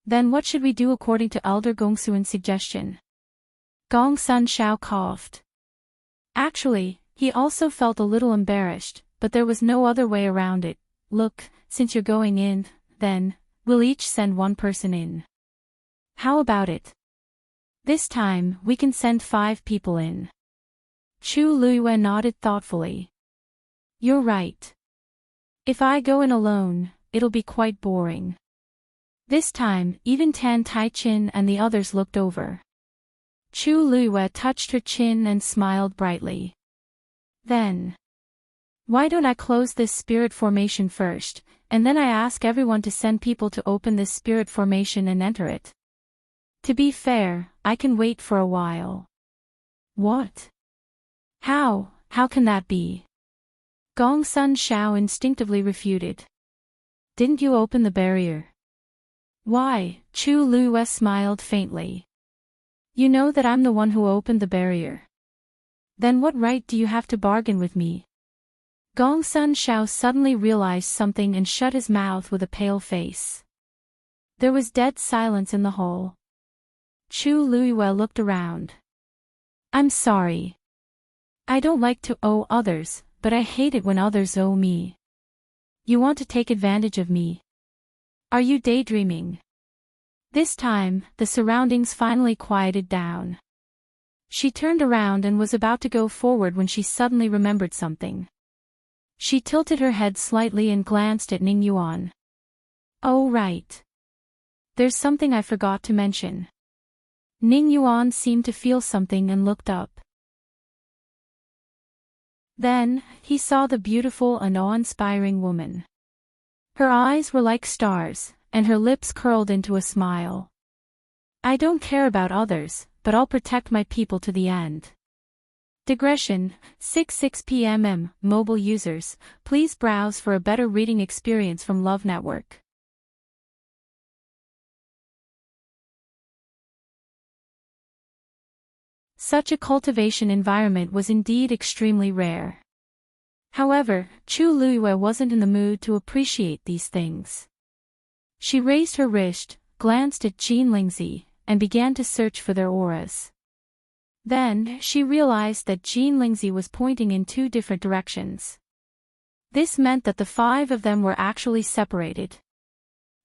Then what should we do according to Elder Gongsuan's suggestion? Gong Sun Zhao coughed. Actually, he also felt a little embarrassed, but there was no other way around it. Look, since you're going in, then, we'll each send one person in. How about it? This time, we can send 5 people in. Chu Lue nodded thoughtfully. You're right. If I go in alone, it'll be quite boring. This time, even Tan Taichin and the others looked over. Chu Lue touched her chin and smiled brightly. Then. Why don't I close this spirit formation first, and then I ask everyone to send people to open this spirit formation and enter it? To be fair, I can wait for a while. What? How can that be? Gong Sun Zhao instinctively refuted. Didn't you open the barrier? Why? Chu Lue smiled faintly. You know that I'm the one who opened the barrier. Then what right do you have to bargain with me? Gong Sun Zhao suddenly realized something and shut his mouth with a pale face. There was dead silence in the hall. Chu Lue looked around. I'm sorry. I don't like to owe others, but I hate it when others owe me. You want to take advantage of me? Are you daydreaming? This time, the surroundings finally quieted down. She turned around and was about to go forward when she suddenly remembered something. She tilted her head slightly and glanced at Ning Yuan. Oh right. There's something I forgot to mention. Ning Yuan seemed to feel something and looked up. Then, he saw the beautiful and awe-inspiring woman. Her eyes were like stars, and her lips curled into a smile. I don't care about others, but I'll protect my people to the end. Digression, 6 p.m. Mobile users, please browse for a better reading experience from Love Network. Such a cultivation environment was indeed extremely rare. However, Chu Lue wasn't in the mood to appreciate these things. She raised her wrist, glanced at Jean Lingzi, and began to search for their auras. Then, she realized that Jean Lingzi was pointing in 2 different directions. This meant that the 5 of them were actually separated.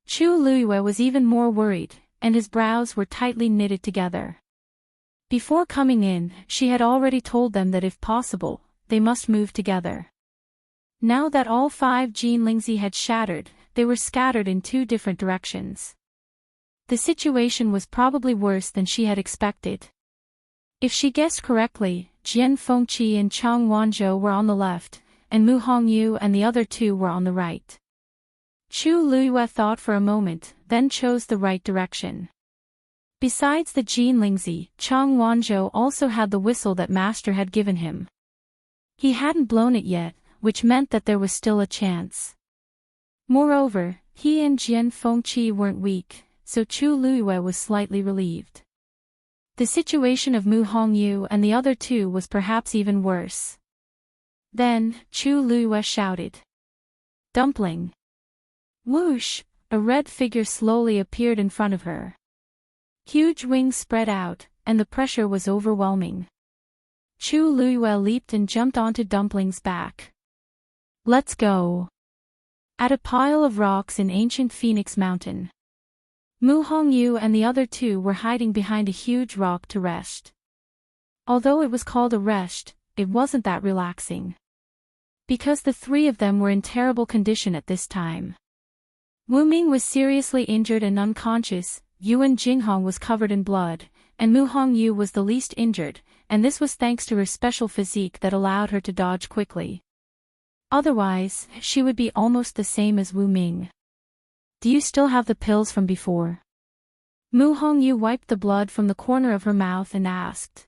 Chu Lue was even more worried, and his brows were tightly knitted together. Before coming in, she had already told them that if possible, they must move together. Now that all 5 Jean Lingzi had shattered, they were scattered in 2 different directions. The situation was probably worse than she had expected. If she guessed correctly, Jian Fengqi and Chang Wanzhou were on the left, and Mu Hongyu and the other 2 were on the right. Chu Lue thought for a moment, then chose the right direction. Besides the Jean Lingzi, Chang Wanzhou also had the whistle that Master had given him. He hadn't blown it yet, which meant that there was still a chance. Moreover, he and Jian Fengqi weren't weak, so Chu Lue was slightly relieved. The situation of Mu Hongyu and the other 2 was perhaps even worse. Then, Chu Lue shouted. Dumpling! Whoosh! A red figure slowly appeared in front of her. Huge wings spread out, and the pressure was overwhelming. Chu Lue leaped and jumped onto Dumpling's back. Let's go! At a pile of rocks in ancient Phoenix Mountain. Mu Hongyu and the other 2 were hiding behind a huge rock to rest. Although it was called a rest, it wasn't that relaxing. because the three of them were in terrible condition at this time. Wu Ming was seriously injured and unconscious, Yuan Jinghong was covered in blood, and Mu Hongyu was the least injured, and this was thanks to her special physique that allowed her to dodge quickly. Otherwise, she would be almost the same as Wu Ming. Do you still have the pills from before? Mu Hongyu wiped the blood from the corner of her mouth and asked.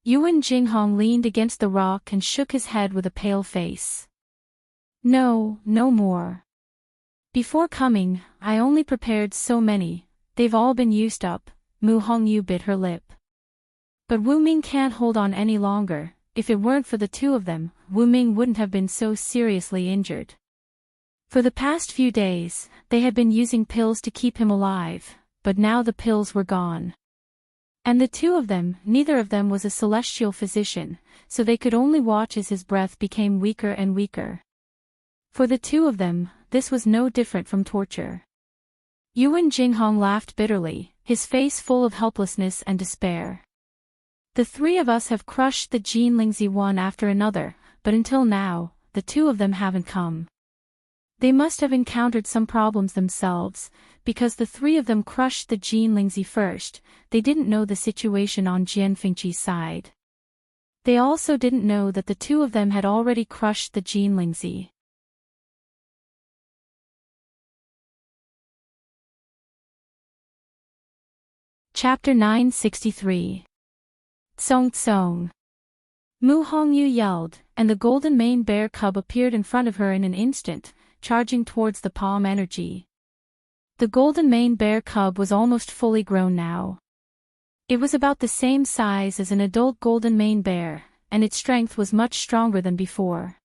Yuan Jinghong leaned against the rock and shook his head with a pale face. No, no more. Before coming, I only prepared so many, they've all been used up. Mu Hongyu bit her lip. But Wu Ming can't hold on any longer. If it weren't for the two of them, Wu Ming wouldn't have been so seriously injured. For the past few days, they had been using pills to keep him alive, but now the pills were gone. And the two of them, neither of them was a celestial physician, so they could only watch as his breath became weaker and weaker. For the two of them, this was no different from torture. Yuan Jinghong laughed bitterly, his face full of helplessness and despair. The three of us have crushed the Jinlingzi one after another, but until now, the two of them haven't come. They must have encountered some problems themselves, because the three of them crushed the Jinlingzi first. They didn't know the situation on Jianfengqi's side. They also didn't know that the two of them had already crushed the Jinlingzi. Chapter 963. Tsong Tsong. Mu Hongyu yelled, and the golden mane bear cub appeared in front of her in an instant, charging towards the palm energy. The golden mane bear cub was almost fully grown now. It was about the same size as an adult golden mane bear, and its strength was much stronger than before.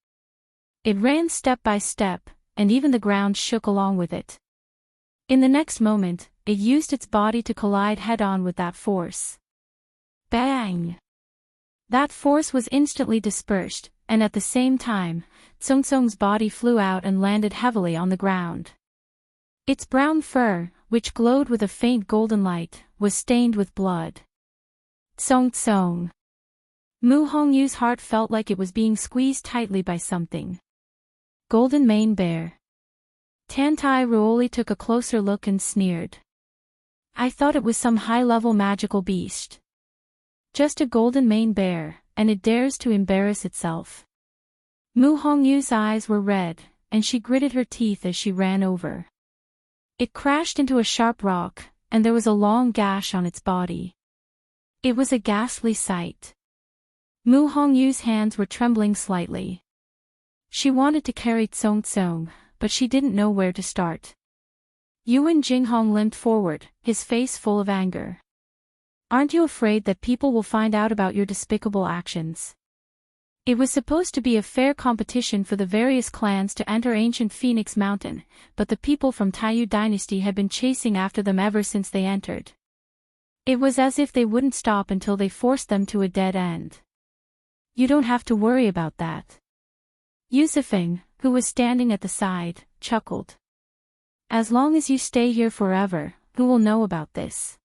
It ran step by step, and even the ground shook along with it. In the next moment, it used its body to collide head-on with that force. Bang! That force was instantly dispersed, and at the same time, Tsong Tsong's body flew out and landed heavily on the ground. Its brown fur, which glowed with a faint golden light, was stained with blood. Tsong Tsong. Mu Hongyu's heart felt like it was being squeezed tightly by something. Golden mane bear. Tantai Ruoli took a closer look and sneered. I thought it was some high-level magical beast. Just a golden mane bear, and it dares to embarrass itself. Mu Hongyu's eyes were red, and she gritted her teeth as she ran over. It crashed into a sharp rock, and there was a long gash on its body. It was a ghastly sight. Mu Hongyu's hands were trembling slightly. She wanted to carry Tsong Tsong, but she didn't know where to start. Yuan Jinghong limped forward, his face full of anger. Aren't you afraid that people will find out about your despicable actions? It was supposed to be a fair competition for the various clans to enter ancient Phoenix Mountain, but the people from Taiyu dynasty had been chasing after them ever since they entered. It was as if they wouldn't stop until they forced them to a dead end. You don't have to worry about that. Yusufeng, who was standing at the side, chuckled. As long as you stay here forever, who will know about this?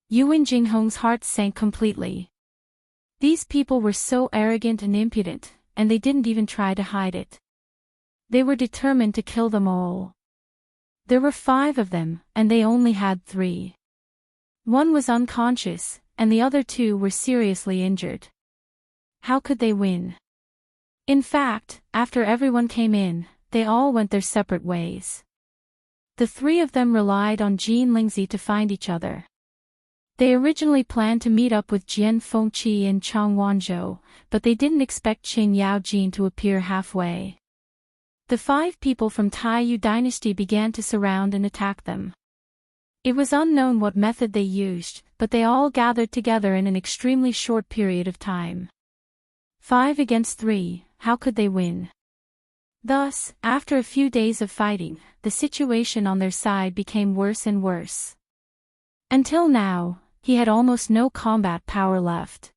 Yuan Jinghong's heart sank completely. These people were so arrogant and impudent, and they didn't even try to hide it. They were determined to kill them all. There were 5 of them, and they only had 3. One was unconscious, and the other 2 were seriously injured. How could they win? In fact, after everyone came in, they all went their separate ways. The 3 of them relied on Jin Lingzi to find each other. They originally planned to meet up with Jian Fengqi in Changwanzhou, but they didn't expect Qing Yaojin to appear halfway. The 5 people from Taiyu dynasty began to surround and attack them. It was unknown what method they used, but they all gathered together in an extremely short period of time. 5 against 3, how could they win? Thus, after a few days of fighting, the situation on their side became worse and worse. Until now, he had almost no combat power left.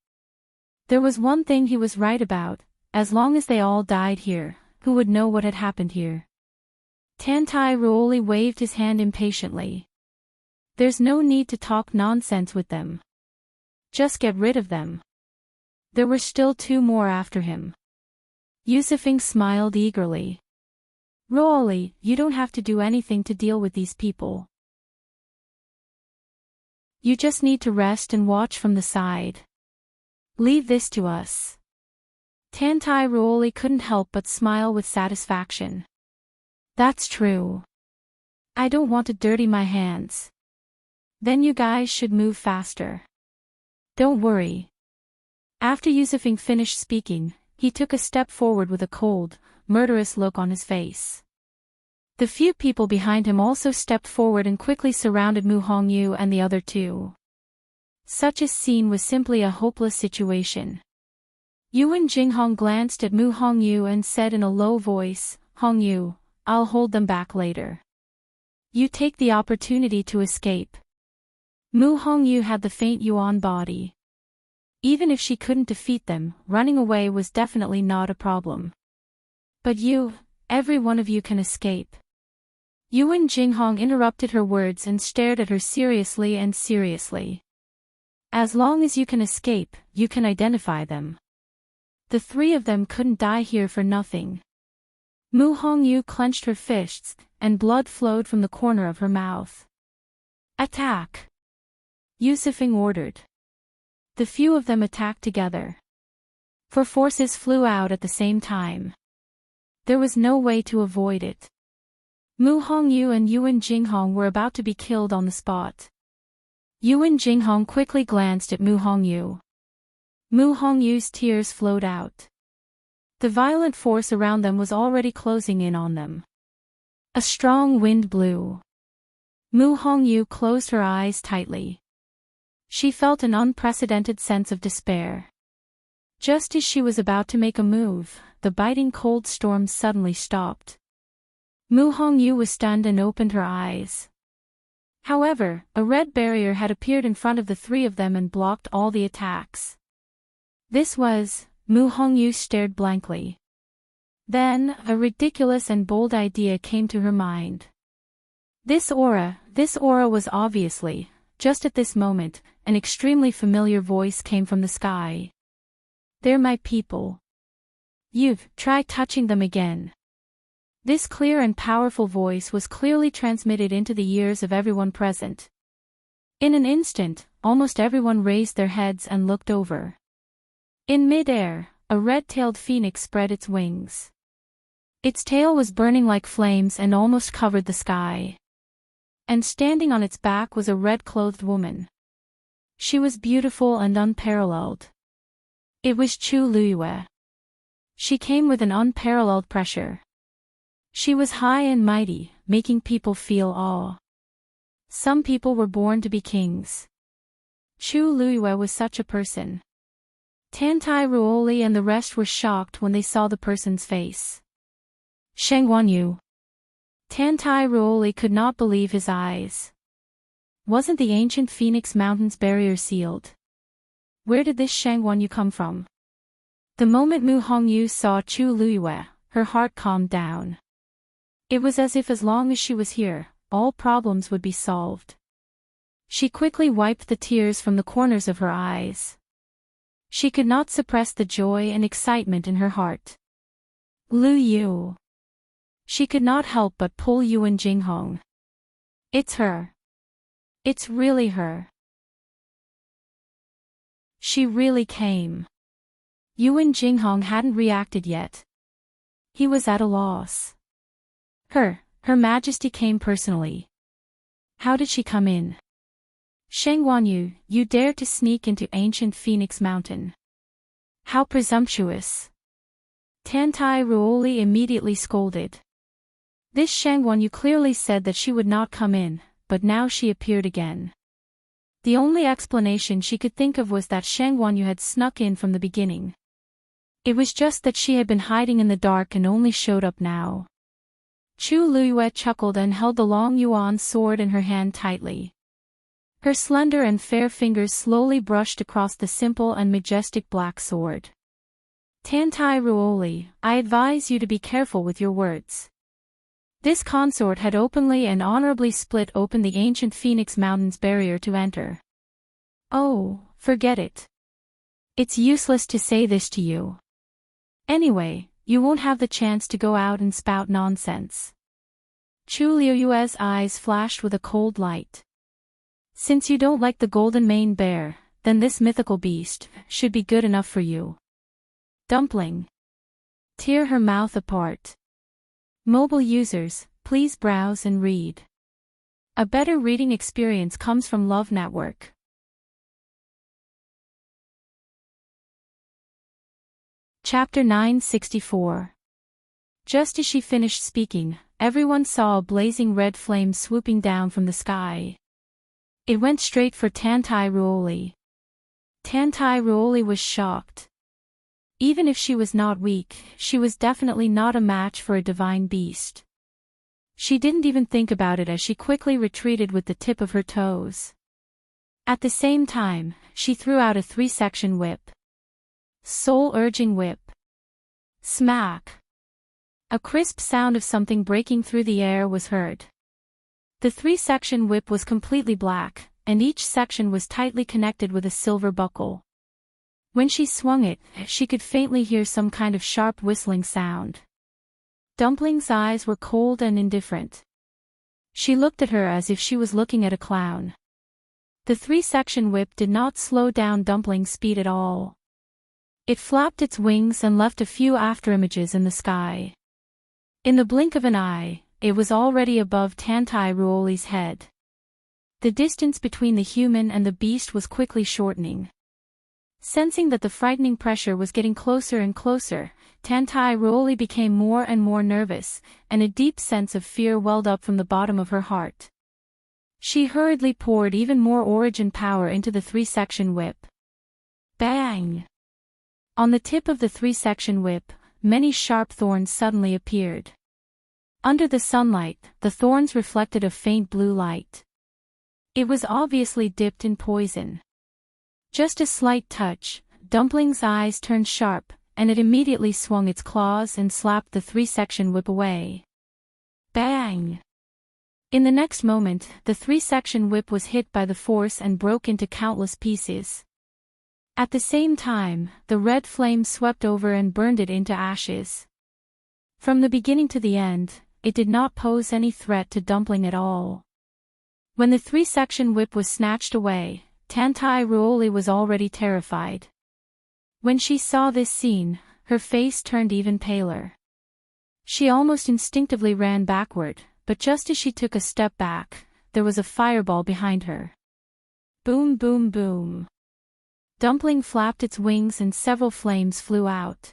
There was one thing he was right about: as long as they all died here, who would know what had happened here? Tantai Ruoli waved his hand impatiently. There's no need to talk nonsense with them. Just get rid of them. There were still 2 more after him. Yusufing smiled eagerly. Ruoli, you don't have to do anything to deal with these people. You just need to rest and watch from the side. Leave this to us. Tantai Ruoli couldn't help but smile with satisfaction. That's true. I don't want to dirty my hands. Then you guys should move faster. Don't worry. After Yusufing finished speaking, he took a step forward with a cold, murderous look on his face. The few people behind him also stepped forward and quickly surrounded Mu Hongyu and the other two. Such a scene was simply a hopeless situation. Yuan Jinghong glanced at Mu Hongyu and said in a low voice, Hongyu, I'll hold them back later. You take the opportunity to escape. Mu Hongyu had the faint Yuan body. Even if she couldn't defeat them, running away was definitely not a problem. But every one of you can escape. Yuan Jinghong interrupted her words and stared at her seriously. As long as you can escape, you can identify them. The three of them couldn't die here for nothing. Mu Hongyu clenched her fists, and blood flowed from the corner of her mouth. Attack! Yusufing ordered. The few of them attacked together. Four forces flew out at the same time. There was no way to avoid it. Mu Hongyu and Yuan Jinghong were about to be killed on the spot. Yuan Jinghong quickly glanced at Mu Hongyu. Mu Hongyu's tears flowed out. The violent force around them was already closing in on them. A strong wind blew. Mu Hongyu closed her eyes tightly. She felt an unprecedented sense of despair. Just as she was about to make a move, the biting cold storm suddenly stopped. Mu Hongyu was stunned and opened her eyes. However, a red barrier had appeared in front of the three of them and blocked all the attacks. Mu Hongyu stared blankly. Then, a ridiculous and bold idea came to her mind. This aura was obviously, just at this moment, an extremely familiar voice came from the sky. They're my people. Try touching them again. This clear and powerful voice was clearly transmitted into the ears of everyone present. In an instant, almost everyone raised their heads and looked over. In mid-air, a red-tailed phoenix spread its wings. Its tail was burning like flames and almost covered the sky. And standing on its back was a red-clothed woman. She was beautiful and unparalleled. It was Chu Luyue. She came with an unparalleled pressure. She was high and mighty, making people feel awe. Some people were born to be kings. Chu Luyue was such a person. Tantai Ruoli and the rest were shocked when they saw the person's face. Sheng Wanyu. Tantai Ruoli could not believe his eyes. Wasn't the ancient Phoenix Mountains barrier sealed? Where did this Sheng Wanyu come from? The moment Mu Hongyu saw Chu Luyue, her heart calmed down. It was as if as long as she was here, all problems would be solved. She quickly wiped the tears from the corners of her eyes. She could not suppress the joy and excitement in her heart. Lu Yu. She could not help but pull Yuan Jinghong. It's her. It's really her. She really came. Yuan Jinghong hadn't reacted yet. He was at a loss. Her Majesty came personally. How did she come in? Sheng Wanyu, you dared to sneak into ancient Phoenix Mountain. How presumptuous. Tantai Ruoli immediately scolded. This Sheng Wanyu clearly said that she would not come in, but now she appeared again. The only explanation she could think of was that Sheng Wanyu had snuck in from the beginning. It was just that she had been hiding in the dark and only showed up now. Chu Luyue chuckled and held the long yuan sword in her hand tightly. Her slender and fair fingers slowly brushed across the simple and majestic black sword. Tantai Ruoli, I advise you to be careful with your words. This consort had openly and honorably split open the ancient Phoenix Mountains barrier to enter. Oh, forget it. It's useless to say this to you. Anyway, you won't have the chance to go out and spout nonsense. Chu Liuyue's eyes flashed with a cold light. Since you don't like the golden maned bear, then this mythical beast should be good enough for you. Dumpling. Tear her mouth apart. Mobile users, please browse and read. A better reading experience comes from Love Network. Chapter 964. Just as she finished speaking, everyone saw a blazing red flame swooping down from the sky. It went straight for Tantai Ruoli. Tantai Ruoli was shocked. Even if she was not weak, she was definitely not a match for a divine beast. She didn't even think about it as she quickly retreated with the tip of her toes. At the same time, she threw out a 3-section whip. Soul-urging whip. Smack. A crisp sound of something breaking through the air was heard. The 3-section whip was completely black, and each section was tightly connected with a silver buckle. When she swung it, she could faintly hear some kind of sharp whistling sound. Dumpling's eyes were cold and indifferent. She looked at her as if she was looking at a clown. The 3-section whip did not slow down Dumpling's speed at all. It flapped its wings and left a few afterimages in the sky. In the blink of an eye, it was already above Tantai Ruoli's head. The distance between the human and the beast was quickly shortening. Sensing that the frightening pressure was getting closer and closer, Tantai Ruoli became more and more nervous, and a deep sense of fear welled up from the bottom of her heart. She hurriedly poured even more origin power into the 3-section whip. Bang! On the tip of the 3-section whip, many sharp thorns suddenly appeared. Under the sunlight, the thorns reflected a faint blue light. It was obviously dipped in poison. Just a slight touch, Dumpling's eyes turned sharp, and it immediately swung its claws and slapped the 3-section whip away. Bang! In the next moment, the 3-section whip was hit by the force and broke into countless pieces. At the same time, the red flame swept over and burned it into ashes. From the beginning to the end, it did not pose any threat to Dumpling at all. When the 3-section whip was snatched away, Tantai Ruoli was already terrified. When she saw this scene, her face turned even paler. She almost instinctively ran backward, but just as she took a step back, there was a fireball behind her. Boom, boom, boom. Dumpling flapped its wings and several flames flew out.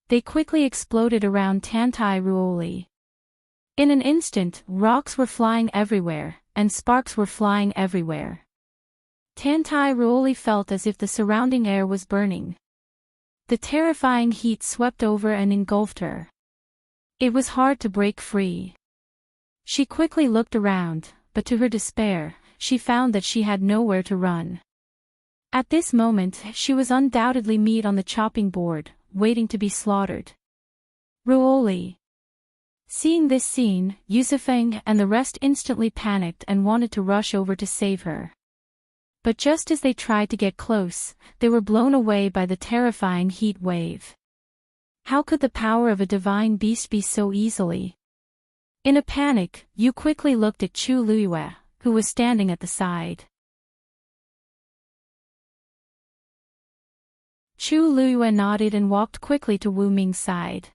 They quickly exploded around Tantai Ruoli. In an instant, rocks were flying everywhere, and sparks were flying everywhere. Tantai Ruoli felt as if the surrounding air was burning. The terrifying heat swept over and engulfed her. It was hard to break free. She quickly looked around, but to her despair, she found that she had nowhere to run. At this moment, she was undoubtedly meat on the chopping board, waiting to be slaughtered. Ruoli. Seeing this scene, Yusufeng and the rest instantly panicked and wanted to rush over to save her. But just as they tried to get close, they were blown away by the terrifying heat wave. How could the power of a divine beast be so easily? In a panic, Yu quickly looked at Chu Luyue, who was standing at the side. Chu Luyue nodded and walked quickly to Wu Ming's side.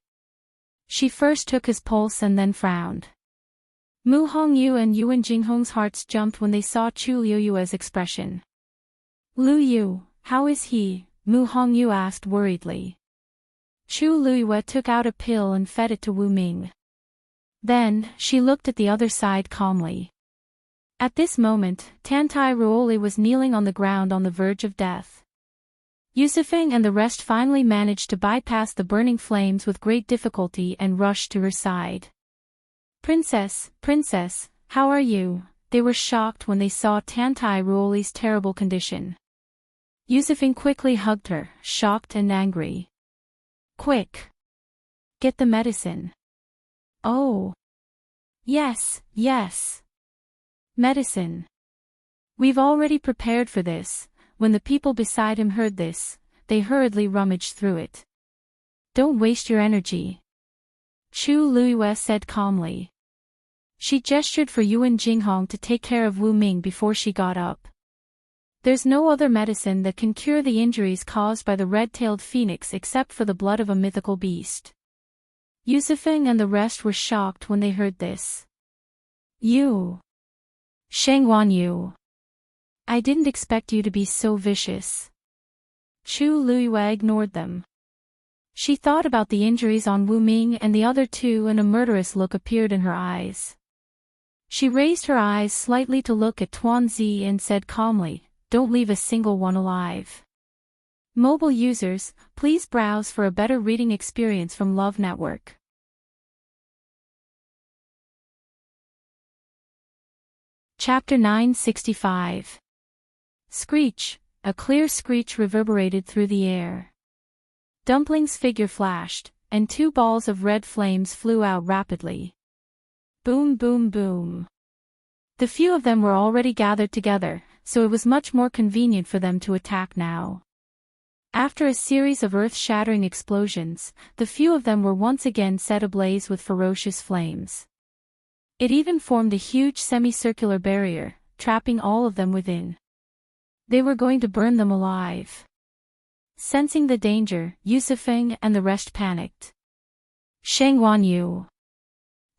She first took his pulse and then frowned. Mu Hongyu and Yuan Jinghong's hearts jumped when they saw Chu Luyue's expression. Lu Yu, how is he? Mu Hongyu asked worriedly. Chu Luyue took out a pill and fed it to Wu Ming. Then, she looked at the other side calmly. At this moment, Tantai Ruoli was kneeling on the ground on the verge of death. Yusufeng and the rest finally managed to bypass the burning flames with great difficulty and rushed to her side. Princess, how are you? They were shocked when they saw Tantai Ruoli's terrible condition. Yusufeng quickly hugged her, shocked and angry. Quick! Get the medicine. Oh! Yes. Medicine. We've already prepared for this. When the people beside him heard this, they hurriedly rummaged through it. Don't waste your energy. Chu Luiyue said calmly. She gestured for Yuan Jinghong to take care of Wu Ming before she got up. There's no other medicine that can cure the injuries caused by the red-tailed phoenix except for the blood of a mythical beast. Yu Zifeng and the rest were shocked when they heard this. You. Shengwan Yu. I didn't expect you to be so vicious. Chu Luiyue ignored them. She thought about the injuries on Wu Ming and the other two, and a murderous look appeared in her eyes. She raised her eyes slightly to look at Tuan Zi and said calmly, "Don't leave a single one alive." Mobile users, please browse for a better reading experience from Love Network. Chapter 965. Screech. A clear screech reverberated through the air. Dumpling's figure flashed, and two balls of red flames flew out rapidly. Boom, boom, boom. The few of them were already gathered together, so it was much more convenient for them to attack now. After a series of earth-shattering explosions, the few of them were once again set ablaze with ferocious flames. It even formed a huge semicircular barrier, trapping all of them within. They were going to burn them alive. Sensing the danger, Yu Zifeng and the rest panicked. Shengwan Yu.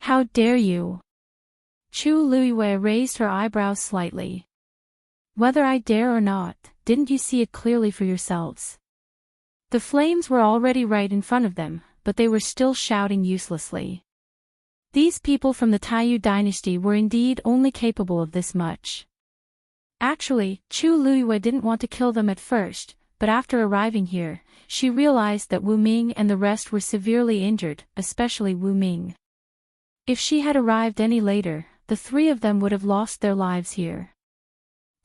How dare you? Chu Luiyue raised her eyebrows slightly. Whether I dare or not, didn't you see it clearly for yourselves? The flames were already right in front of them, but they were still shouting uselessly. These people from the Taiyu dynasty were indeed only capable of this much. Actually, Chu Luiyue didn't want to kill them at first, but after arriving here, she realized that Wu Ming and the rest were severely injured, especially Wu Ming. If she had arrived any later, the three of them would have lost their lives here.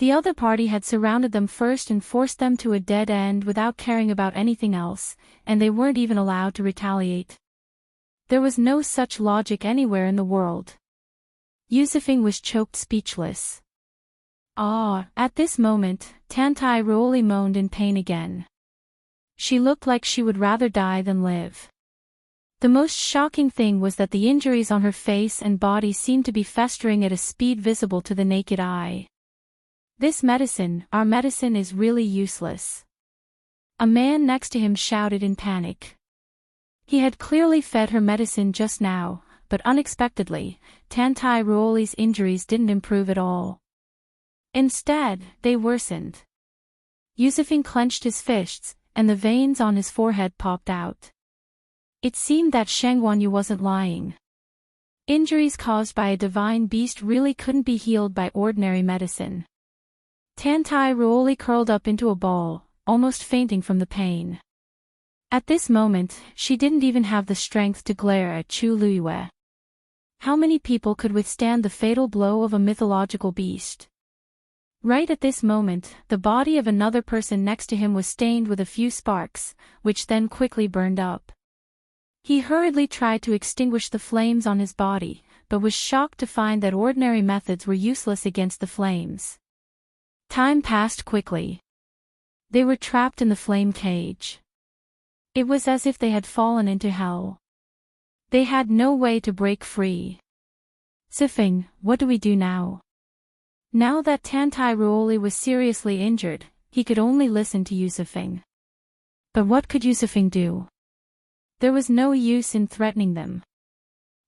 The other party had surrounded them first and forced them to a dead end without caring about anything else, and they weren't even allowed to retaliate. There was no such logic anywhere in the world. Yu Zifeng was choked speechless. At this moment, Tantai Ruoli moaned in pain again. She looked like she would rather die than live. The most shocking thing was that the injuries on her face and body seemed to be festering at a speed visible to the naked eye. This medicine, our medicine, is really useless. A man next to him shouted in panic. He had clearly fed her medicine just now, but unexpectedly, Tantai Ruoli's injuries didn't improve at all. Instead, they worsened. Yu Zifeng clenched his fists, and the veins on his forehead popped out. It seemed that Shengwan Yu wasn't lying. Injuries caused by a divine beast really couldn't be healed by ordinary medicine. Tantai Ruoli curled up into a ball, almost fainting from the pain. At this moment, she didn't even have the strength to glare at Chu Luiyue. How many people could withstand the fatal blow of a mythological beast? Right at this moment, the body of another person next to him was stained with a few sparks, which then quickly burned up. He hurriedly tried to extinguish the flames on his body, but was shocked to find that ordinary methods were useless against the flames. Time passed quickly. They were trapped in the flame cage. It was as if they had fallen into hell. They had no way to break free. Zifeng, what do we do now? Now that Tantai Ruoli was seriously injured, he could only listen to Yu Zifeng. But what could Yu Zifeng do? There was no use in threatening them.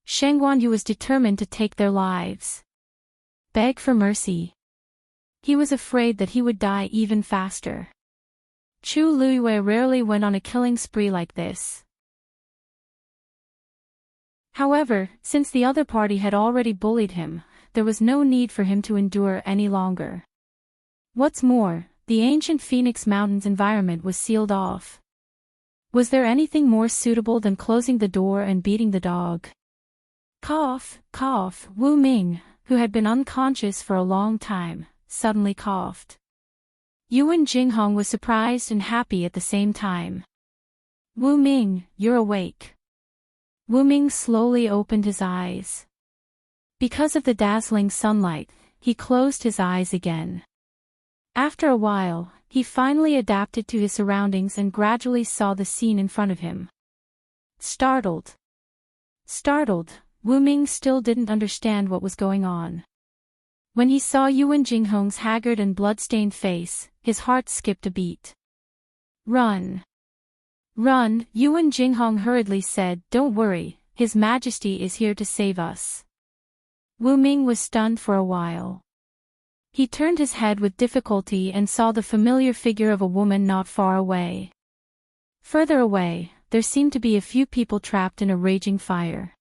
Shengwan Yu was determined to take their lives. Beg for mercy. He was afraid that he would die even faster. Chu Luiyue rarely went on a killing spree like this. However, since the other party had already bullied him, there was no need for him to endure any longer. What's more, the ancient Phoenix Mountains environment was sealed off. Was there anything more suitable than closing the door and beating the dog? Cough, cough. Wu Ming, who had been unconscious for a long time, suddenly coughed. Yuan Jinghong was surprised and happy at the same time. Wu Ming, you're awake. Wu Ming slowly opened his eyes. Because of the dazzling sunlight, he closed his eyes again. After a while, he finally adapted to his surroundings and gradually saw the scene in front of him. Startled. Startled, Wu Ming still didn't understand what was going on. When he saw Yuan Jinghong's haggard and blood-stained face, his heart skipped a beat. Run. Run, Yuan Jinghong hurriedly said. Don't worry, His Majesty is here to save us. Wu Ming was stunned for a while. He turned his head with difficulty and saw the familiar figure of a woman not far away. Further away, there seemed to be a few people trapped in a raging fire.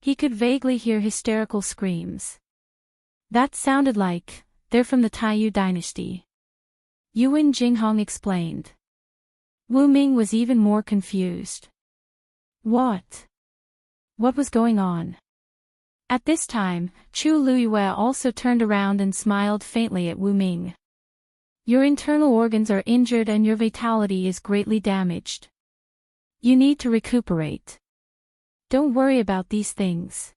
He could vaguely hear hysterical screams. That sounded like, they're from the Taiyu dynasty. Yuan Jinghong explained. Wu Ming was even more confused. What? What was going on? At this time, Chu Luyue also turned around and smiled faintly at Wu Ming. Your internal organs are injured and your vitality is greatly damaged. You need to recuperate. Don't worry about these things.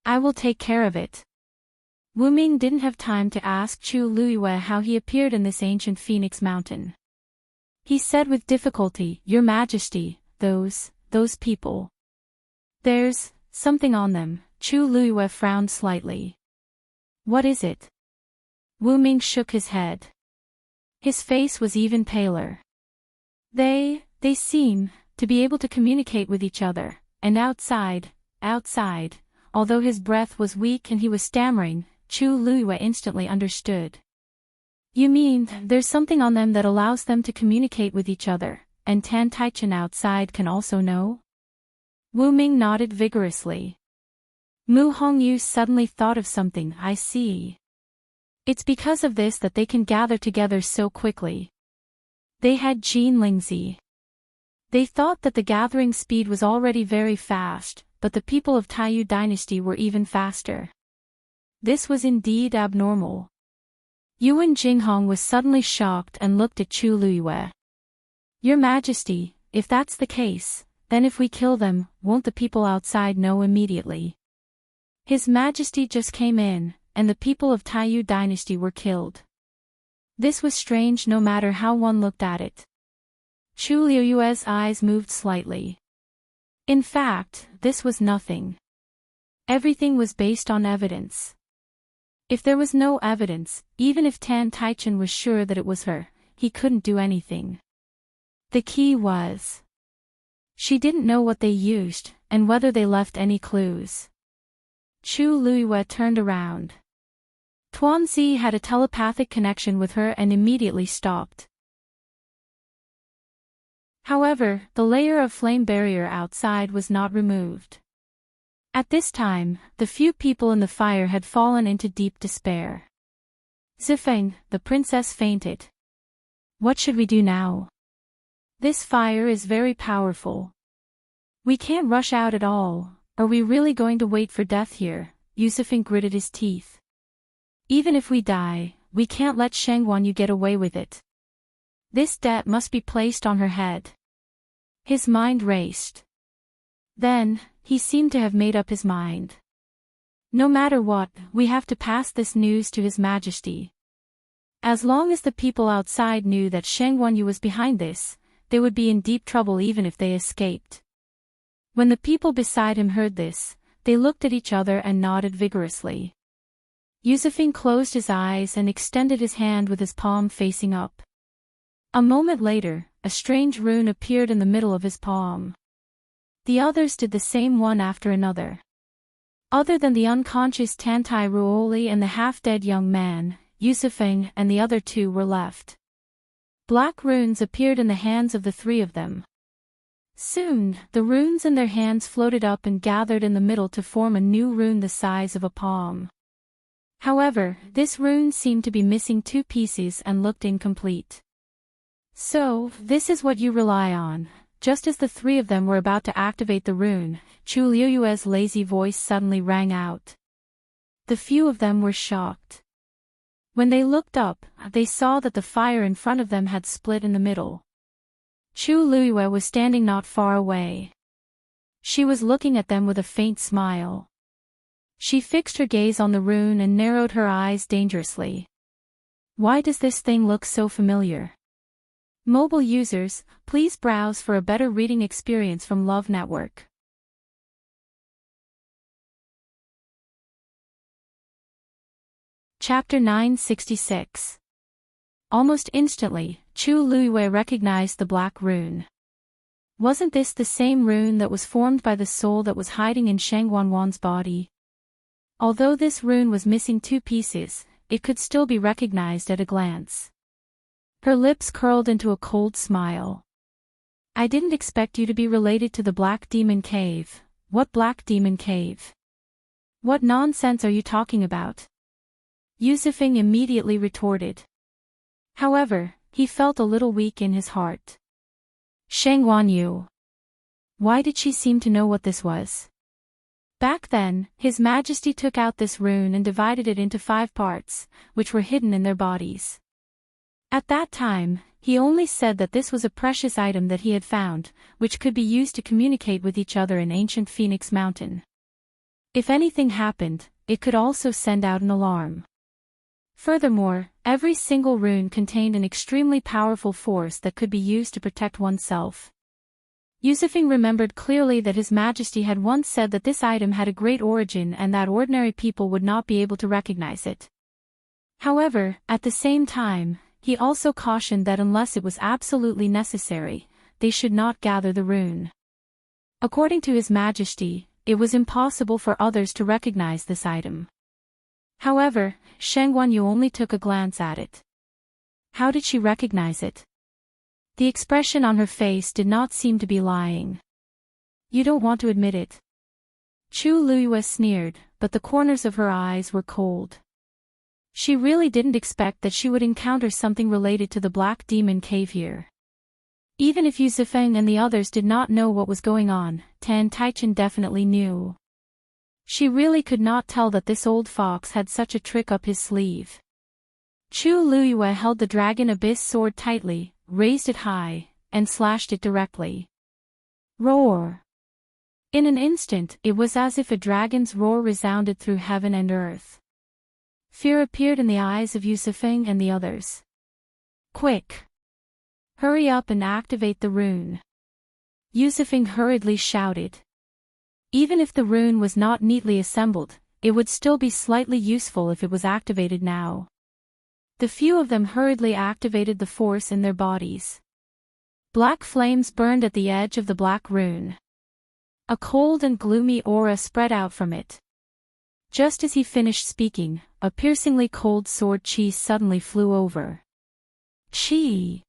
I will take care of it. Wu Ming didn't have time to ask Chu Luyue how he appeared in this ancient phoenix mountain. He said with difficulty, Your Majesty, those people. There's something on them. Chu Luyue frowned slightly. What is it? Wu Ming shook his head. His face was even paler. They seem to be able to communicate with each other, and outside, although his breath was weak and he was stammering, Chu Luyue instantly understood. You mean, there's something on them that allows them to communicate with each other, and Tan Taichen outside can also know? Wu Ming nodded vigorously. Mu Hongyu suddenly thought of something. I see. It's because of this that they can gather together so quickly. They had Jin Lingzi. They thought that the gathering speed was already very fast, but the people of Taiyu dynasty were even faster. This was indeed abnormal. Yuan Jinghong was suddenly shocked and looked at Chu Luyue. Your Majesty, if that's the case, then if we kill them, won't the people outside know immediately? His Majesty just came in, and the people of Taiyu dynasty were killed. This was strange no matter how one looked at it. Chu Luyue's eyes moved slightly. In fact, this was nothing. Everything was based on evidence. If there was no evidence, even if Tan Taichen was sure that it was her, he couldn't do anything. The key was, she didn't know what they used, and whether they left any clues. Chu Luyue turned around. Tuanzi had a telepathic connection with her and immediately stopped. However, the layer of flame barrier outside was not removed. At this time, the few people in the fire had fallen into deep despair. Zifeng, the princess, fainted. What should we do now? This fire is very powerful. We can't rush out at all. Are we really going to wait for death here? Yusufeng gritted his teeth. Even if we die, we can't let Shengguan get away with it. This debt must be placed on her head. His mind raced. Then, he seemed to have made up his mind. No matter what, we have to pass this news to His Majesty. As long as the people outside knew that Shengguan was behind this, they would be in deep trouble even if they escaped. When the people beside him heard this, they looked at each other and nodded vigorously. Yusufeng closed his eyes and extended his hand with his palm facing up. A moment later, a strange rune appeared in the middle of his palm. The others did the same one after another. Other than the unconscious Tantai Ruoli and the half-dead young man, Yusufeng and the other two were left. Black runes appeared in the hands of the three of them. Soon, the runes in their hands floated up and gathered in the middle to form a new rune the size of a palm. However, this rune seemed to be missing two pieces and looked incomplete. So, this is what you rely on. Just as the three of them were about to activate the rune, Chu Liyue's lazy voice suddenly rang out. The few of them were shocked. When they looked up, they saw that the fire in front of them had split in the middle. Chu Liyue was standing not far away. She was looking at them with a faint smile. She fixed her gaze on the rune and narrowed her eyes dangerously. Why does this thing look so familiar? Mobile users, please browse for a better reading experience from Love Network. Chapter 966. Almost instantly, Chu Luiyue recognized the black rune. Wasn't this the same rune that was formed by the soul that was hiding in Sheng Wanwan's body? Although this rune was missing 2 pieces, it could still be recognized at a glance. Her lips curled into a cold smile. I didn't expect you to be related to the Black Demon Cave. What Black Demon Cave? What nonsense are you talking about? Yu Zifeng immediately retorted. However, he felt a little weak in his heart. Sheng Wanyu. Why did she seem to know what this was? Back then, His Majesty took out this rune and divided it into 5 parts, which were hidden in their bodies. At that time, he only said that this was a precious item that he had found, which could be used to communicate with each other in ancient Phoenix Mountain. If anything happened, it could also send out an alarm. Furthermore, every single rune contained an extremely powerful force that could be used to protect oneself. Yu Zifeng remembered clearly that His Majesty had once said that this item had a great origin and that ordinary people would not be able to recognize it. However, at the same time, he also cautioned that unless it was absolutely necessary, they should not gather the rune. According to His Majesty, it was impossible for others to recognize this item. However, Sheng Wanyu only took a glance at it. How did she recognize it? The expression on her face did not seem to be lying. You don't want to admit it. Chu Luiyue sneered, but the corners of her eyes were cold. She really didn't expect that she would encounter something related to the Black Demon Cave here. Even if Yu Zifeng and the others did not know what was going on, Tan Taichen definitely knew. She really could not tell that this old fox had such a trick up his sleeve. Chu Luiyue held the Dragon Abyss sword tightly, raised it high, and slashed it directly. Roar! In an instant, it was as if a dragon's roar resounded through heaven and earth. Fear appeared in the eyes of Yu Zifeng and the others. Quick! Hurry up and activate the rune. Yu Zifeng hurriedly shouted. Even if the rune was not neatly assembled, it would still be slightly useful if it was activated now. The few of them hurriedly activated the force in their bodies. Black flames burned at the edge of the black rune. A cold and gloomy aura spread out from it. Just as he finished speaking, a piercingly cold sword chi suddenly flew over. Chi!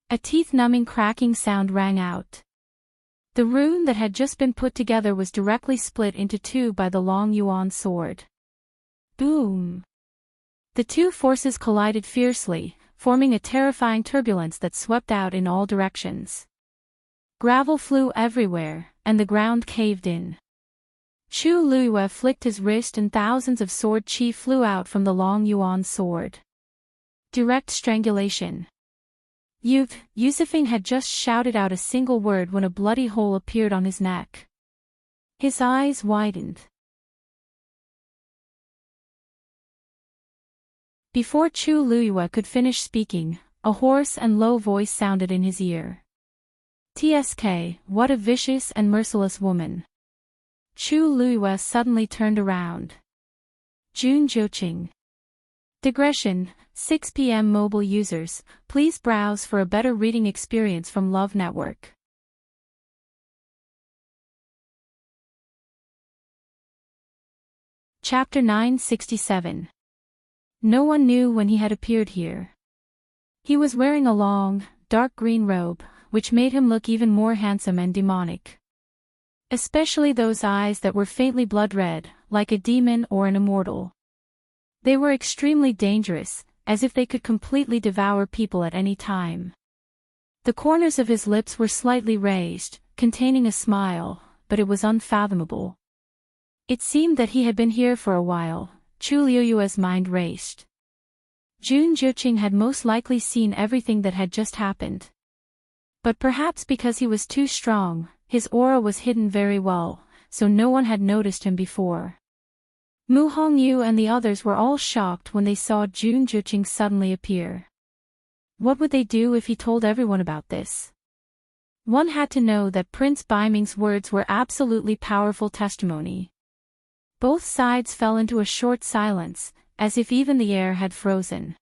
A teeth-numbing cracking sound rang out. The rune that had just been put together was directly split into 2 by the long yuan sword. Boom! The 2 forces collided fiercely, forming a terrifying turbulence that swept out in all directions. Gravel flew everywhere, and the ground caved in. Chu Luiyue flicked his wrist and thousands of sword chi flew out from the long yuan sword. Direct strangulation. Yu Zifeng had just shouted out a single word when a bloody hole appeared on his neck. His eyes widened. Before Chu Luiyue could finish speaking, a hoarse and low voice sounded in his ear. TSK, what a vicious and merciless woman. Chu Luiyue suddenly turned around. Jun Zhoqing. Digression, 6 p.m. Mobile users, please browse for a better reading experience from Love Network. Chapter 967. No one knew when he had appeared here. He was wearing a long, dark green robe, which made him look even more handsome and demonic. Especially those eyes that were faintly blood red, like a demon or an immortal. They were extremely dangerous, as if they could completely devour people at any time. The corners of his lips were slightly raised, containing a smile, but it was unfathomable. It seemed that he had been here for a while. Chu Luiyue's mind raced. Jun Zhoqing had most likely seen everything that had just happened. But perhaps because he was too strong, his aura was hidden very well, so no one had noticed him before. Mu Hongyu and the others were all shocked when they saw Jun Zhoqing suddenly appear. What would they do if he told everyone about this? One had to know that Prince Baiming's words were absolutely powerful testimony. Both sides fell into a short silence, as if even the air had frozen.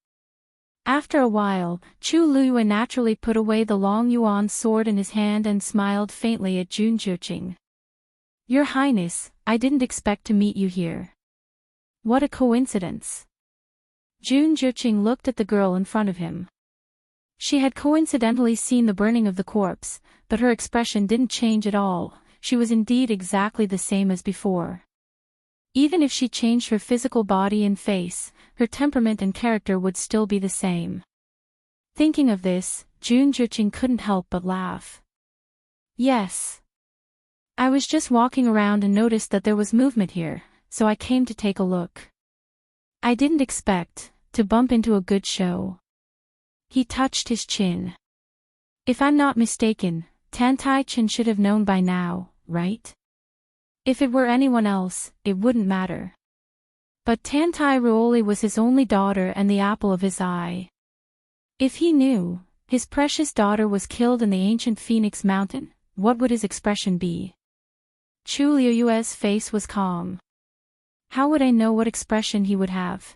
After a while, Chu Liyue naturally put away the long yuan sword in his hand and smiled faintly at Jun Zhiqing. Your Highness, I didn't expect to meet you here. What a coincidence. Jun Zhiqing looked at the girl in front of him. She had coincidentally seen the burning of the corpse, but her expression didn't change at all. She was indeed exactly the same as before. Even if she changed her physical body and face, her temperament and character would still be the same. Thinking of this, Jun Zhiqing couldn't help but laugh. Yes. I was just walking around and noticed that there was movement here, so I came to take a look. I didn't expect to bump into a good show. He touched his chin. If I'm not mistaken, Tan Tai Chen should have known by now, right? If it were anyone else, it wouldn't matter. But Tan Tai Ruoli was his only daughter and the apple of his eye. If he knew his precious daughter was killed in the ancient Phoenix Mountain, what would his expression be? Chu Liyue's face was calm. How would I know what expression he would have?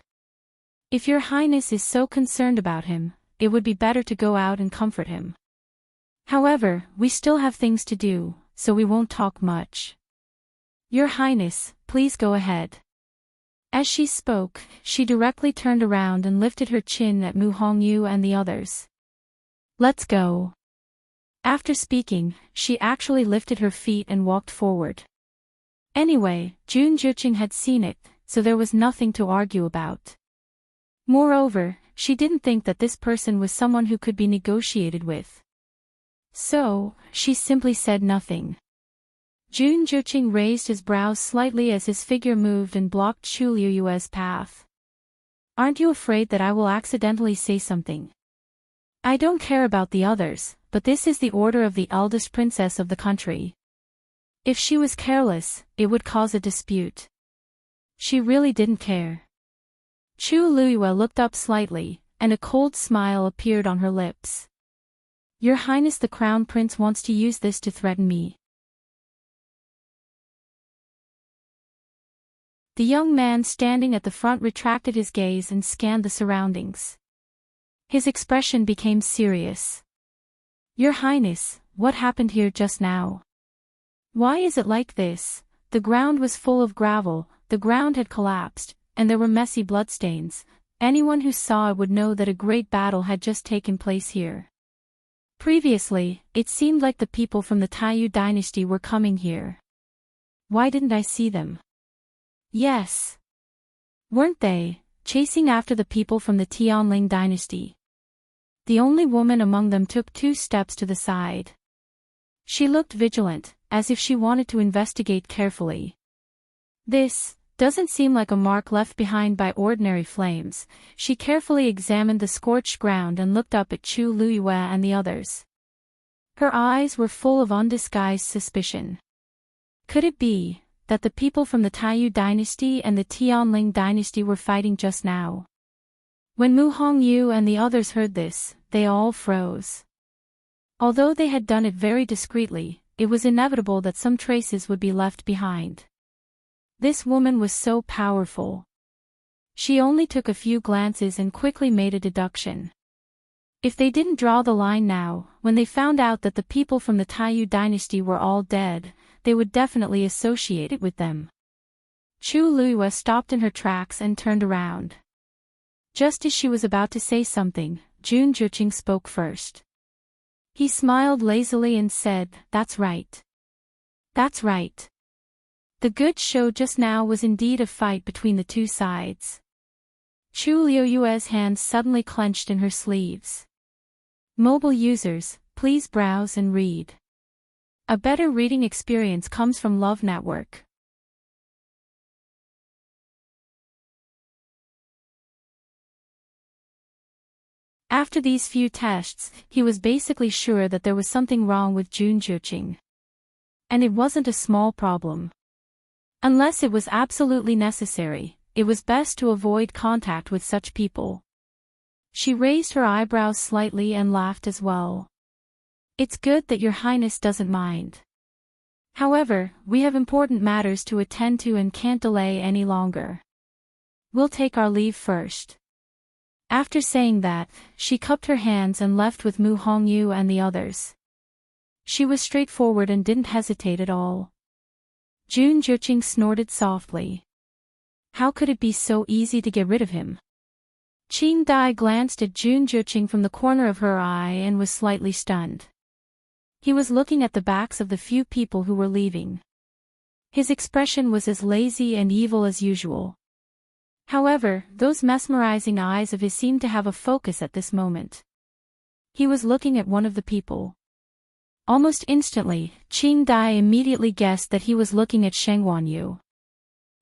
If your Highness is so concerned about him, it would be better to go out and comfort him. However, we still have things to do, so we won't talk much. Your Highness, please go ahead. As she spoke, she directly turned around and lifted her chin at Mu Hongyu and the others. Let's go. After speaking, she actually lifted her feet and walked forward. Anyway, Jun Zhiqing had seen it, so there was nothing to argue about. Moreover, she didn't think that this person was someone who could be negotiated with. So, she simply said nothing. Jun Zhiqing raised his brows slightly as his figure moved and blocked Chu Liyue's path. Aren't you afraid that I will accidentally say something? I don't care about the others, but this is the order of the eldest princess of the country. If she was careless, it would cause a dispute. She really didn't care. Chu Liyue looked up slightly, and a cold smile appeared on her lips. Your Highness the Crown Prince wants to use this to threaten me. The young man standing at the front retracted his gaze and scanned the surroundings. His expression became serious. Your Highness, what happened here just now? Why is it like this? The ground was full of gravel, the ground had collapsed, and there were messy bloodstains. Anyone who saw it would know that a great battle had just taken place here. Previously, it seemed like the people from the Taiyu dynasty were coming here. Why didn't I see them? Yes. Weren't they chasing after the people from the Tianling dynasty? The only woman among them took 2 steps to the side. She looked vigilant, as if she wanted to investigate carefully. This doesn't seem like a mark left behind by ordinary flames. She carefully examined the scorched ground and looked up at Chu Liyue and the others. Her eyes were full of undisguised suspicion. Could it be that the people from the Taiyu dynasty and the Tianling dynasty were fighting just now? When Mu Hongyu and the others heard this, they all froze. Although they had done it very discreetly, it was inevitable that some traces would be left behind. This woman was so powerful. She only took a few glances and quickly made a deduction. If they didn't draw the line now, when they found out that the people from the Taiyu dynasty were all dead, they would definitely associate it with them. Chu Liyue stopped in her tracks and turned around. Just as she was about to say something, Jun Zhiqing spoke first. He smiled lazily and said, "That's right. That's right." The good show just now was indeed a fight between the 2 sides. Chu Liyue's hands suddenly clenched in her sleeves. Mobile users, please browse and read. A better reading experience comes from Love Network. After these few tests, he was basically sure that there was something wrong with Jun Zhiqing. And it wasn't a small problem. Unless it was absolutely necessary, it was best to avoid contact with such people. She raised her eyebrows slightly and laughed as well. It's good that your highness doesn't mind. However, we have important matters to attend to and can't delay any longer. We'll take our leave first. After saying that, she cupped her hands and left with Mu Hongyu and the others. She was straightforward and didn't hesitate at all. Jun Juqing snorted softly. How could it be so easy to get rid of him? Qing Dai glanced at Jun Juqing from the corner of her eye and was slightly stunned. He was looking at the backs of the few people who were leaving. His expression was as lazy and evil as usual. However, those mesmerizing eyes of his seemed to have a focus at this moment. He was looking at one of the people. Almost instantly, Qing Dai immediately guessed that he was looking at Sheng Wanyu.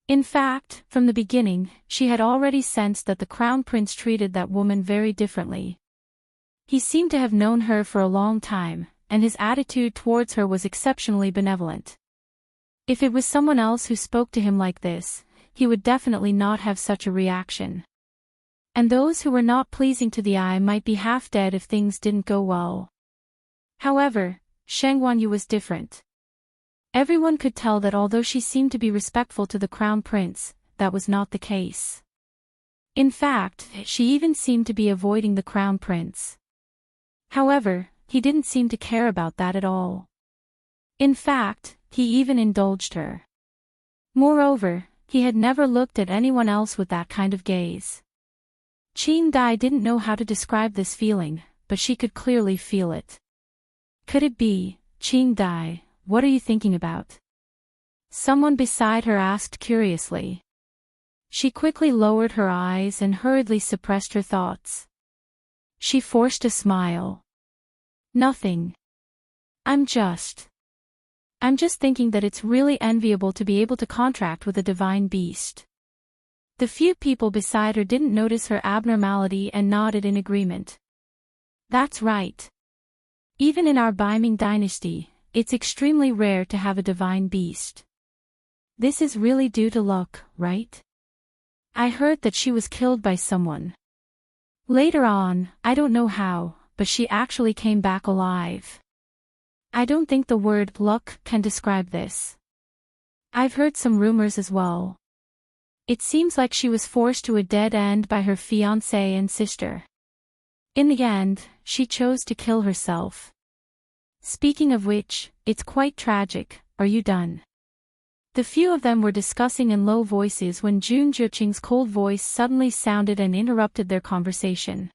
In fact, from the beginning, she had already sensed that the crown prince treated that woman very differently. He seemed to have known her for a long time, and his attitude towards her was exceptionally benevolent. If it was someone else who spoke to him like this, he would definitely not have such a reaction. And those who were not pleasing to the eye might be half dead if things didn't go well. However, Sheng Wanyu was different. Everyone could tell that although she seemed to be respectful to the crown prince, that was not the case. In fact, she even seemed to be avoiding the crown prince. However, he didn't seem to care about that at all. In fact, he even indulged her. Moreover, he had never looked at anyone else with that kind of gaze. Qing Dai didn't know how to describe this feeling, but she could clearly feel it. Could it be, Qing Dai, what are you thinking about? Someone beside her asked curiously. She quickly lowered her eyes and hurriedly suppressed her thoughts. She forced a smile. Nothing. I'm just thinking that it's really enviable to be able to contract with a divine beast. The few people beside her didn't notice her abnormality and nodded in agreement. That's right. Even in our Baiming dynasty, it's extremely rare to have a divine beast. This is really due to luck, right? I heard that she was killed by someone. Later on, I don't know how, but she actually came back alive. I don't think the word luck can describe this. I've heard some rumors as well. It seems like she was forced to a dead end by her fiancé and sister. In the end, she chose to kill herself. Speaking of which, it's quite tragic. Are you done? The few of them were discussing in low voices when Jun Juqing's cold voice suddenly sounded and interrupted their conversation.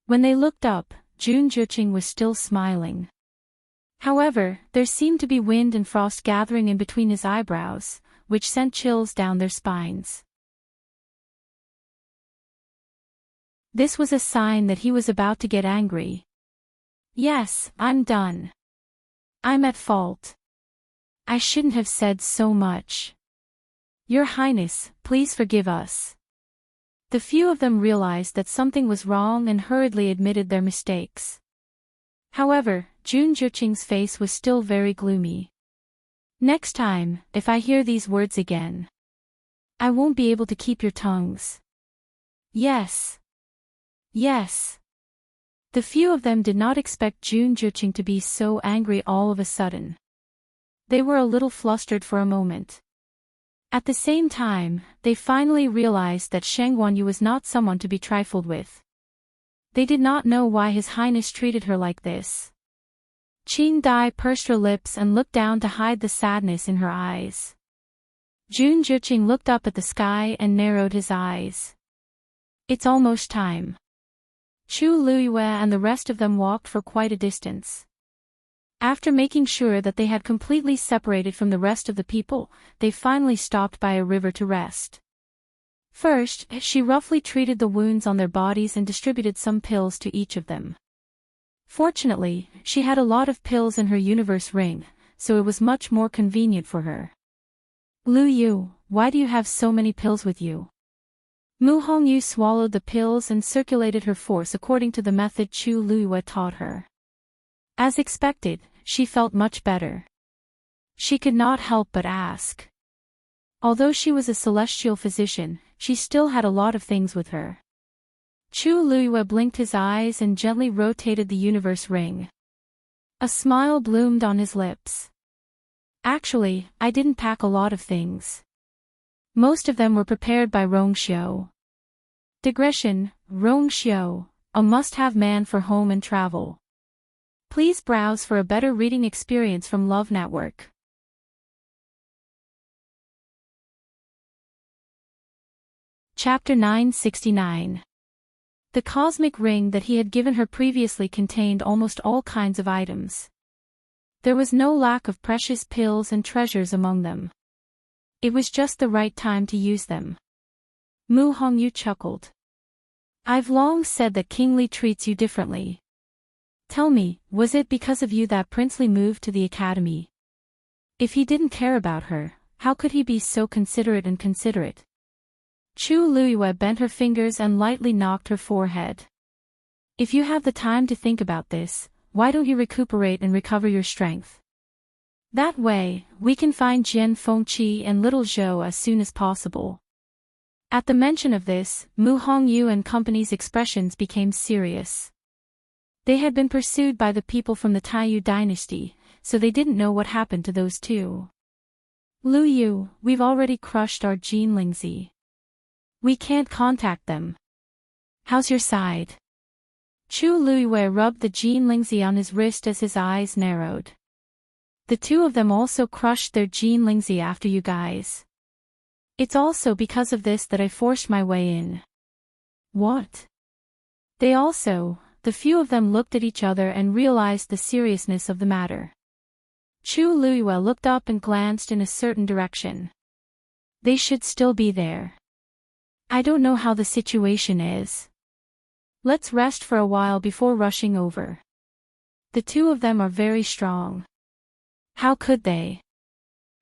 When they looked up, Jun Juqing was still smiling. However, there seemed to be wind and frost gathering in between his eyebrows, which sent chills down their spines. This was a sign that he was about to get angry. Yes, I'm done. I'm at fault. I shouldn't have said so much. Your Highness, please forgive us. The few of them realized that something was wrong and hurriedly admitted their mistakes. However, Jun Juqing's face was still very gloomy. Next time, if I hear these words again, I won't be able to keep your tongues. Yes. Yes. The few of them did not expect Jun Juqing to be so angry all of a sudden. They were a little flustered for a moment. At the same time, they finally realized that Sheng Wanyu was not someone to be trifled with. They did not know why His Highness treated her like this. Qing Dai pursed her lips and looked down to hide the sadness in her eyes. Jun Juqing looked up at the sky and narrowed his eyes. It's almost time. Chu Luiyue and the rest of them walked for quite a distance. After making sure that they had completely separated from the rest of the people, they finally stopped by a river to rest. First, she roughly treated the wounds on their bodies and distributed some pills to each of them. Fortunately, she had a lot of pills in her universe ring, so it was much more convenient for her. Lu Yu, why do you have so many pills with you? Mu Hongyu swallowed the pills and circulated her force according to the method Chu Luiyue taught her. As expected, she felt much better. She could not help but ask. Although she was a celestial physician, she still had a lot of things with her. Chu Luiyue blinked his eyes and gently rotated the universe ring. A smile bloomed on his lips. Actually, I didn't pack a lot of things. Most of them were prepared by Rongxiu. Digression, Rongxiu, a must-have man for home and travel. Please browse for a better reading experience from Love Network. Chapter 969. The cosmic ring that he had given her previously contained almost all kinds of items. There was no lack of precious pills and treasures among them. It was just the right time to use them. Mu Hongyu chuckled. I've long said that King Li treats you differently. Tell me, was it because of you that Prince Li moved to the academy? If he didn't care about her, how could he be so considerate and considerate? Chu Luiyue bent her fingers and lightly knocked her forehead. If you have the time to think about this, why don't you recuperate and recover your strength? That way, we can find Jian Fengqi and little Zhou as soon as possible. At the mention of this, Mu Hongyu and company's expressions became serious. They had been pursued by the people from the Taiyu dynasty, so they didn't know what happened to those two. Lu Yu, we've already crushed our Jin Lingzi. We can't contact them. How's your side? Chu Luiyue rubbed the Jin Lingzi on his wrist as his eyes narrowed. The two of them also crushed their Jin Lingzi after you guys. It's also because of this that I forced my way in. What? The few of them looked at each other and realized the seriousness of the matter. Chu Luiyue looked up and glanced in a certain direction. They should still be there. I don't know how the situation is. Let's rest for a while before rushing over. The two of them are very strong. How could they?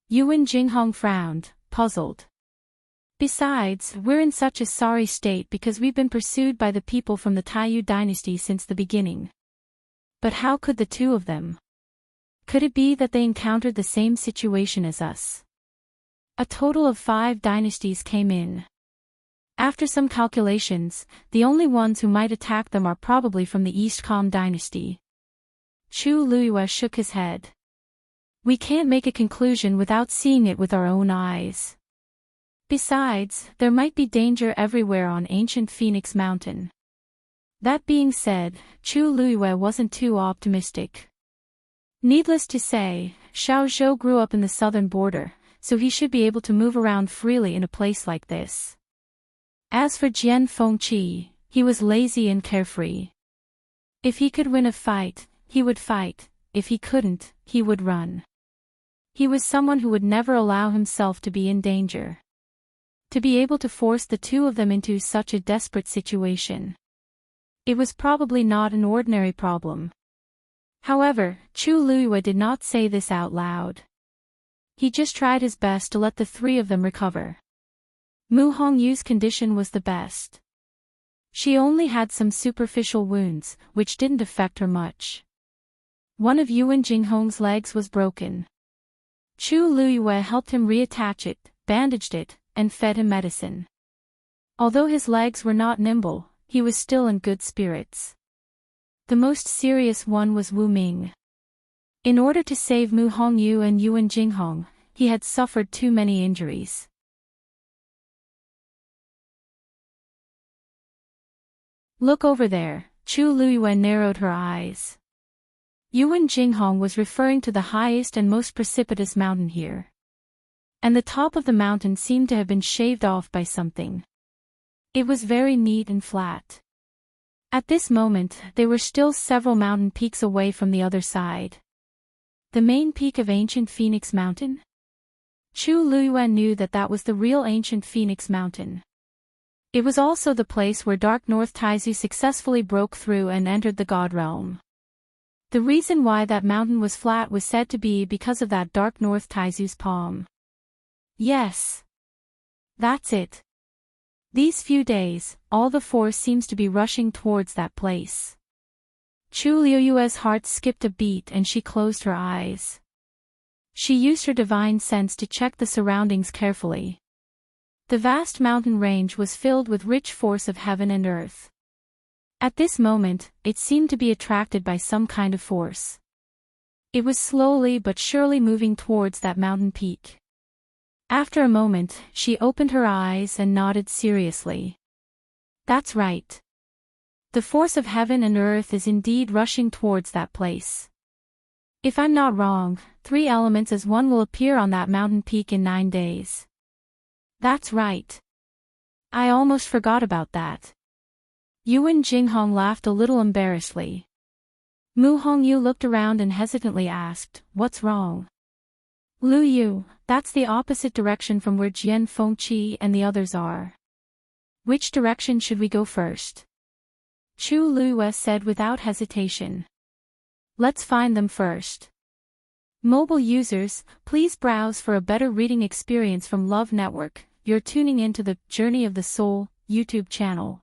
Yuan Jinghong frowned, puzzled. Besides, we're in such a sorry state because we've been pursued by the people from the Taiyu dynasty since the beginning. But how could the two of them? Could it be that they encountered the same situation as us? A total of 5 dynasties came in. After some calculations, the only ones who might attack them are probably from the East Com dynasty. Chu Luiyue shook his head. We can't make a conclusion without seeing it with our own eyes. Besides, there might be danger everywhere on ancient Phoenix Mountain. That being said, Chu Luiyue wasn't too optimistic. Needless to say, Xiao Zhou grew up in the southern border, so he should be able to move around freely in a place like this. As for Jian Fengqi, he was lazy and carefree. If he could win a fight, he would fight. If he couldn't, he would run. He was someone who would never allow himself to be in danger. To be able to force the two of them into such a desperate situation. It was probably not an ordinary problem. However, Chu Luiyue did not say this out loud. He just tried his best to let the three of them recover. Mu Hongyu's condition was the best. She only had some superficial wounds, which didn't affect her much. One of Yuan Jinghong's legs was broken. Chu Luiyue helped him reattach it, bandaged it, and fed him medicine. Although his legs were not nimble, he was still in good spirits. The most serious one was Wu Ming. In order to save Mu Hongyu and Yuan Jinghong, he had suffered too many injuries. Look over there, Chu Luiyue narrowed her eyes. Yuan Jinghong was referring to the highest and most precipitous mountain here. And the top of the mountain seemed to have been shaved off by something. It was very neat and flat. At this moment, they were still several mountain peaks away from the other side. The main peak of ancient Phoenix Mountain? Chu Luiyue knew that that was the real ancient Phoenix Mountain. It was also the place where Dark North Taizu successfully broke through and entered the God Realm. The reason why that mountain was flat was said to be because of that Dark North Taizu's palm. Yes. That's it. These few days, all the force seems to be rushing towards that place. Chu Luiyue's heart skipped a beat and she closed her eyes. She used her divine sense to check the surroundings carefully. The vast mountain range was filled with rich force of heaven and earth. At this moment, it seemed to be attracted by some kind of force. It was slowly but surely moving towards that mountain peak. After a moment, she opened her eyes and nodded seriously. That's right. The force of heaven and earth is indeed rushing towards that place. If I'm not wrong, 3 elements as one will appear on that mountain peak in 9 days. That's right. I almost forgot about that. Yuan Jinghong laughed a little embarrassedly. Mu Hongyu looked around and hesitantly asked, "What's wrong?" "Lu Yu, that's the opposite direction from where Jian Fengqi and the others are. Which direction should we go first?" Chu Lue said without hesitation. "Let's find them first." Mobile users, please browse for a better reading experience from Love Network. You're tuning into the Journey of the Soul YouTube channel.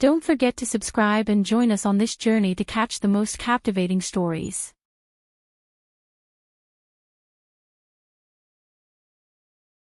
Don't forget to subscribe and join us on this journey to catch the most captivating stories.